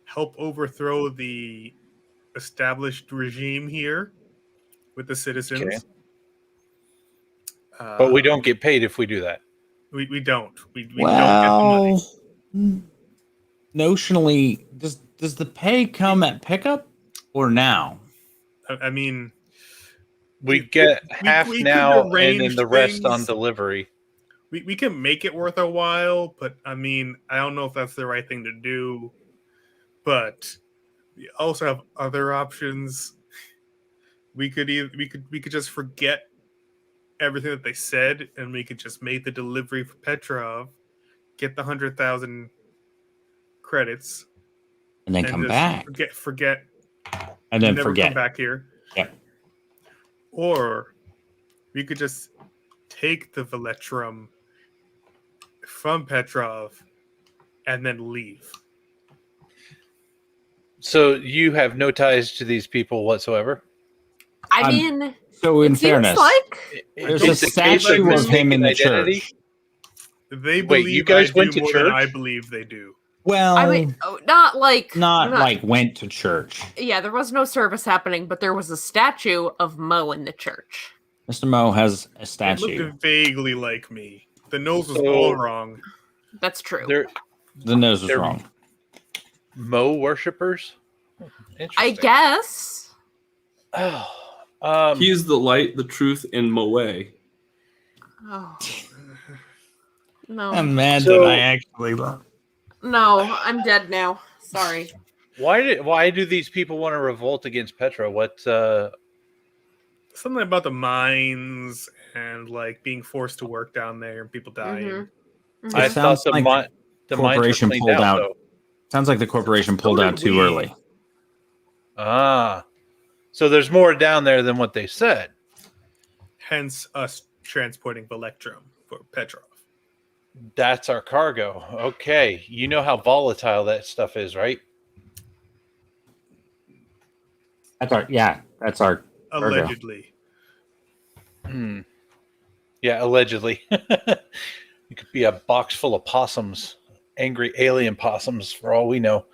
help overthrow the established regime here with the citizens. Okay. But we don't get paid if we do that. We don't. We don't get the money. Notionally, does the pay come at pickup or now? I mean, We get half we now could and arrange then the rest on things. delivery. we can make it worth a while, but I mean, I don't know if that's the right thing to do. But we also have other options. We could just forget everything that they said, and we could just make the delivery for Petrov, get the 100,000 credits, And then come just back. Forget, And then never forget. come back here. Yeah. Or we could just take the Veletrum from Petrov and then leave. So you have no ties to these people whatsoever? I mean, So in it seems fairness, like there's It's a a statue cave of him in the identity? church. They Wait, believe you guys I went do to more than church? I believe they do. Well, I mean, not like went to church. Yeah, there was no service happening, but there was a statue of Mo in the church. Mr. Mo has a It statue. looked vaguely like me. The nose was So- all wrong. That's true. They're The nose was They're- wrong. Mo worshippers. I Interesting. guess. Oh, He is the light, the truth, and Moe. Oh. No. I'm mad So- that I actually love. No, I'm dead now. Sorry. why do these people want to revolt against Petra? What? Something about the mines and like being forced to work down there and people dying. Mhm. I It sounds thought the like the mines were corporation cleaned pulled out. though. Sounds like the corporation pulled out too early. Ah, so there's more down there than what they said. Hence us transporting Electrum for Petrov. That's our cargo. Okay, you know how volatile that stuff is, right? That's our cargo. Allegedly. Hmm. Yeah, allegedly. It could be a box full of possums, angry alien possums, for all we know.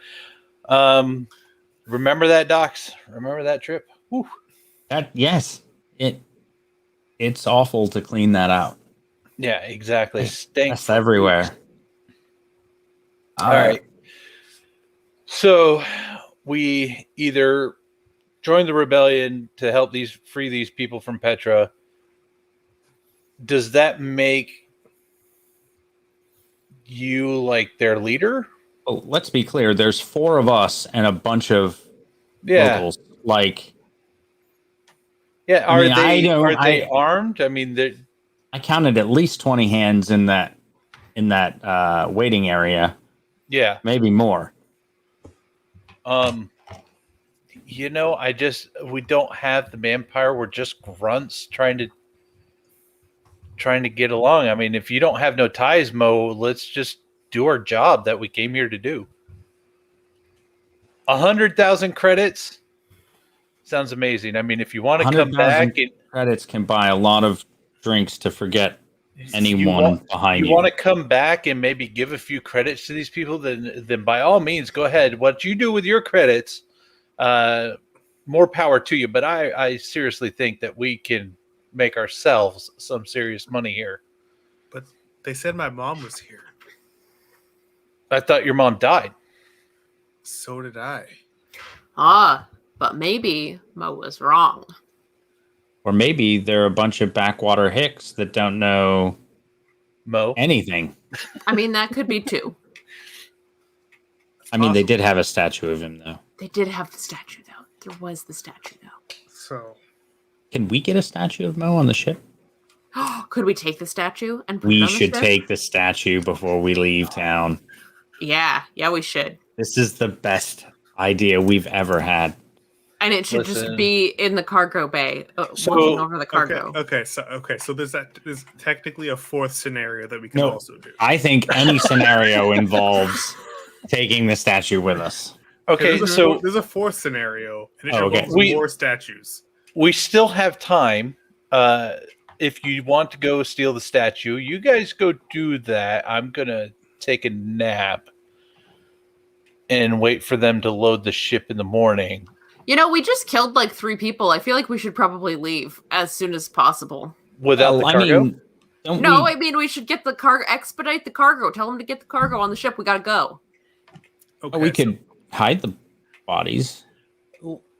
Remember that, Docs? Remember that trip? Whew. It's awful to clean that out. Yeah, exactly. It's Stank. That's everywhere. All right. So we either join the rebellion to help free these people from Petra. Does that make you like their leader? Well, let's be clear. There's 4 of us and a bunch of locals. Like, Yeah. I mean, Are they armed? I mean, they're I counted at least 20 hands in that waiting area. yeah. Maybe more. We don't have the manpower. We're just grunts trying to get along. I mean, if you don't have no ties, Mo, let's just do our job that we came here to do. 100,000 credits sounds amazing. I mean, if you want to come 100,000 back and credits can buy a lot of drinks to forget anyone behind you you. want to come back and maybe give a few credits to these people, then by all means, go ahead. What you do with your credits, more power to you. But I seriously think that we can make ourselves some serious money here. But they said my mom was here. I thought your mom died. So did I. But maybe Mo was wrong. Or maybe they're a bunch of backwater hicks that don't know Mo. anything. I mean, that could be too. I mean, they did have a statue of him, though. They did have the statue, though. There was the statue, though. So Can we get a statue of Mo on the ship? Could we take the statue and put it We on the should ship? take the statue before we leave town. Yeah, we should. This is the best idea we've ever had. And it should Listen. just be in the cargo bay, So- looking over the cargo. Okay. So there's technically a 4th scenario that we can No. also do. I think any scenario involves taking the statue with us. Okay, there's so there's a 4th scenario, and it okay. involves more statues. we still have time. If you want to go steal the statue, you guys go do that. I'm gonna take a nap and wait for them to load the ship in the morning. We just killed like 3 people. I feel like we should probably leave as soon as possible. Without the cargo? Don't No, we- I mean we should get the cargo, expedite the cargo. Tell them to get the cargo on the ship. We gotta go. Okay, we could hide the bodies.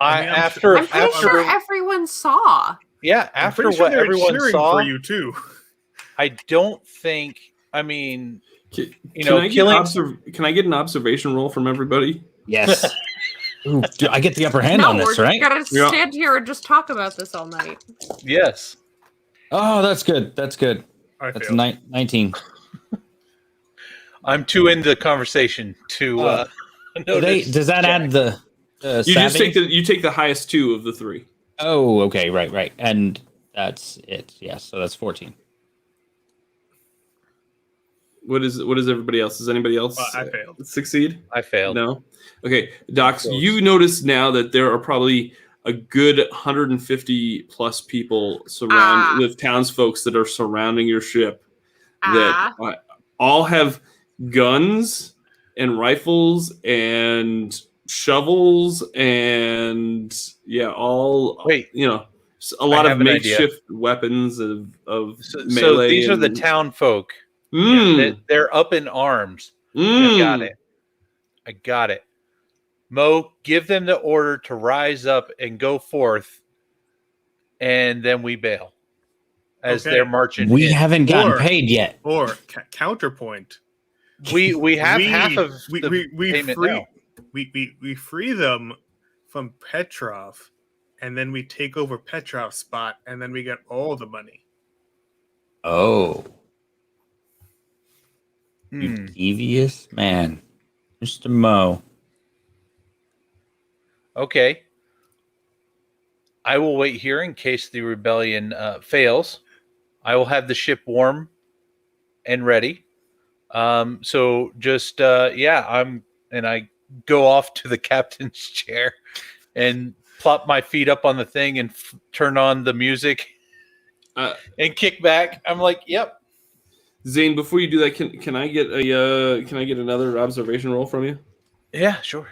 I mean, after I'm pretty sure everyone saw. yeah, I'm after pretty sure what they're everyone cheering saw, for you too. I don't think. I mean, Can know, I can I get an observation roll from everybody? Yes. Ooh, I get the upper hand No, on this, we're right? gonna Yeah. stand here and just talk about this all night. yes. Oh, that's good. That's good. I That's failed. 19. I'm too into the conversation to notice. Does that add the You just savvy? take the highest 2 of the 3. Oh, okay, right. And that's it. Yes, so that's 14. What is everybody else? Does anybody else I failed. succeed? I failed. No. Okay, Docs, Close. you notice now that there are probably a good 150 plus people surround with townsfolk that are surrounding your ship that all have guns and rifles and shovels and all Wait, a lot I of have an idea. makeshift weapons of So melee. these are the town folk. Mm, They're up in arms. mm. I got it. Mo, give them the order to rise up and go forth, and then we bail as they're marching. We in. haven't gotten Or- paid yet. Or counterpoint. We have half of we payment free now. we free them from Petrov, and then we take over Petrov's spot, and then we get all the money. Oh, Hmm. you devious man, Mr. Mo. Okay. I will wait here in case the rebellion fails. I will have the ship warm and ready. So just I go off to the captain's chair and plop my feet up on the thing and turn on the music and kick back. I'm like, yep. Zane, before you do that, can I get another observation roll from you? Yeah, sure.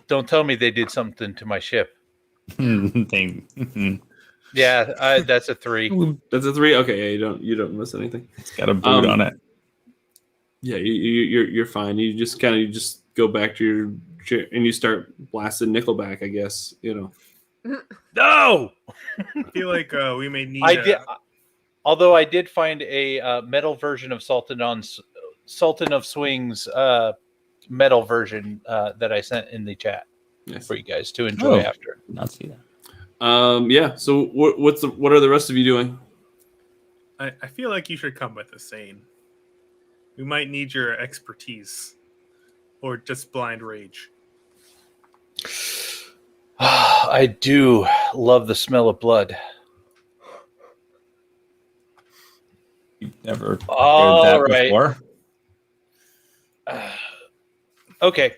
Don't tell me they did something to my ship. Thing. Yeah, that's a 3. That's a 3. Okay, yeah, you don't miss anything. It's got a boot on it. Yeah, you're fine. You just go back to your chair and you start blasting Nickelback. I guess No. I feel like we may need. Although I did find a metal version of Sultan of Swing's metal version that I sent in the chat for you guys to enjoy after. Not see that. Yeah. So what are the rest of you doing? I feel like you should come with us, Zane. We might need your expertise, or just blind rage. I do love the smell of blood. You've never All heard that right. before? Okay.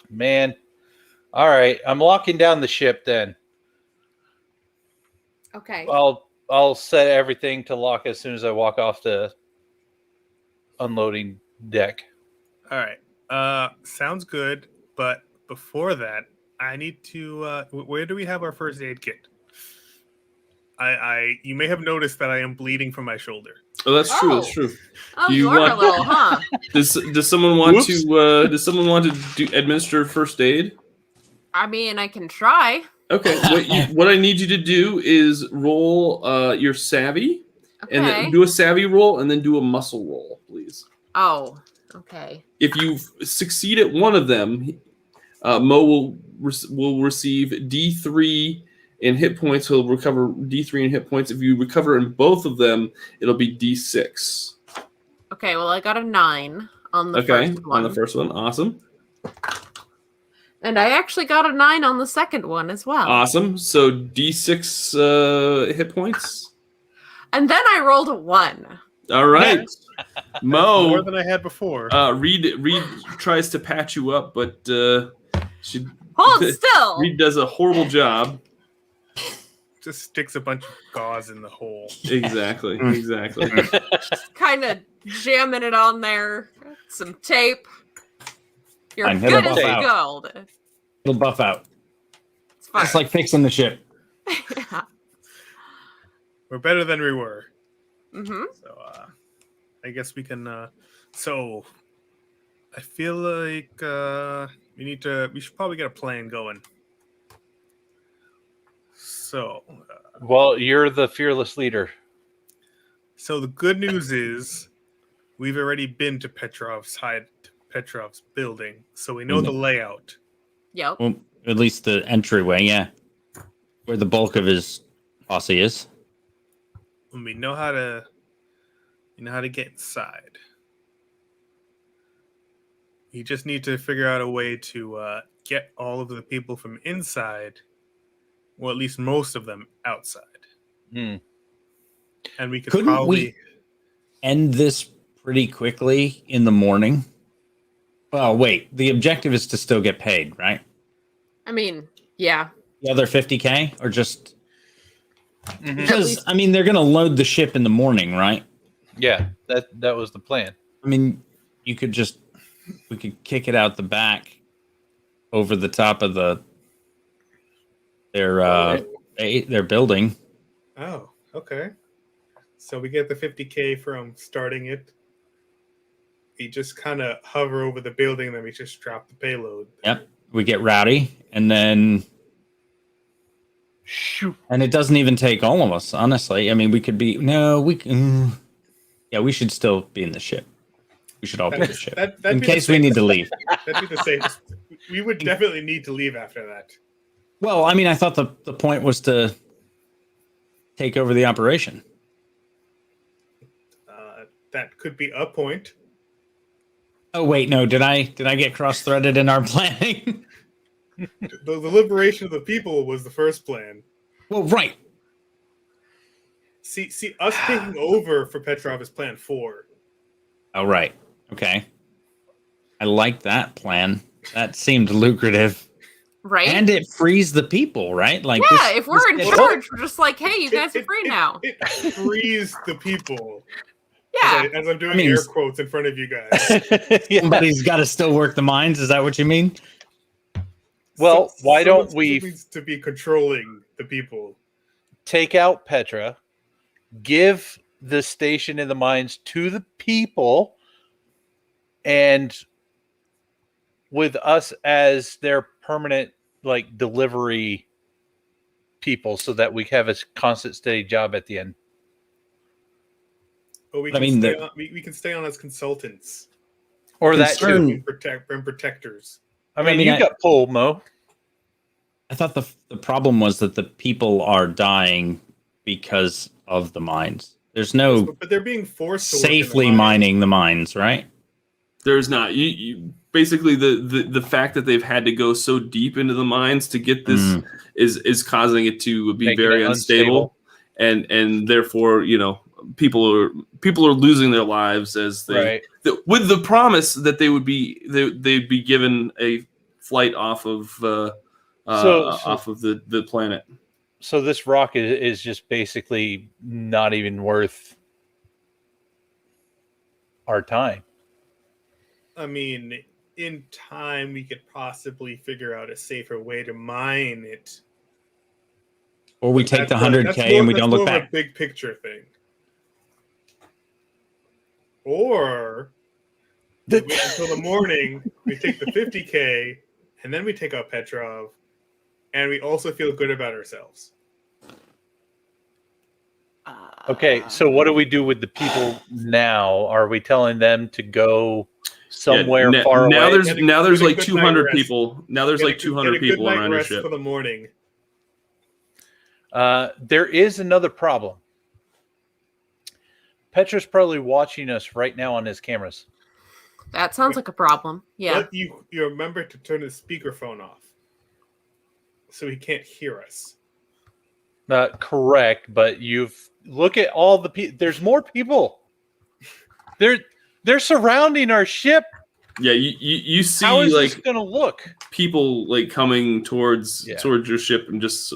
Man. All right, I'm locking down the ship then. Okay. I'll set everything to lock as soon as I walk off the unloading deck. All right. Sounds good. But before that, I need to. Where do we have our first aid kit? You may have noticed that I am bleeding from my shoulder. Oh, that's true. That's true. Oh, you are a little, huh? Does someone want to? Does someone want to administer first aid? I mean, I can try. Okay. What I need you to do is roll your savvy, and then do a savvy roll, and then do a muscle roll, please. Oh, okay. If you succeed at one of them, Mo will receive D3 in hit points. He'll recover D3 in hit points. If you recover in both of them, it'll be D6. Okay. Well, I got a 9 on the first one. On the first one, awesome. And I actually got a 9 on the second one as well. Awesome. So D6 hit points. And then I rolled a 1. All right. Mo. More than I had before. Reed tries to patch you up, but Hold still. Reed does a horrible job. Just sticks a bunch of gauze in the hole. Exactly. Just kind of jamming it on there. Some tape. You're Fine, good as gold. It'll buff out. It's fine. It's like fixing the ship. Yeah. We're better than we were. Mm-hmm. So I guess we can. So I feel like we should probably get a plan going. So. Well, you're the fearless leader. So the good news is we've already been to Petrov's building, so we know the layout. Yep. Well, at least the entryway, yeah. Where the bulk of his posse is. And we know how to get inside. You just need to figure out a way to get all of the people from inside, or at least most of them, outside. And we could Couldn't probably we end this pretty quickly in the morning? Well, wait. The objective is to still get paid, right? I mean, yeah. The other 50K, or just Mhm. because least- I mean they're going to load the ship in the morning, right? Yeah, that was the plan. I mean, we could kick it out the back over the top of their building. Oh, okay. So we get the 50K from starting it. We just kind of hover over the building, and then we just drop the payload. Yep. We get rowdy, and then Shoot. and it doesn't even take all of us, honestly. I mean, we could be yeah, we should still be in the ship. We should all be in the ship That'd in be the case we need to safest. leave. That'd be the safest. We would definitely need to leave after that. Well, I mean, I thought the point was to take over the operation. That could be a point. Oh wait, no, did I get cross-threaded in our planning? The liberation of the people was the first plan. Well, right. See, us taking over for Petrov is plan 4. Oh, right. Okay. I like that plan. That seemed lucrative. Right? And it frees the people, right? Like, yeah, if we're in this- charge, we're just like, hey, you guys are free now. It frees the people. Yeah. As I'm doing I mean, air quotes in front of you guys. Yeah. Somebody's got to still work the mines. Is that what you mean? Well, why don't Someone we needs to be controlling the people? take out Petra, give the station in the mines to the people, and with us as their permanent like delivery people, so that we have a constant steady job at the end. But we I can mean, stay on, we can stay on as consultants Or that Concern- too. and protectors. I mean, mean, you I- got pulled, Mo. I thought the problem was that the people are dying because of the mines. There's no But they're being forced to work in the safely mines. mining the mines, right? There's not. You basically the fact that they've had to go so deep into the mines to get this is causing it to be Making very it unstable, and therefore people are losing their lives as they with the promise that they'd be given a flight off of off of the planet. So this rock is just basically not even worth our time. I mean, in time, we could possibly figure out a safer way to mine it. Or we take the That's more- 100K and we that's don't more look of a back. big picture thing. Or we wait until the morning, we take the 50K, and then we take out Petrov, and we also feel good about ourselves. Okay, so what do we do with the people now? Are we telling them to go somewhere far now away? Now there's Get a like good 200 night rest. people. Now there's like 200 Get a good people night around your rest ship. for the morning. There is another problem. Petra's probably watching us right now on his cameras. That sounds like a problem. Yeah. But you remember to turn his speakerphone off, so he can't hear us. Correct, but look at all the people. There's more people. They're surrounding our ship. Yeah, you see How is like this gonna look? people like coming towards your ship, and just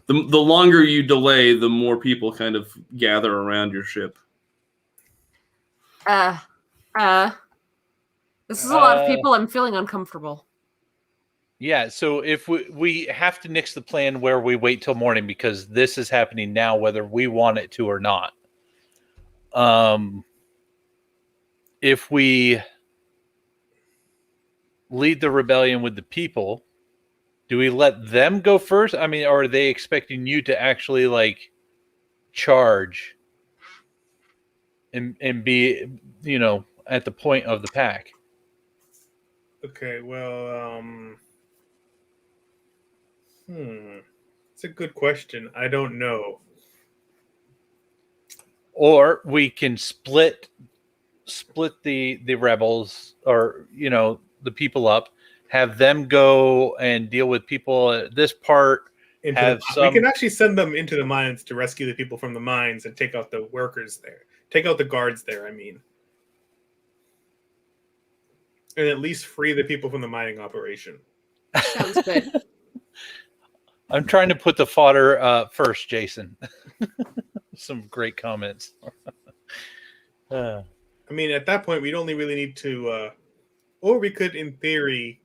the longer you delay, the more people kind of gather around your ship. This is a lot of people. I'm feeling uncomfortable. Yeah, so if we have to nix the plan where we wait till morning, because this is happening now, whether we want it to or not. If we lead the rebellion with the people, do we let them go first? I mean, or are they expecting you to actually like charge and be, at the point of the pack? Okay, well, it's a good question. I don't know. Or we can split the rebels, or the people up, have them go and deal with people at this part. We can actually send them into the mines to rescue the people from the mines and take out the workers there. Take out the guards there, I mean. And at least free the people from the mining operation. Sounds good. I'm trying to put the fodder first, Jason. Some great comments. I mean, at that point, we'd only really need to, or we could, in theory,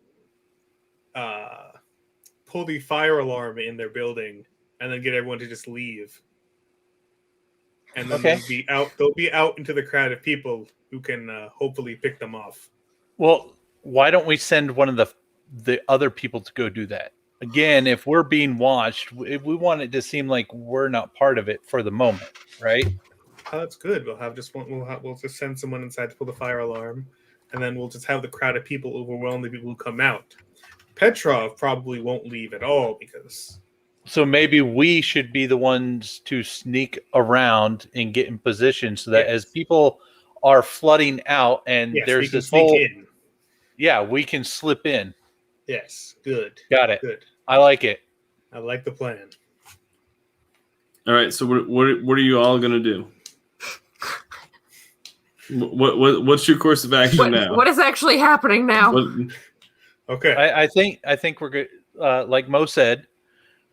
pull the fire alarm in their building and then get everyone to just leave. And then Okay. they'll be out into the crowd of people who can hopefully pick them off. Well, why don't we send one of the other people to go do that? Again, if we're being watched, we want it to seem like we're not part of it for the moment, right? Oh, that's good. We'll just send someone inside to pull the fire alarm, and then we'll just have the crowd of people overwhelm the people who come out. Petrov probably won't leave at all because. So maybe we should be the ones to sneak around and get in position so that as people are flooding out and there's this whole in. Yeah, we can slip in. Yes, good. Got it. Good. I like it. I like the plan. All right. So what are you all gonna do? What's your course of action now? What is actually happening now? Okay. I think we're good. Like Mo said,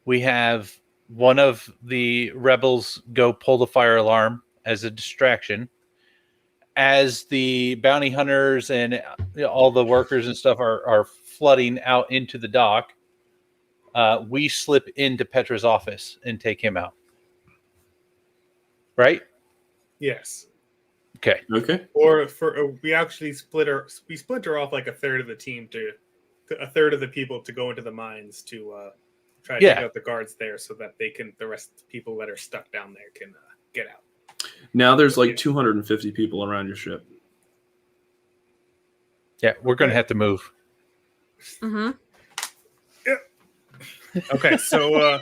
we have one of the rebels go pull the fire alarm as a distraction. As the bounty hunters and all the workers and stuff are flooding out into the dock, we slip into Petrov's office and take him out. Right? Yes. Okay. Okay. Or we actually splinter off like a third of the team to a third of the people to go into the mines to try to take out the guards there, so that the rest of the people that are stuck down there can get out. Now there's like 250 people around your ship. Yeah, we're gonna have to move. Mm-hmm. Okay, so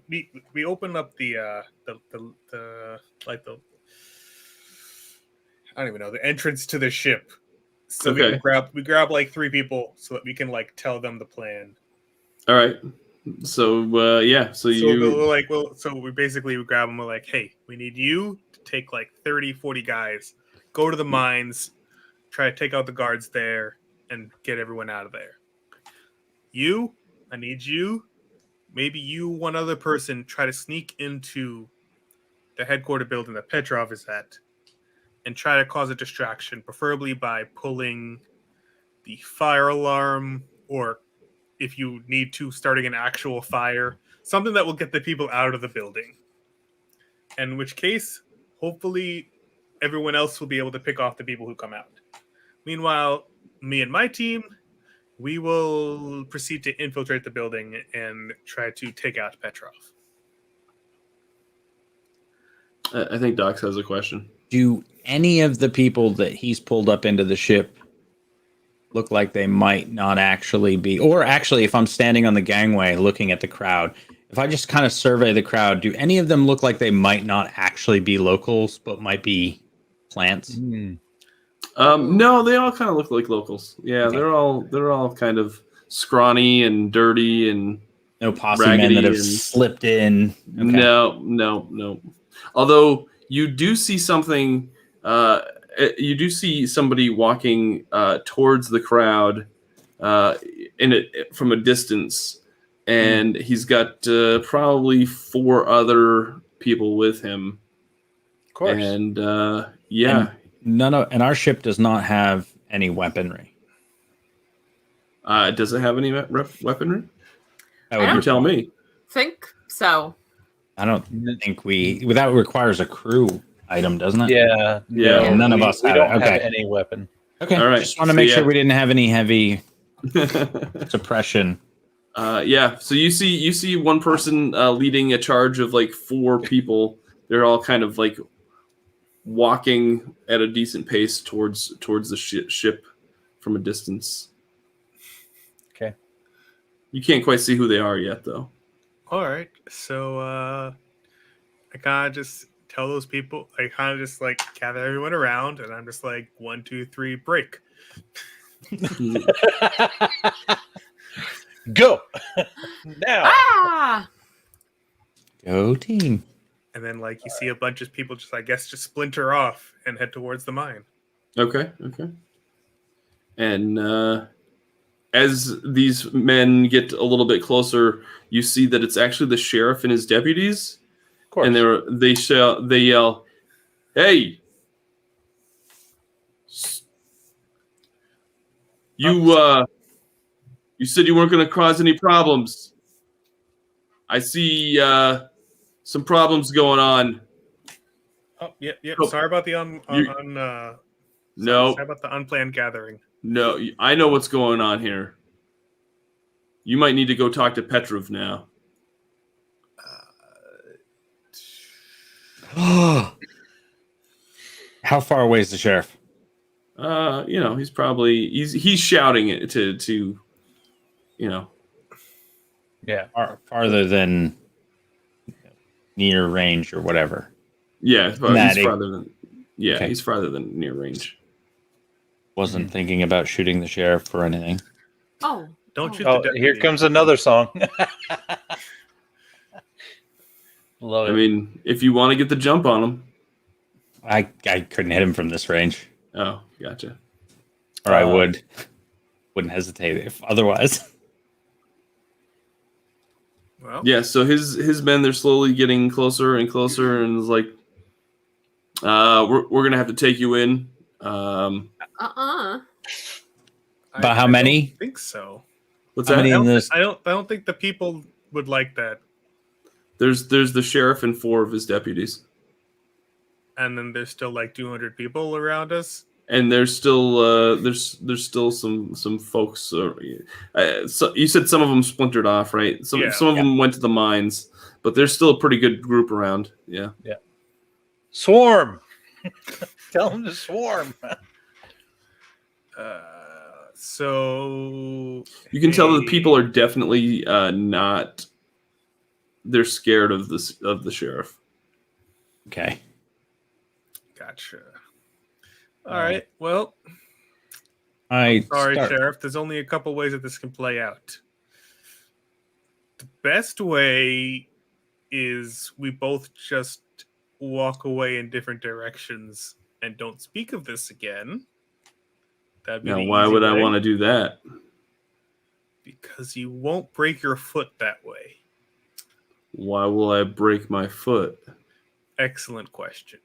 we open up the I don't even know, the entrance to the ship. So Okay. we grab like 3 people so that we can like tell them the plan. All right. So so we basically grab them. We're like, hey, we need you to take like 30, 40 guys, go to the mines, try to take out the guards there, and get everyone out of there. I need you, maybe you, one other person, try to sneak into the headquarters building that Petrov is at, and try to cause a distraction, preferably by pulling the fire alarm, or if you need to, starting an actual fire, something that will get the people out of the building. In which case, hopefully, everyone else will be able to pick off the people who come out. Meanwhile, me and my team, we will proceed to infiltrate the building and try to take out Petrov. I think Docs has a question. Do any of the people that he's pulled up into the ship look like they might not actually be, or actually, if I'm standing on the gangway looking at the crowd, if I just kind of survey the crowd, do any of them look like they might not actually be locals, but might be plants? No, they all kind of look like locals. Yeah, Okay. they're all kind of scrawny and dirty and No posse men that have and- slipped in. Okay. no. Although you do see something. You do see somebody walking towards the crowd from a distance, and he's got probably 4 other people with him. Of course. And And our ship does not have any weaponry. does it have any weaponry? That I would You be- tell me. Think so. I don't think that requires a crew item, doesn't it? Yeah. Yeah. None of us we have don't it. have Okay. any weapon. Okay. All right. Just want to So, make yeah. sure we didn't have any heavy suppression. So you see one person leading a charge of like 4 people. They're all kind of like walking at a decent pace towards the ship from a distance. Okay. You can't quite see who they are yet, though. All right, so I kind of just tell those people, I kind of just like gather everyone around, and I'm just like, 1, 2, 3, break. Go now. Ah! Go team. And then like you see a bunch of people just, I guess, just splinter off and head towards the mine. Okay. And as these men get a little bit closer, you see that it's actually the sheriff and his deputies, Of course. and they yell, "Hey, you said you weren't going to cause any problems. I see some problems going on." Oh, yep. Oh, Sorry about the No, sorry about the unplanned gathering. no, I know what's going on here. You might need to go talk to Petrov now. How far away is the sheriff? He's probably he's shouting it to Yeah. Farther than near range or whatever. Yeah, he's farther than Okay. he's farther than near range. Wasn't thinking about shooting the sheriff or anything. Oh. Don't shoot Oh, the deputy. here comes another song. Love it. I mean, if you want to get the jump on him. I couldn't hit him from this range, Oh, gotcha. or I wouldn't hesitate if otherwise. Well, Yeah, so his men, they're slowly getting closer and closer, and it's like, we're gonna have to take you in. Uh-uh. About how many? I don't think so. What's How that? many in this? I don't think the people would like that. There's the sheriff and 4 of his deputies, And then there's still like 200 people around us. and there's still there's still some folks. So you said some of them splintered off, right? Some of them went to the mines, but there's still a pretty good group around. Yeah. Swarm. Tell them to swarm. So You can tell that the people are definitely not. They're scared of the sheriff. Okay. Gotcha. All right. Well, Sorry, Sheriff. There's only a couple ways that this can play out. The best way is we both just walk away in different directions and don't speak of this again. That'd be Now, the why easy would I way. want to do that? Because you won't break your foot that way. Why will I break my foot? Excellent question.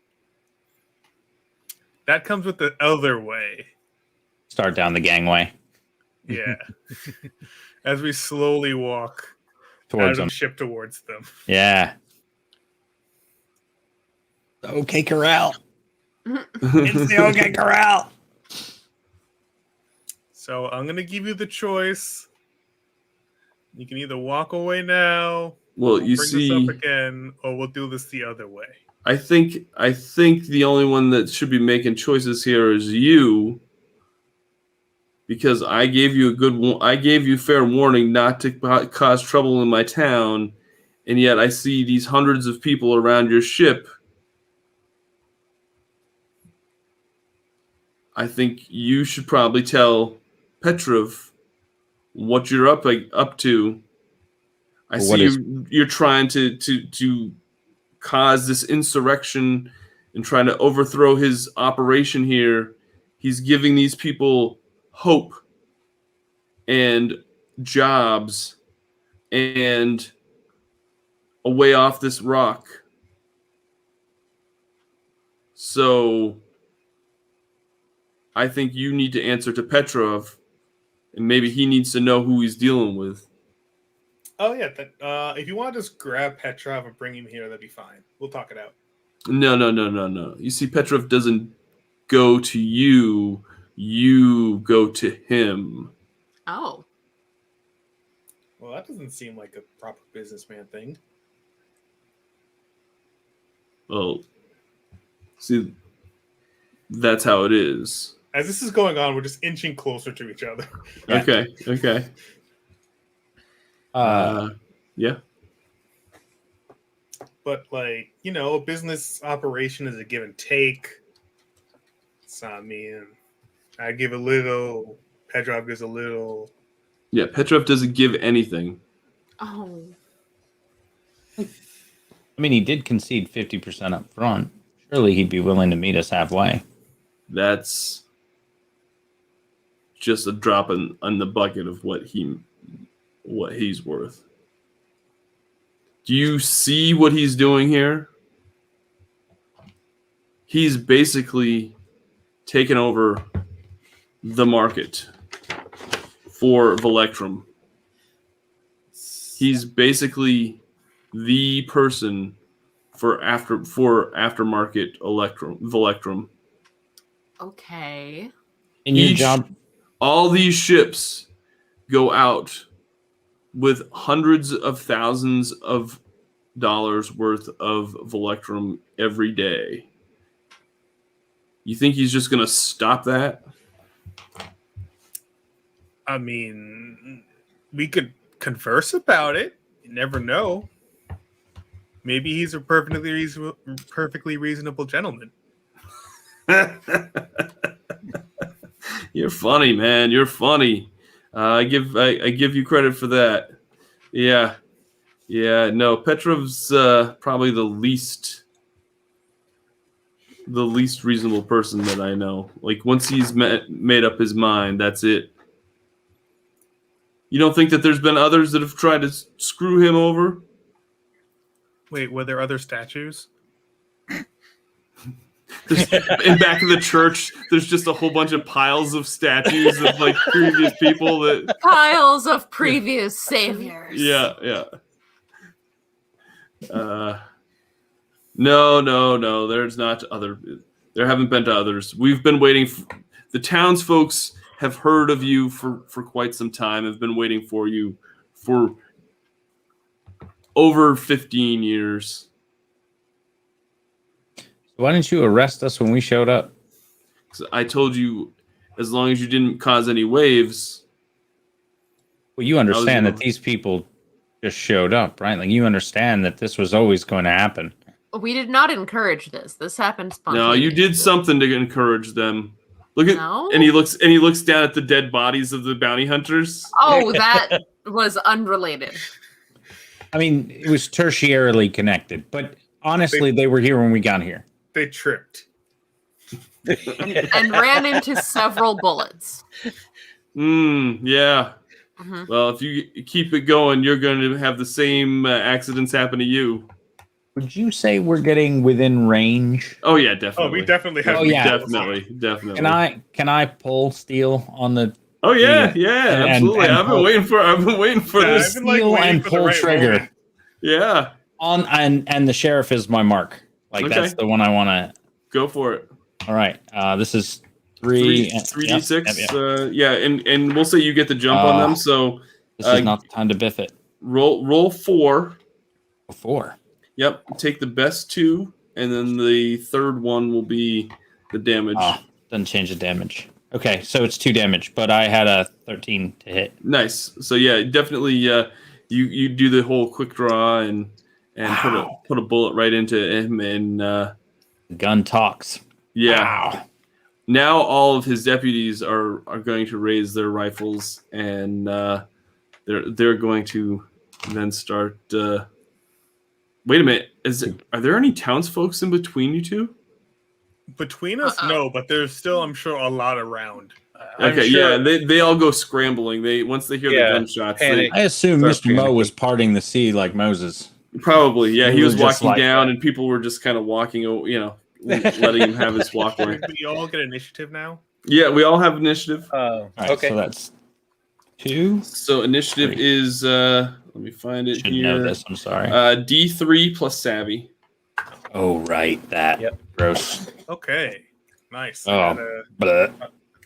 That comes with the other way. Start down the gangway Yeah. As we slowly walk out towards of them. the ship towards them. Yeah. Okay, corral. It's the OK corral. So I'm going to give you the choice. You can either walk away now, Well, we'll you bring see, this up again, or we'll do this the other way. I think the only one that should be making choices here is you, because I gave you fair warning not to cause trouble in my town, and yet I see these hundreds of people around your ship. I think you should probably tell Petrov what you're up to. I Well, see you're trying to cause this insurrection and trying to overthrow his operation here. He's giving these people hope and jobs and a way off this rock. So I think you need to answer to Petrov, and maybe he needs to know who he's dealing with. Oh, yeah. If you want to just grab Petrov and bring him here, that'd be fine. We'll talk it out. No. You see, Petrov doesn't go to you. You go to him. Oh. Well, that doesn't seem like a proper businessman thing. Well, see, that's how it is. As this is going on, we're just inching closer to each other. Yeah. Okay. Yeah. But, like, a business operation is a give and take. So, I mean, I give a little, Petrov gives a little. Yeah, Petrov doesn't give anything. Oh. I mean, he did concede 50% up front. Surely he'd be willing to meet us halfway. that's just a drop in the bucket of what he's worth. Do you see what he's doing here? He's basically taken over the market for Volectrum. He's basically the person for aftermarket Volectrum. Okay. In your Each- job, All these ships go out with hundreds of thousands of dollars worth of Volectrum every day. You think he's just going to stop that? I mean, we could converse about it. You never know. Maybe he's a perfectly reasonable gentleman. You're funny, man. You're funny. I give you credit for that. Yeah. No, Petrov's probably the least reasonable person that I know. Like once he's made up his mind, that's it. You don't think that there's been others that have tried to screw him over? Wait, were there other statues? In back of the church, there's just a whole bunch of piles of statues of like previous people that. Piles of previous saviors. Yeah. No. There's not other. There haven't been to others. We've been waiting. The townsfolks have heard of you for quite some time. Have been waiting for you for over 15 years. why didn't you arrest us when we showed up? I told you, as long as you didn't cause any waves. Well, you understand that these people just showed up, right? Like you understand that this was always going to happen. We did not encourage this. This happened spontaneously. No, you did something to encourage them. Look at No? and he looks down at the dead bodies of the bounty hunters. Oh, that was unrelated. I mean, it was tertiarily connected, but honestly, they were here when we got here. They tripped. And ran into several bullets. Yeah. Mhm. Well, if you keep it going, you're going to have the same accidents happen to you. Would you say we're getting within range? Oh yeah, definitely. Oh, we definitely have. Oh, yeah. Definitely. Can I pull steel on the Oh yeah, and- absolutely. and I've been waiting for Yeah, this. I've been, like, steel waiting and for the pull right trigger moment. Yeah, on and the sheriff is my mark. Like Okay. that's the one I want to. go for it. All right, this is three 3d6. Yep. And we'll say you get the jump on them. So This is not the time to biff it. roll 4. 4. Yep. Take the best 2, and then the third one will be the damage. Doesn't change the damage. Okay, so it's 2 damage, but I had a 13 to hit. Nice. So yeah, definitely. You do the whole quick draw and Wow. put a bullet right into him, and Gun talks. yeah. Wow. Now all of his deputies are going to raise their rifles, and they're going to then start. Wait a minute. Are there any townsfolk in between you two? Between us, no, but there's still, I'm sure, a lot around. Okay, yeah, they all go scrambling. Once they hear the gunshots, panic. I assume Start Mr. Mo panicking. was parting the sea like Moses. probably, yeah. We He were was just walking like down, that. and people were just kind of walking, letting him have his walkway. Should we all get initiative now? Yeah, we all have initiative. All right, Okay. so that's 2. So initiative 3. is let me find it Should here. know this. I'm sorry. D3 plus savvy. Oh, right. That. Yep. Gross. Okay, nice. Oh. I Bleh.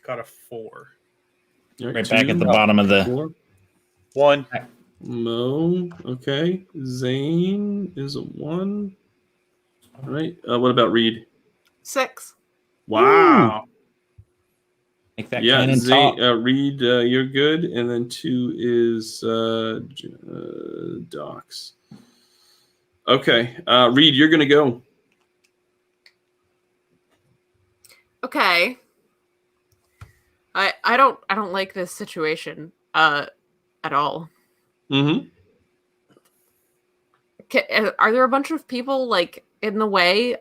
got a 4. Right back at the bottom of the. 4. 1. Mo, okay. Zane is a 1. All right. What about Reed? 6. Wow. Make that Yeah, cannon Zane, talk. Reed, you're good. And then 2 is Docs. Okay. Reed, you're going to go. Okay. I don't like this situation at all. Mm-hmm. Are there a bunch of people like in the way?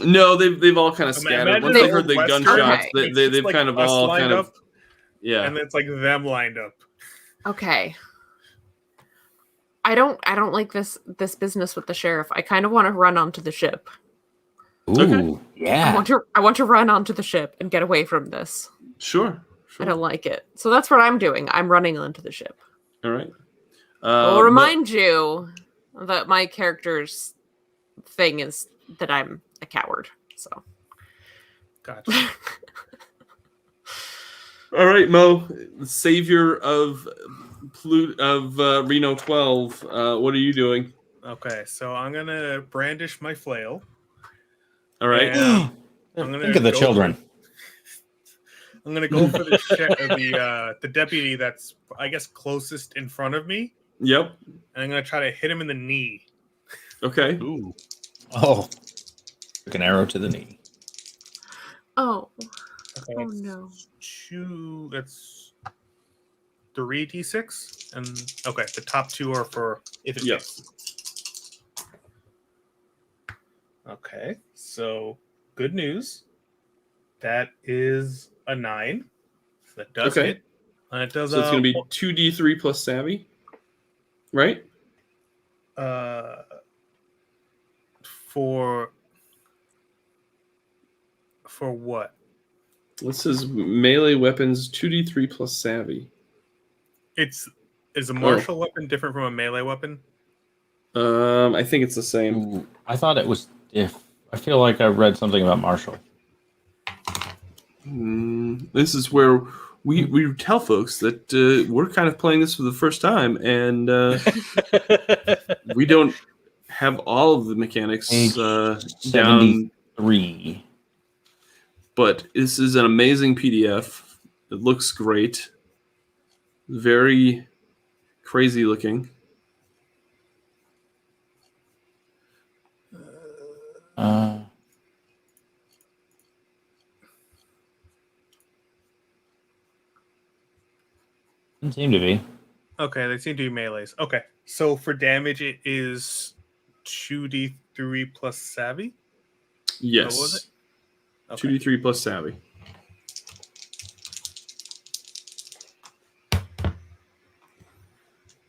No, they've all kind of scattered. Imagine Once they the heard the Western, gunshots, Okay. it's they've just like kind of us all lined kind of up, yeah. and it's like them lined up. Okay. I don't like this business with the sheriff. I kind of want to run onto the ship. Ooh, Okay. yeah. I want to run onto the ship and get away from this. Sure. I don't like it. So that's what I'm doing. I'm running onto the ship. All right. I'll remind you that my character's thing is that I'm a coward. So Gotcha. All right, Mo, the savior of Reno 12. What are you doing? Okay, so I'm gonna brandish my flail. All right. and I'm gonna Think of the go children. I'm gonna go for the deputy that's, I guess, closest in front of me, Yep. and I'm gonna try to hit him in the knee. Okay. Ooh. Oh, took an arrow to the knee. oh Okay, oh no. that's 3d6, and okay, the top two are for if it Yes. hits. Okay, so good news. That is a 9. So that does Okay. hit. And it does So it's going to be 2d3 plus savvy, right? For what? This is melee weapons 2d3 plus savvy. Is a martial weapon different from a melee weapon? I think it's the same. Ooh, I thought it was. I feel like I read something about Marshall. This is where we tell folks that we're kind of playing this for the first time, and we don't have all of the mechanics Page down. 73. But this is an amazing PDF. It looks great. Very crazy looking. Doesn't seem to be. Okay, they seem to be melees. Okay, so for damage, it is 2d3 plus savvy. Yes. What was it? Okay. 2d3 plus savvy.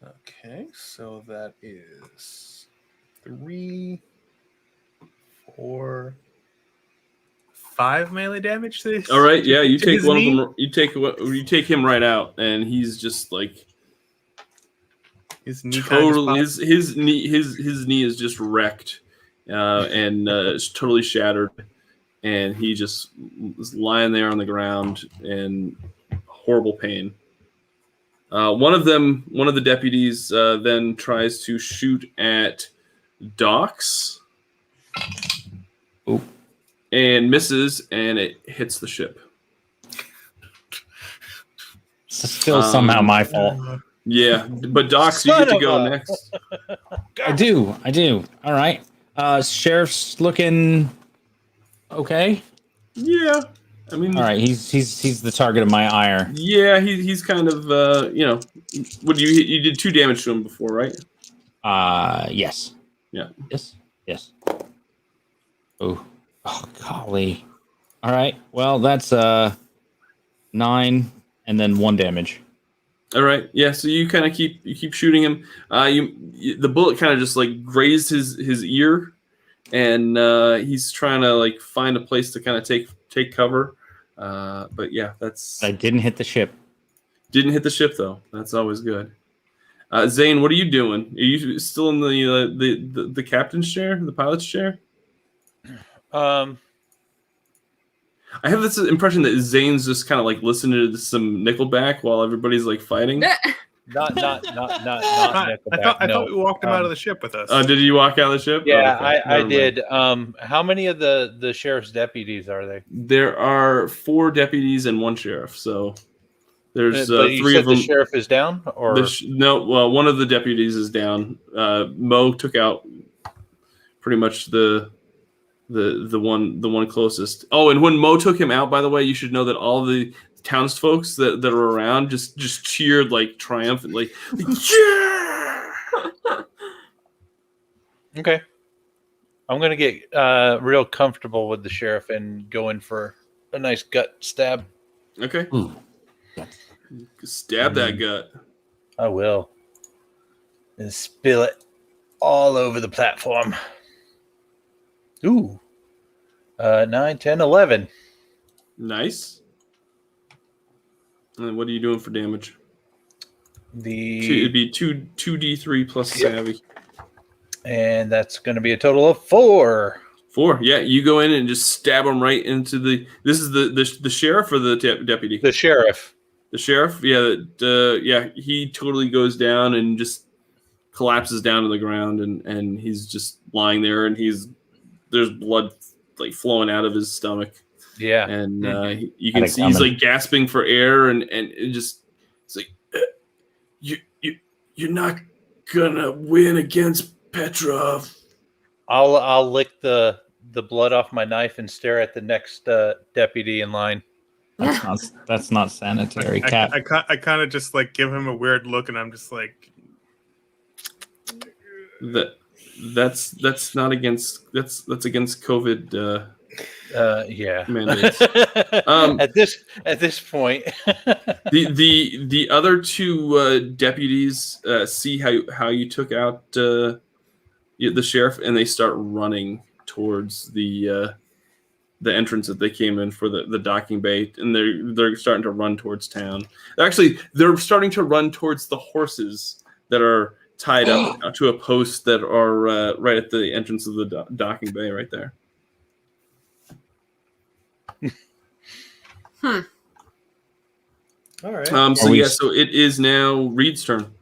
Okay, so that is 3, 4, 5 melee damage to this. All right, yeah, you to take his one knee? of them. You take him right out, and he's just like His knee kind of totally just his knee is just wrecked, and it's totally shattered, and he just is lying there on the ground in horrible pain. One of the deputies then tries to shoot at Docs. Ooh. And misses, and it hits the ship. It's still somehow my fault. Yeah, but Docs, you Son get to of go a- next. I do. All right. Sheriff's looking okay. Yeah, I mean, All right, he's the target of my ire. yeah, he's kind of what you did 2 damage to him before, right? Yes. Yeah. Yes. Oh, golly. All right. Well, that's 9 and then 1 damage. All right, yeah. So you kind of keep shooting him. The bullet kind of just like grazed his ear, and he's trying to like find a place to kind of take cover. But yeah, I didn't hit the ship. didn't hit the ship though. That's always good. Zane, what are you doing? Are you still in the captain's chair, the pilot's chair? I have this impression that Zane's just kind of like listening to some Nickelback while everybody's like fighting. Not I Nickelback. thought we walked him out of the ship with us. Did you walk out of the ship? Yeah, Oh, okay. I Never mind. did. How many of the sheriff's deputies are there? There are 4 deputies and 1 sheriff, so there's But you 3 said of them. the sheriff is down, or Well, one of the deputies is down. Mo took out pretty much the one closest. Oh, and when Mo took him out, by the way, you should know that all the townsfolk that are around just cheered like triumphantly. Yeah. okay. I'm going to get real comfortable with the sheriff and go in for a nice gut stab. Okay. Ooh. Stab that gut. I will. And spill it all over the platform. Ooh. 9, 10, 11. Nice. And what are you doing for damage? It'd be 2d3 plus savvy. And that's going to be a total of 4. 4. Yeah, you go in and just stab him right into the. This is the sheriff or the deputy? The sheriff. The sheriff. Yeah. He totally goes down and just collapses down to the ground, and he's just lying there, and there's blood like flowing out of his stomach. Yeah, and you can see he's like gasping for air, and it just it's like you're not gonna win against Petrov. I'll lick the blood off my knife and stare at the next deputy in line. That's not sanitary. Cap. I kind of just like give him a weird look, and I'm just like, that's not against that's against COVID. Yeah. Mandates. At this point, the other two deputies see how you took out the sheriff, and they start running towards the entrance that they came in for the docking bay, and they're starting to run towards town. Actually, they're starting to run towards the horses that are tied up to a post that are right at the entrance of the docking bay right there. all right. So it is now Reed's turn.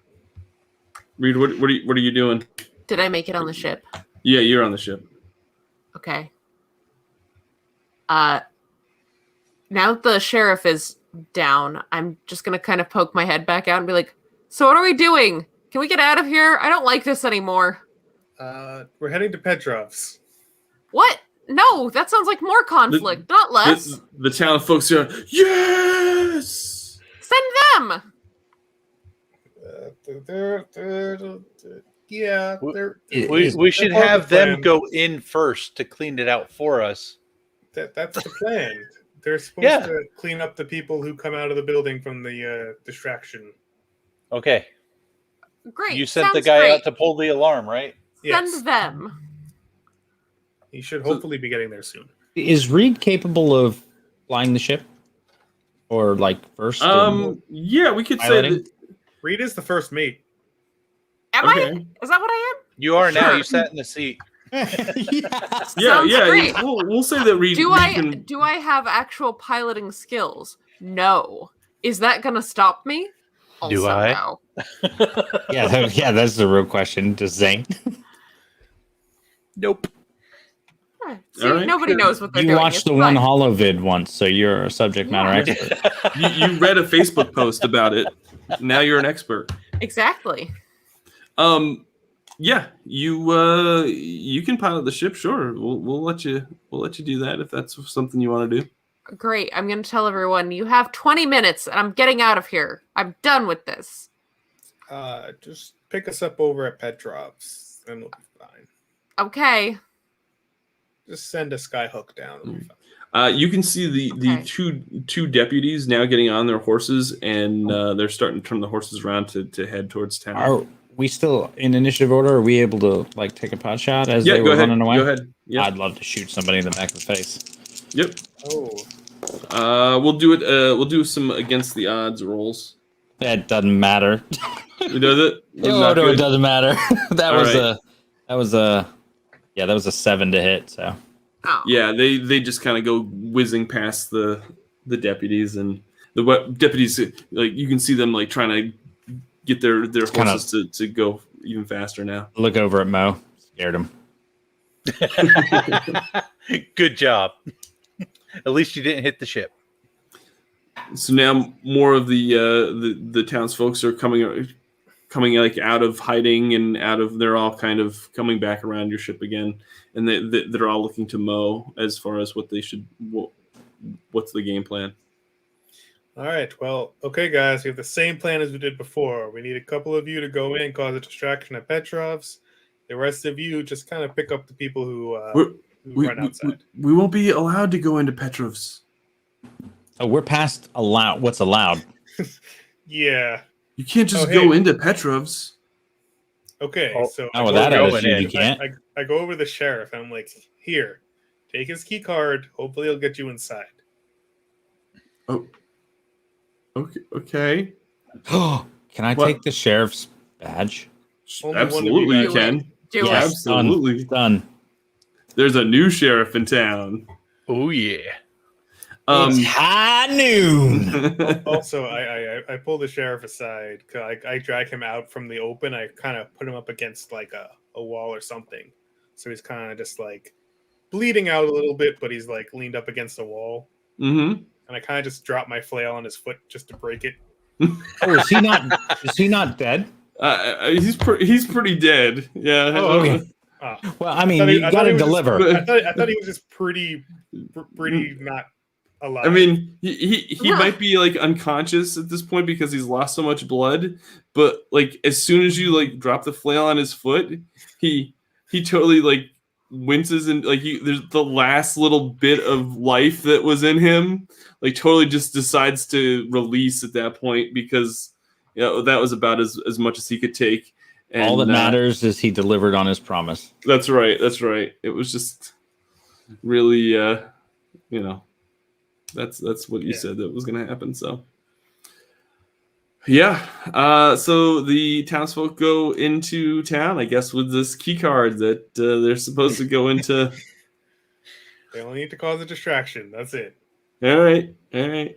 Reed, what are you doing? Did I make it on the ship? Yeah, you're on the ship. Okay. Now that the sheriff is down, I'm just gonna kind of poke my head back out and be like, so what are we doing? Can we get out of here? I don't like this anymore. We're heading to Petrov's. What? No, that sounds like more conflict, not less. The town folks are, yes! Send them! we should have them go in first to clean it out for us. That's the plan. They're supposed to clean up the people who come out of the building from the distraction. Okay. Great. You sent the guy out to pull the alarm, right? Send them. He should hopefully be getting there soon. Is Reed capable of flying the ship? Or like first? Yeah, we could say that. Reed is the first mate. Am I? Is that what I am? You are now. You sat in the seat. Yeah. Great. We'll say that Reed. Do I have actual piloting skills? No. Is that gonna stop me? Also, Do I? No. That's the real question. Does Zane? Nope. See, All right. nobody knows what they're You doing. watched It's the fine. one holovid once, so you're a subject matter expert. You read a Facebook post about it. Now you're an expert. Exactly. Yeah, you can pilot the ship. Sure, we'll let you do that if that's something you want to do. Great. I'm going to tell everyone you have 20 minutes and I'm getting out of here. I'm done with this. Just pick us up over at Petrov's and we'll be fine. Okay. Just send a skyhook down. We'll be fine. You can see the two deputies now getting on their horses, and they're starting to turn the horses around to head towards town. Are we still in initiative order? Are we able to like take a pot shot as they were running away? Go ahead. Yeah. I'd love to shoot somebody in the back of the face. Yep. Oh. We'll do it. We'll do some against the odds rolls. That doesn't matter. Does it? No, it doesn't matter. that All was a 7 to hit. So Oh. Yeah, they just kind of go whizzing past the deputies, and the deputies, like you can see them like trying to get their horses to go even faster now. look over at Mo. Scared him. Good job. At least you didn't hit the ship. So now more of the townsfolk are coming like out of hiding and they're all kind of coming back around your ship again, and they're all looking to Mo as far as what's the game plan. All right. Well, okay, guys. We have the same plan as we did before. We need a couple of you to go in, cause a distraction at Petrov's. The rest of you just kind of pick up the people who run outside. We won't be allowed to go into Petrov's. Oh, we're past what's allowed. Yeah. You can't just Oh, go hey. into Petrov's. Okay. Oh, So Oh, with that going attitude, in. you can't. I go over to the sheriff and I'm like, here, take his key card. Hopefully he'll get you inside. Oh. Okay. Can I What? take the sheriff's badge? Only one of Absolutely, you you guys- can. Do Yes, it. Absolutely. Done. There's a new sheriff in town. Oh yeah. It's high noon. Also, I pull the sheriff aside. I drag him out from the open. I kind of put him up against like a wall or something. So he's kind of just like bleeding out a little bit, but he's like leaned up against the wall. Mm-hmm. And I kind of just drop my flail on his foot just to break it. Oh, is he not? Is he not dead? He's pretty dead. Yeah. Oh, okay. Well, I mean, I thought he- you I got thought to he was just- deliver. I thought he was just pretty not alive. I mean, he Yeah. might be like unconscious at this point because he's lost so much blood. But like as soon as you like drop the flail on his foot, he totally like winces and like there's the last little bit of life that was in him. Like totally just decides to release at that point because that was about as much as he could take. And, All that matters is he delivered on his promise. That's right. That's right. It was just really, that's what you said that was going to happen. So, yeah. So the townsfolk go into town, I guess, with this key card that they're supposed to go into. They only need to cause a distraction. That's it. All right. I mean,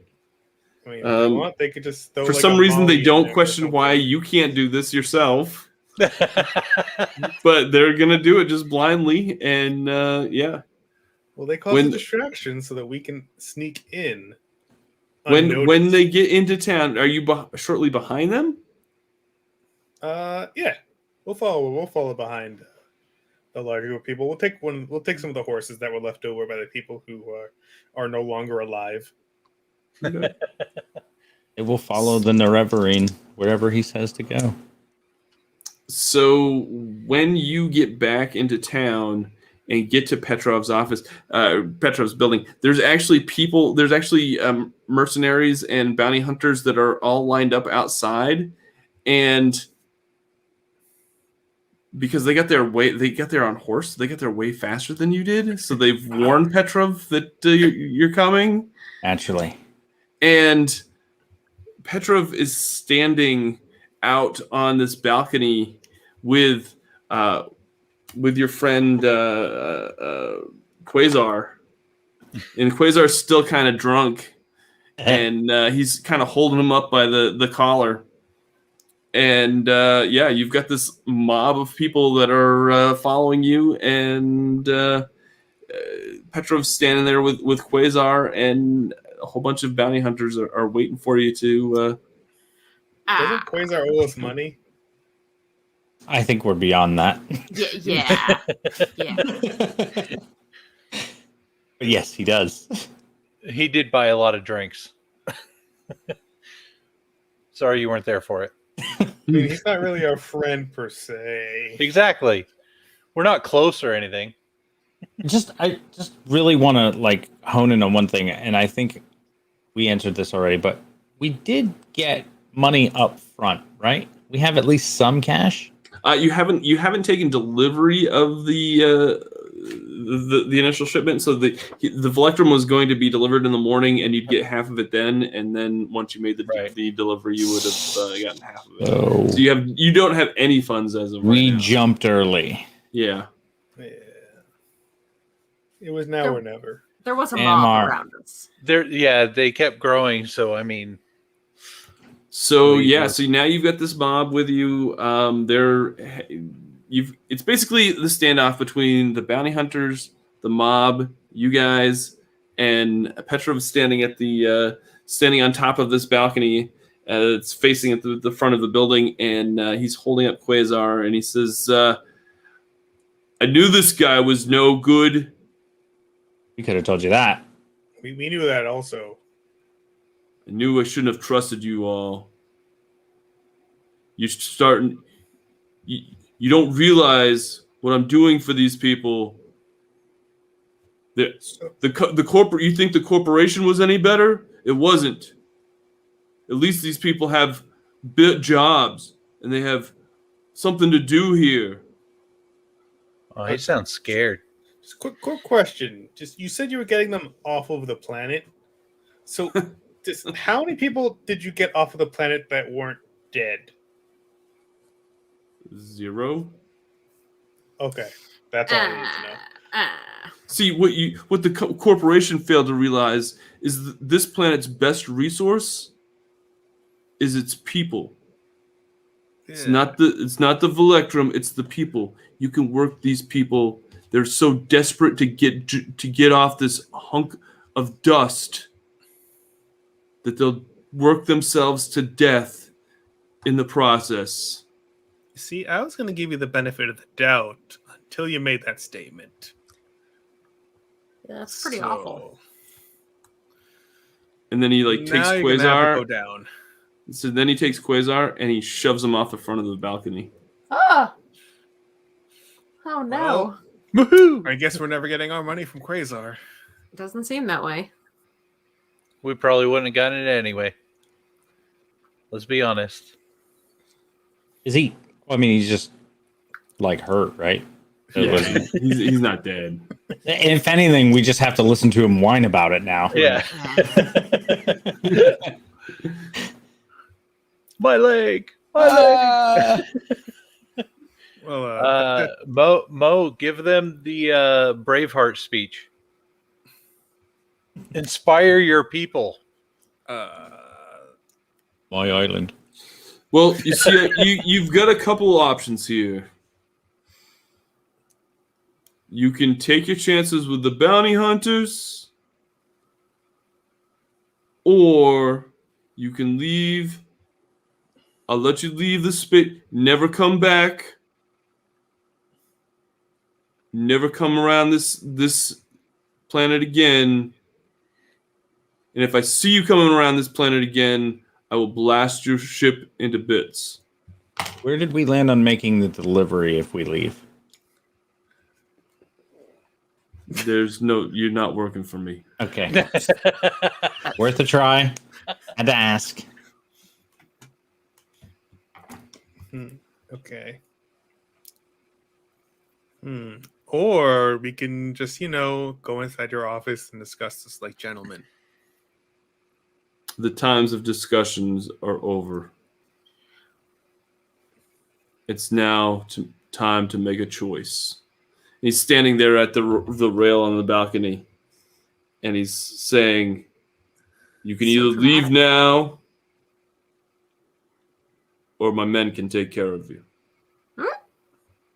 if they want, they could just throw For like some a reason, molly they in don't there or question why something. you can't do this yourself, but they're gonna do it just blindly, and yeah. Well, they cause When- a distraction so that we can sneak in. When unnoticed. they get into town, are you shortly behind them? Yeah, we'll follow behind the larger group of people. We'll take some of the horses that were left over by the people who are no longer alive. It will follow the Nerevarine wherever he says to go. So when you get back into town and get to Petrov's office, Petrov's building, there's actually mercenaries and bounty hunters that are all lined up outside, and because they got there on horse, they got there way faster than you did, so they've warned Petrov that you're coming. Naturally. And Petrov is standing out on this balcony with your friend Quasar, and Quasar's still kind of drunk, and he's kind of holding him up by the collar. And you've got this mob of people that are following you, and Petrov's standing there with Quasar, and a whole bunch of bounty hunters are waiting for you to. Doesn't Quasar owe us money? I think we're beyond that. Yeah. Yeah. But yes, he does. He did buy a lot of drinks. Sorry you weren't there for it. I mean, he's not really our friend per se. Exactly. We're not close or anything. I just really want to like hone in on one thing, and I think we answered this already, but we did get money up front, right? We have at least some cash. You haven't taken delivery of the initial shipment, so the Volectrum was going to be delivered in the morning, and you'd get half of it then, and then once you made the delivery, you would have gotten half of it. Oh. So you don't have any funds as of right We now. jumped early. Yeah. Yeah. It was now or never. There was a MR. mob around us. They kept growing, so I mean, So Well, yeah, so now you've got this mob with you. It's basically the standoff between the bounty hunters, the mob, you guys, and Petrov standing on top of this balcony. It's facing at the front of the building, and he's holding up Quasar, and he says, "I knew this guy was no good." We could have told you that. We knew that also. I knew I shouldn't have trusted you all. You don't realize what I'm doing for these people. The corporate. You think the corporation was any better? It wasn't. At least these people have jobs and they have something to do here. Oh, he sounds scared. Just quick question. Just you said you were getting them off of the planet. So, how many people did you get off of the planet that weren't dead? 0. Okay, that's all I need to know. See, what the corporation failed to realize is this planet's best resource is its people. Yeah. It's not the Velectrum, it's the people. You can work these people. They're so desperate to get off this hunk of dust that they'll work themselves to death in the process. See, I was going to give you the benefit of the doubt until you made that statement. Yeah, that's pretty awful. And then he takes Quasar. Go down. So then he takes Quasar and he shoves him off the front of the balcony. Oh no. Woohoo! I guess we're never getting our money from Quasar. Doesn't seem that way. We probably wouldn't have gotten it anyway. Let's be honest. Is he? I mean, he's just hurt, right? Yeah, he's not dead. If anything, we just have to listen to him whine about it now. Yeah. My leg. Well, Mo, give them the Braveheart speech. Inspire your people. My island. Well, you see, you've got a couple options here. You can take your chances with the bounty hunters, or you can leave. I'll let you leave the space. Never come back. Never come around this planet again. And if I see you coming around this planet again, I will blast your ship into bits. Where did we land on making the delivery if we leave? You're not working for me. Okay. Worth a try. Had to ask. Okay. Or we can just, go inside your office and discuss this like gentlemen. The times of discussions are over. It's now time to make a choice. He's standing there at the rail on the balcony, and he's saying, "You can either leave now, or my men can take care of you."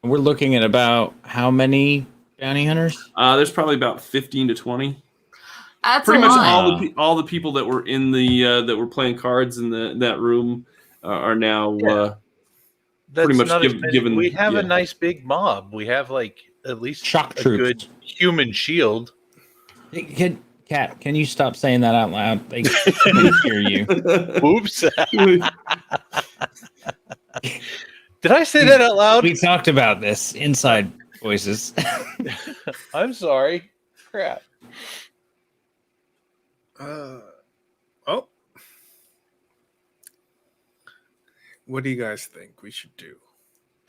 We're looking at about how many bounty hunters? There's probably about 15 to 20. That's Pretty a much lot. all the people that were in that were playing cards in that room are now pretty much given. We have a nice big mob. We have at least shock a troops. Good human shield. Kat, can you stop saying that out loud? They can't hear you. Oops. Did I say that out loud? We talked about this inside voices. I'm sorry. Crap. What do you guys think we should do?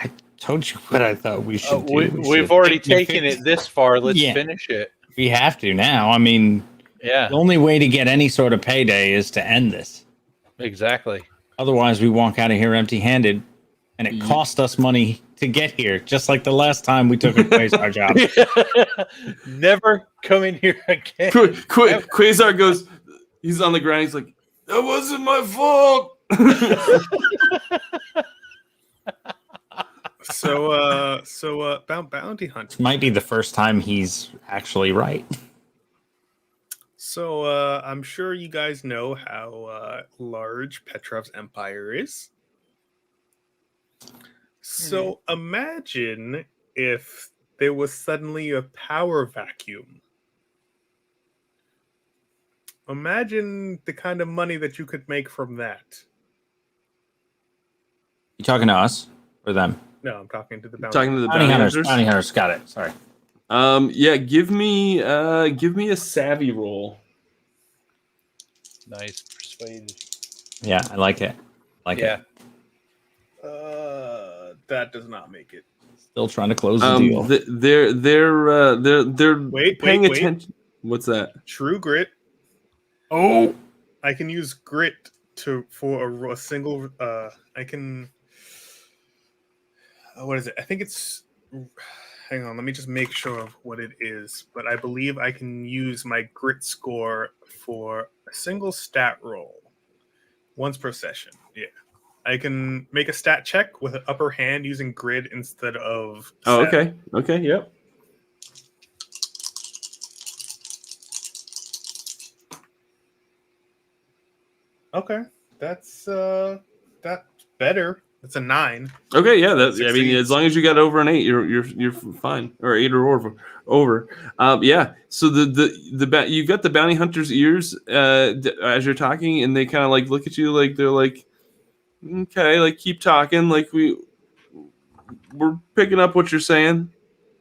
I told you what I thought we should do. We've already taken it this far. Let's finish it. We have to now. I mean, the only way to get any sort of payday is to end this. Exactly. Otherwise, we walk out of here empty-handed, and it cost us money to get here, just like the last time we took a Quasar job. Never come in here again. Quasar goes, he's on the ground. He's like, "That wasn't my fault." So bounty hunt. Might be the first time he's actually right. So I'm sure you guys know how large Petrov's empire is. So imagine if there was suddenly a power vacuum. Imagine the kind of money that you could make from that. You talking to us or them? No, I'm talking to the bounty. Talking to the Bounty hunters. Bounty hunters. Got it. Sorry. Yeah, give me a savvy roll. Nice. Persuaded. Yeah, I like it. Yeah. That does not make it. Still trying to close the deal. They're Wait, paying wait. attention. What's that? True grit. Oh, I can use grit for a single. I can. What is it? I think it's. Hang on, let me just make sure of what it is. But I believe I can use my grit score for a single stat roll once per session. Yeah. I can make a stat check with an upper hand using grid instead of. oh, savvy. okay, yep. Okay, that's better. It's a 9. Okay, yeah. That's. I mean, Succeeds. as long as you got over an 8, you're fine, or 8 or over. Yeah. So you've got the bounty hunter's ears as you're talking, and they kind of like look at you like they're like, okay, like keep talking, like we're picking up what you're saying.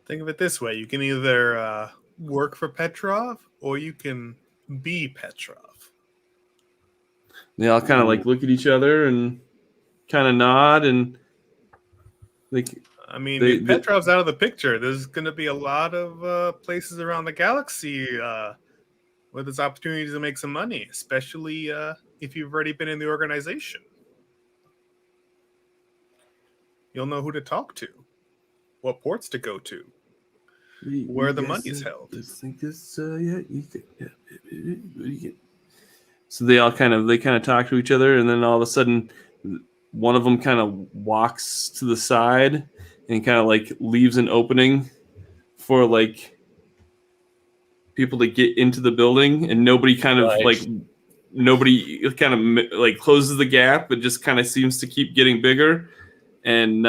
Think of it this way: you can either work for Petrov, or you can be Petrov. They all kind of like look at each other and kind of nod and like. I mean, if Petrov's out of the picture, there's going to be a lot of places around the galaxy where there's opportunities to make some money, especially if you've already been in the organization. You'll know who to talk to, what ports to go to, where the money is held. So they kind of talk to each other, and then all of a sudden, one of them kind of walks to the side and kind of like leaves an opening for like people to get into the building, and nobody kind of like closes the gap. It just kind of seems to keep getting bigger, and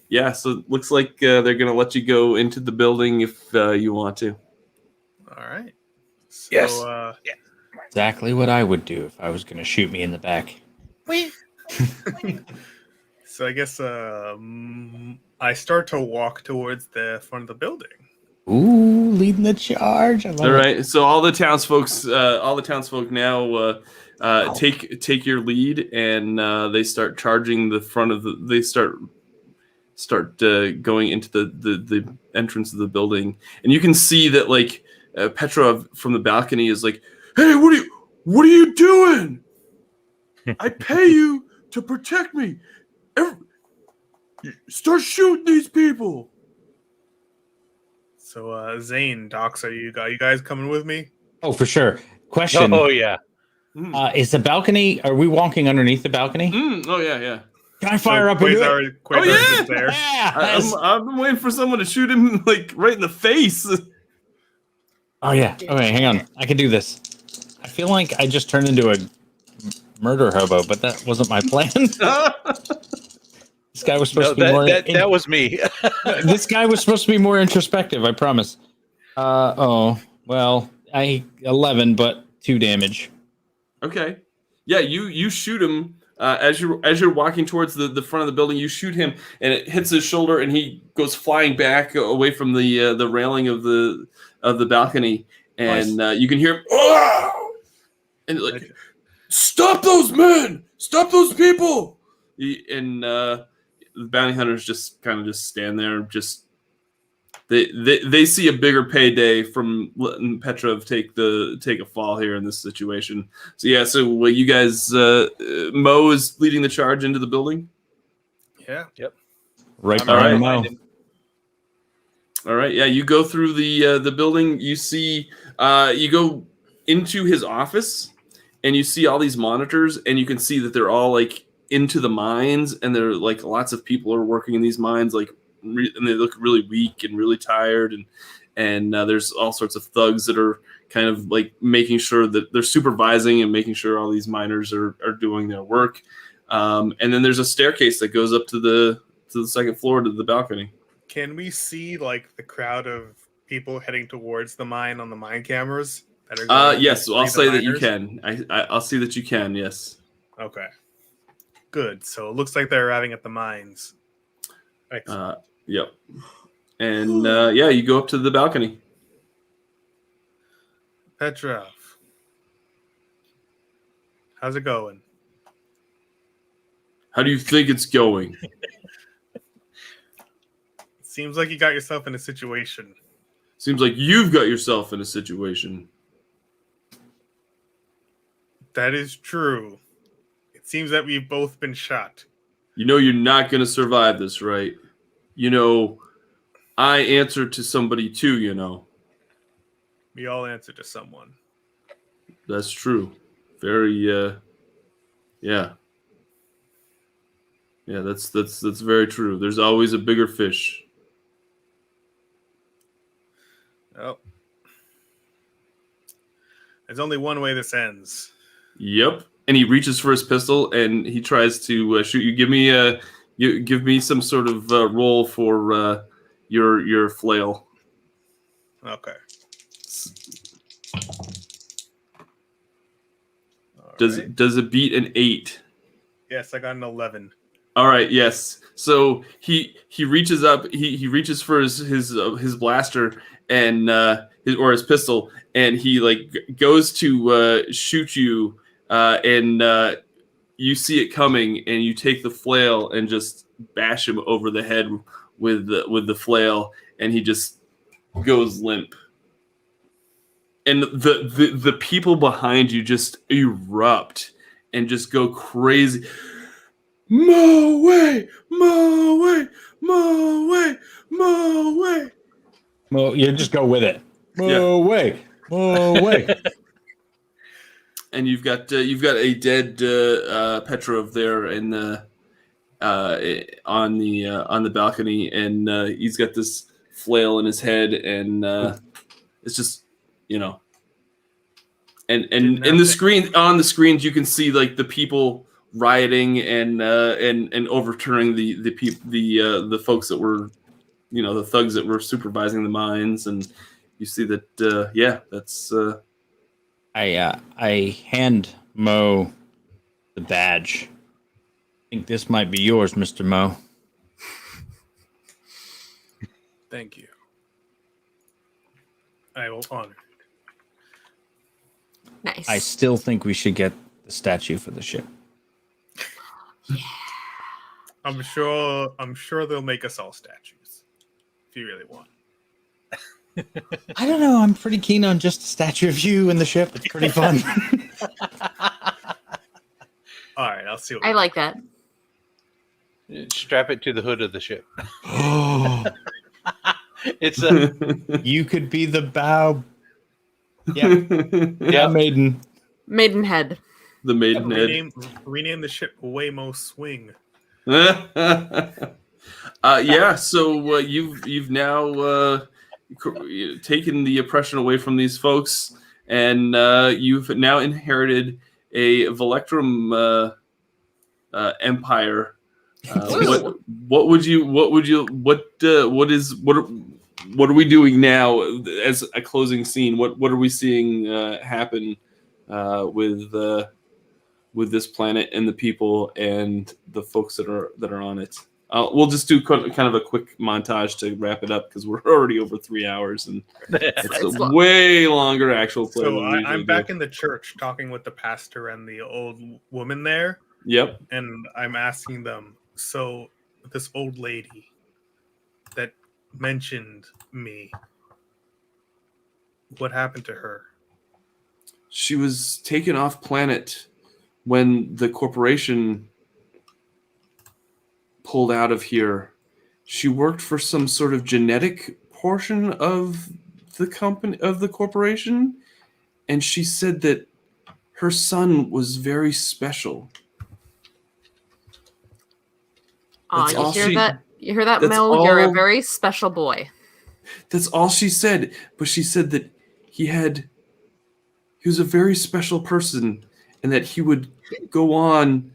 yeah, so it looks like they're gonna let you go into the building if you want to. All right. So, Yes. Yeah. Exactly what I would do if I was going to shoot me in the back. So I guess I start to walk towards the front of the building. Ooh, leading the charge. I love All it. right, so all the townsfolk now take your lead, and they start charging the front of the. They start going into the entrance of the building, and you can see that like Petrov from the balcony is like, "Hey, what are you doing? I pay you to protect me. Start shooting these people." So Zane, Docs, are you guys coming with me? Oh, for sure. Question. Oh yeah. Is the balcony, are we walking underneath the balcony? Oh yeah. Can I fire up into it? Quasar yeah! is there. Yeah. I've been waiting for someone to shoot him like right in the face. Oh, yeah. Okay, hang on. I can do this. I feel like I just turned into a murder hobo, but that wasn't my plan. This guy was supposed to be more... that was me. This guy was supposed to be more introspective, I promise. Well, 11, but 2 damage. Okay. Yeah, you shoot him as you're walking towards the front of the building. You shoot him, and it hits his shoulder, and he goes flying back away from the railing of the balcony, and you can hear him, "Oh!" and like, "Stop those men! Stop those people!" And the bounty hunters just stand there, just. They see a bigger payday from letting Petrov take a fall here in this situation. So yeah, so you guys, Mo is leading the charge into the building. Yeah. Yep. Right I'm behind right Mo. All right, yeah, you go through the building. You see, you go into his office, and you see all these monitors, and you can see that they're all like into the mines, and there like lots of people are working in these mines, like. And they look really weak and really tired, and there's all sorts of thugs that are kind of like making sure that they're supervising and making sure all these miners are doing their work. And then there's a staircase that goes up to the second floor to the balcony. Can we see like the crowd of people heading towards the mine on the mine cameras? That are going Yes, to I'll the say that you miners? can. I'll see that you can. Yes. Okay. Good. So it looks like they're arriving at the mines. Excellent. Yep. And yeah, you go up to the balcony. Petrov, how's it going? How do you think it's going? Seems like you got yourself in a situation. Seems like you've got yourself in a situation. That is true. It seems that we've both been shot. You know you're not going to survive this, right? You know, I answer to somebody too, you know. We all answer to someone. That's true. Very, yeah. Yeah, that's very true. There's always a bigger fish. Oh. There's only one way this ends. Yep. And he reaches for his pistol and he tries to shoot you. Give me some sort of roll for your flail. Okay. Does it beat an 8? Yes, I got an 11. All right. Yes. So he reaches up. He reaches for his blaster and his pistol, and he like goes to shoot you, and you see it coming, and you take the flail and just bash him over the head with the flail, and he just goes limp. And the people behind you just erupt and just go crazy. Mo way, Mo way, Mo way, Mo way. Well, you just go with it. Mo way, Mo way. And you've got a dead Petrov there in the on the balcony, and he's got this flail in his head, and it's just, you know. And in the screen, on the screens, you can see like the people rioting and overturning the folks that were, you know, the thugs that were supervising the mines, and you see that that's. I hand Mo the badge. I think this might be yours, Mr. Mo. Thank you. I will honor it. Nice. I still think we should get the statue for the ship. I'm sure they'll make us all statues if you really want. I don't know. I'm pretty keen on just a statue of you in the ship. It's pretty fun. All right, I'll see what I like that. Strap it to the hood of the ship. Oh, It's a you could be the bow. Yeah, maiden. Maidenhead. The Maidenhead. rename the ship Waymo Swing. Yeah. So you've now taken the oppression away from these folks, and you've now inherited a Velectrum empire. What are we doing now as a closing scene? What are we seeing happen with this planet and the people and the folks that are on it? We'll just do kind of a quick montage to wrap it up because we're already over 3 hours and it's a way longer actual play. So I'm back in the church talking with the pastor and the old woman there. Yep. And I'm asking them, so this old lady that mentioned me, what happened to her? She was taken off planet when the corporation pulled out of here. She worked for some sort of genetic portion of the company, of the corporation, and she said that her son was very special. You hear that, Mel? You're a very special boy. That's all she said. But she said that he was a very special person, and that he would go on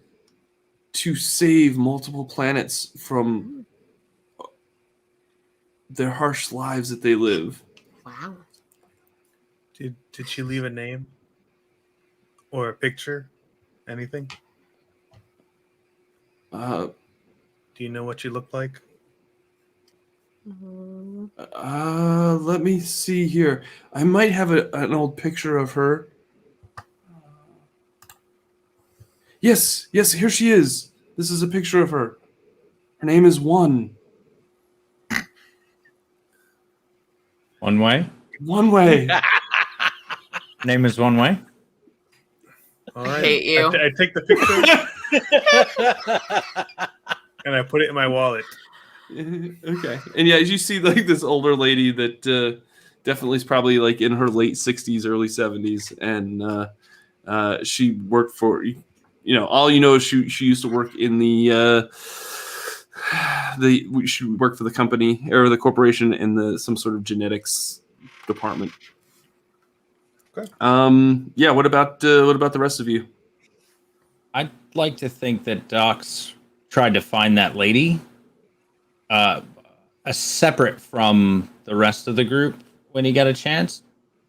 to save multiple planets from their harsh lives that they live. Wow. Did she leave a name or a picture? Anything? Uh, Do you know what she looked like? Let me see here. I might have an old picture of her. Yes, here she is. This is a picture of her. Her name is One. One Way? One Way. Name is One Way? All right. hate you. I take the picture and I put it in my wallet. Okay. And yeah, as you see, like this older lady that definitely is probably like in her late 60s, early 70s, and she worked for, all you know is she used to work in she worked for the company or the corporation in some sort of genetics department. Okay. Yeah. What about the rest of you? I'd like to think that Doc's tried to find that lady, separate from the rest of the group when he got a chance.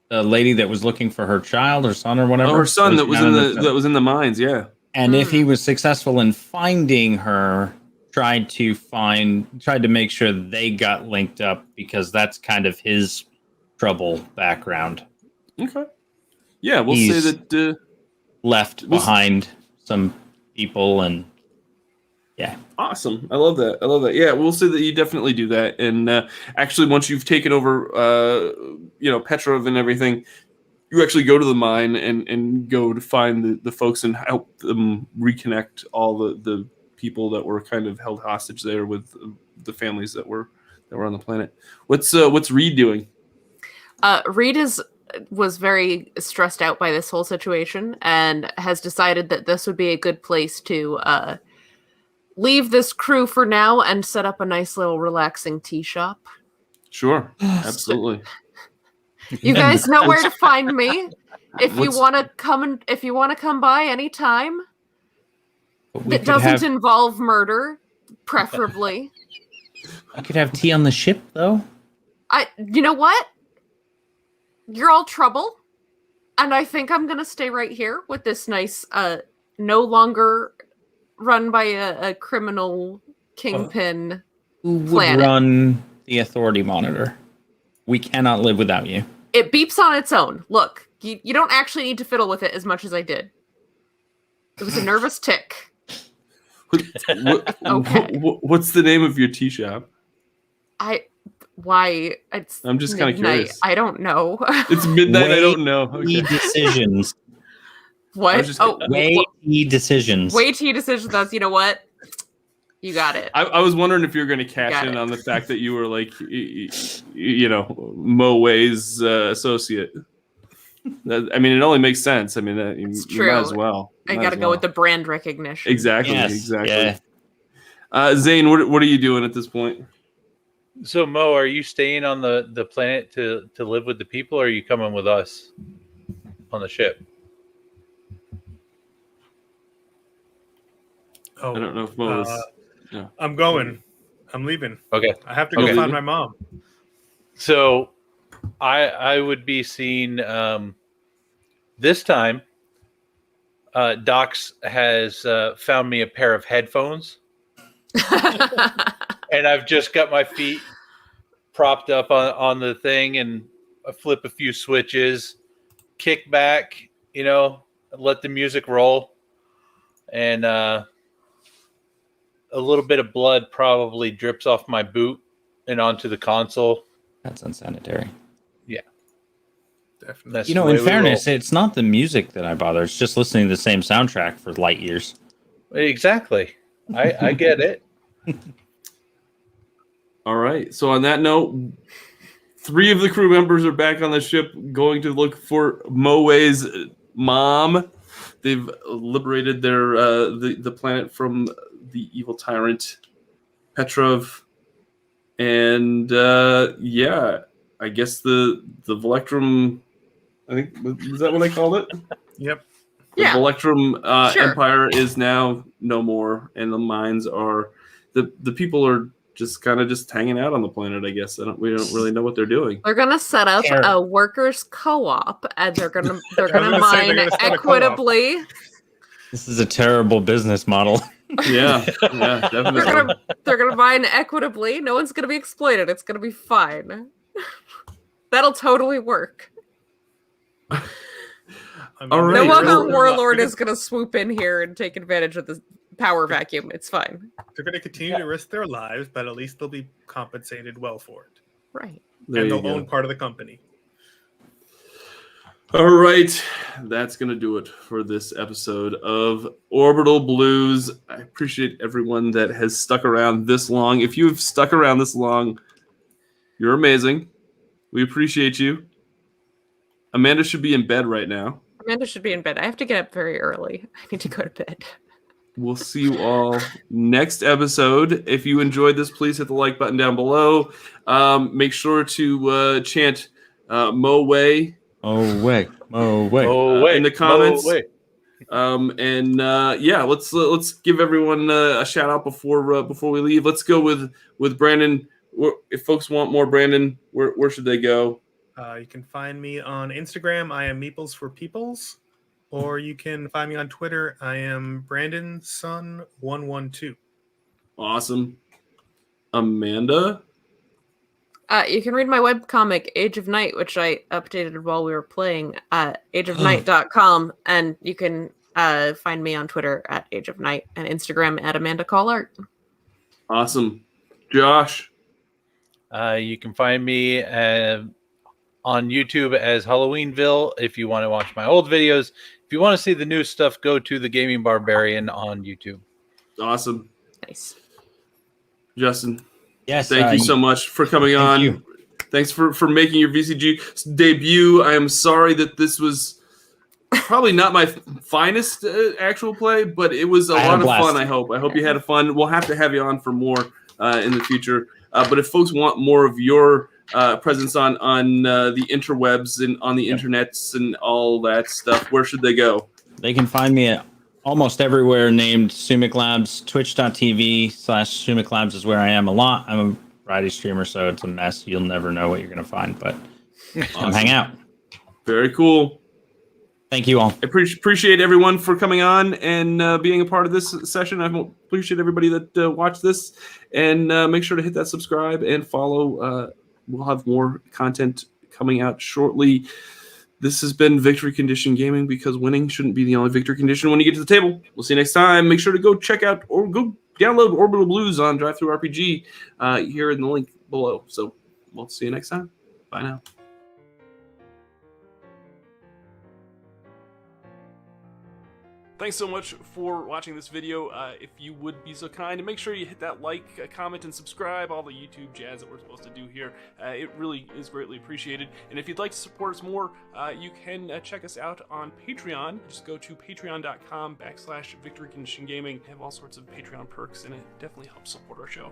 The lady that was looking for her child or son or whatever. Oh, her son that was in the mines. Yeah. And if he was successful in finding her, tried to make sure they got linked up, because that's kind of his trouble background. Okay. Yeah, we'll He's say that left behind some people, and yeah. Awesome. I love that. Yeah, we'll say that you definitely do that. And actually, once you've taken over, Petrov and everything, you actually go to the mine and go to find the folks and help them reconnect all the people that were kind of held hostage there with the families that were on the planet. What's Reed doing? Reed was very stressed out by this whole situation and has decided that this would be a good place to leave this crew for now and set up a nice little relaxing tea shop. Sure, absolutely. You guys know where to find me if you want to come by anytime. That doesn't involve murder, preferably. We could have tea on the ship, though. You know what? You're all trouble, and I think I'm gonna stay right here with this nice, no longer run by a criminal kingpin Who would planet. run the authority monitor? We cannot live without you. It beeps on its own. Look, you don't actually need to fiddle with it as much as I did. It was a nervous tick. Okay. What's the name of your tea shop? I'm just kind of curious. I don't know. It's midnight. I don't know. Key Okay. decisions. What? Key decisions. Weighty decisions. That's, you know what? You got it. I was wondering if you were going to cash in on the fact that you were like, Mo Way's associate. It only makes sense. It's you true. might as well. I got to go with the brand recognition. Exactly. Yes, Exactly. yeah. Zane, what are you doing at this point? So Mo, are you staying on the planet to live with the people, or are you coming with us on the ship? Oh, I don't know if Mo is. Yeah. I'm going. I'm leaving. Okay. I have to go Okay. find my mom. So I would be seeing this time Docs has found me a pair of headphones, and I've just got my feet propped up on the thing, and I flip a few switches, kick back, let the music roll, and a little bit of blood probably drips off my boot and onto the console. That's unsanitary. Yeah. Definitely. That's In the way we fairness, roll. it's not the music that I bother. It's just listening to the same soundtrack for light years. Exactly. I get it. All right. So on that note, 3 of the crew members are back on the ship going to look for Moe's mom. They've liberated their the planet from the evil tyrant Petrov, and I guess the Volectrum. I think is that what I called it? Yep. The Yeah. Volectrum Sure. Empire is now no more, and the mines are the people are just kind of just hanging out on the planet. I guess we don't really know what they're doing. They're gonna set up Sure. a workers' co-op, and they're gonna gonna say they're mine gonna start a co-op. equitably. This is a terrible business model. Yeah, yeah, definitely. They're gonna mine equitably. No one's gonna be exploited. It's gonna be fine. That'll totally work. I mean, All they're right, No gonna- other well- warlord is gonna swoop in here and take advantage of the power vacuum. It's fine. They're going to continue to risk their lives, but at least they'll be compensated well for it. Right. There And you they'll go. own part of the company. All right, that's going to do it for this episode of Orbital Blues. I appreciate everyone that has stuck around this long. If you've stuck around this long, you're amazing. We appreciate you. Amanda should be in bed right now. Amanda should be in bed. I have to get up very early. I need to go to bed. We'll see you all next episode. If you enjoyed this, please hit the like button down below. Make sure to chant Mo Way Oh wait. in the comments. Yeah, let's give everyone a shout out before we leave. Let's go with Brandon. If folks want more Brandon, where should they go? You can find me on Instagram. I am Meeples for Peoples. Or you can find me on Twitter. I am BrandonSun112. Awesome. Amanda? You can read my webcomic, Age of Night, which I updated while we were playing at ageofnight.com. And you can find me on Twitter at Age of Night and Instagram at Amanda Callart. Awesome. Josh? You can find me on YouTube as Halloweenville. If you want to watch my old videos, if you want to see the new stuff, go to the Gaming Barbarian on YouTube. Awesome. Nice. Justin? Yes. Thank you so much for coming on. you. Thanks for making your VCG debut. I am sorry that this was probably not my finest actual play, but it was a I had lot a of blast. fun, I hope. I hope you had fun. We'll have to have you on for more in the future. But if folks want more of your presence on the interwebs and on the internets and all that stuff, where should they go? They can find me at almost everywhere named Sumic Labs. Twitch.tv/Sumic Labs is where I am a lot. I'm a variety streamer, so it's a mess. You'll never know what you're going to find, but come hang out. Very cool. Thank you all. I appreciate everyone for coming on and being a part of this session. I appreciate everybody that watched this. And make sure to hit that subscribe and follow. We'll have more content coming out shortly. This has been Victory Condition Gaming, because winning shouldn't be the only victory condition when you get to the table. We'll see you next time. Make sure to go check out or go download Orbital Blues on DriveThruRPG here in the link below. So we'll see you next time. Bye now. Thanks so much for watching this video. If you would be so kind, and make sure you hit that like, comment, and subscribe, all the YouTube jazz that we're supposed to do here. It really is greatly appreciated. And if you'd like to support us more, you can check us out on Patreon. Just go to patreon.com/Victory Condition Gaming. We have all sorts of Patreon perks, and it definitely helps support our show.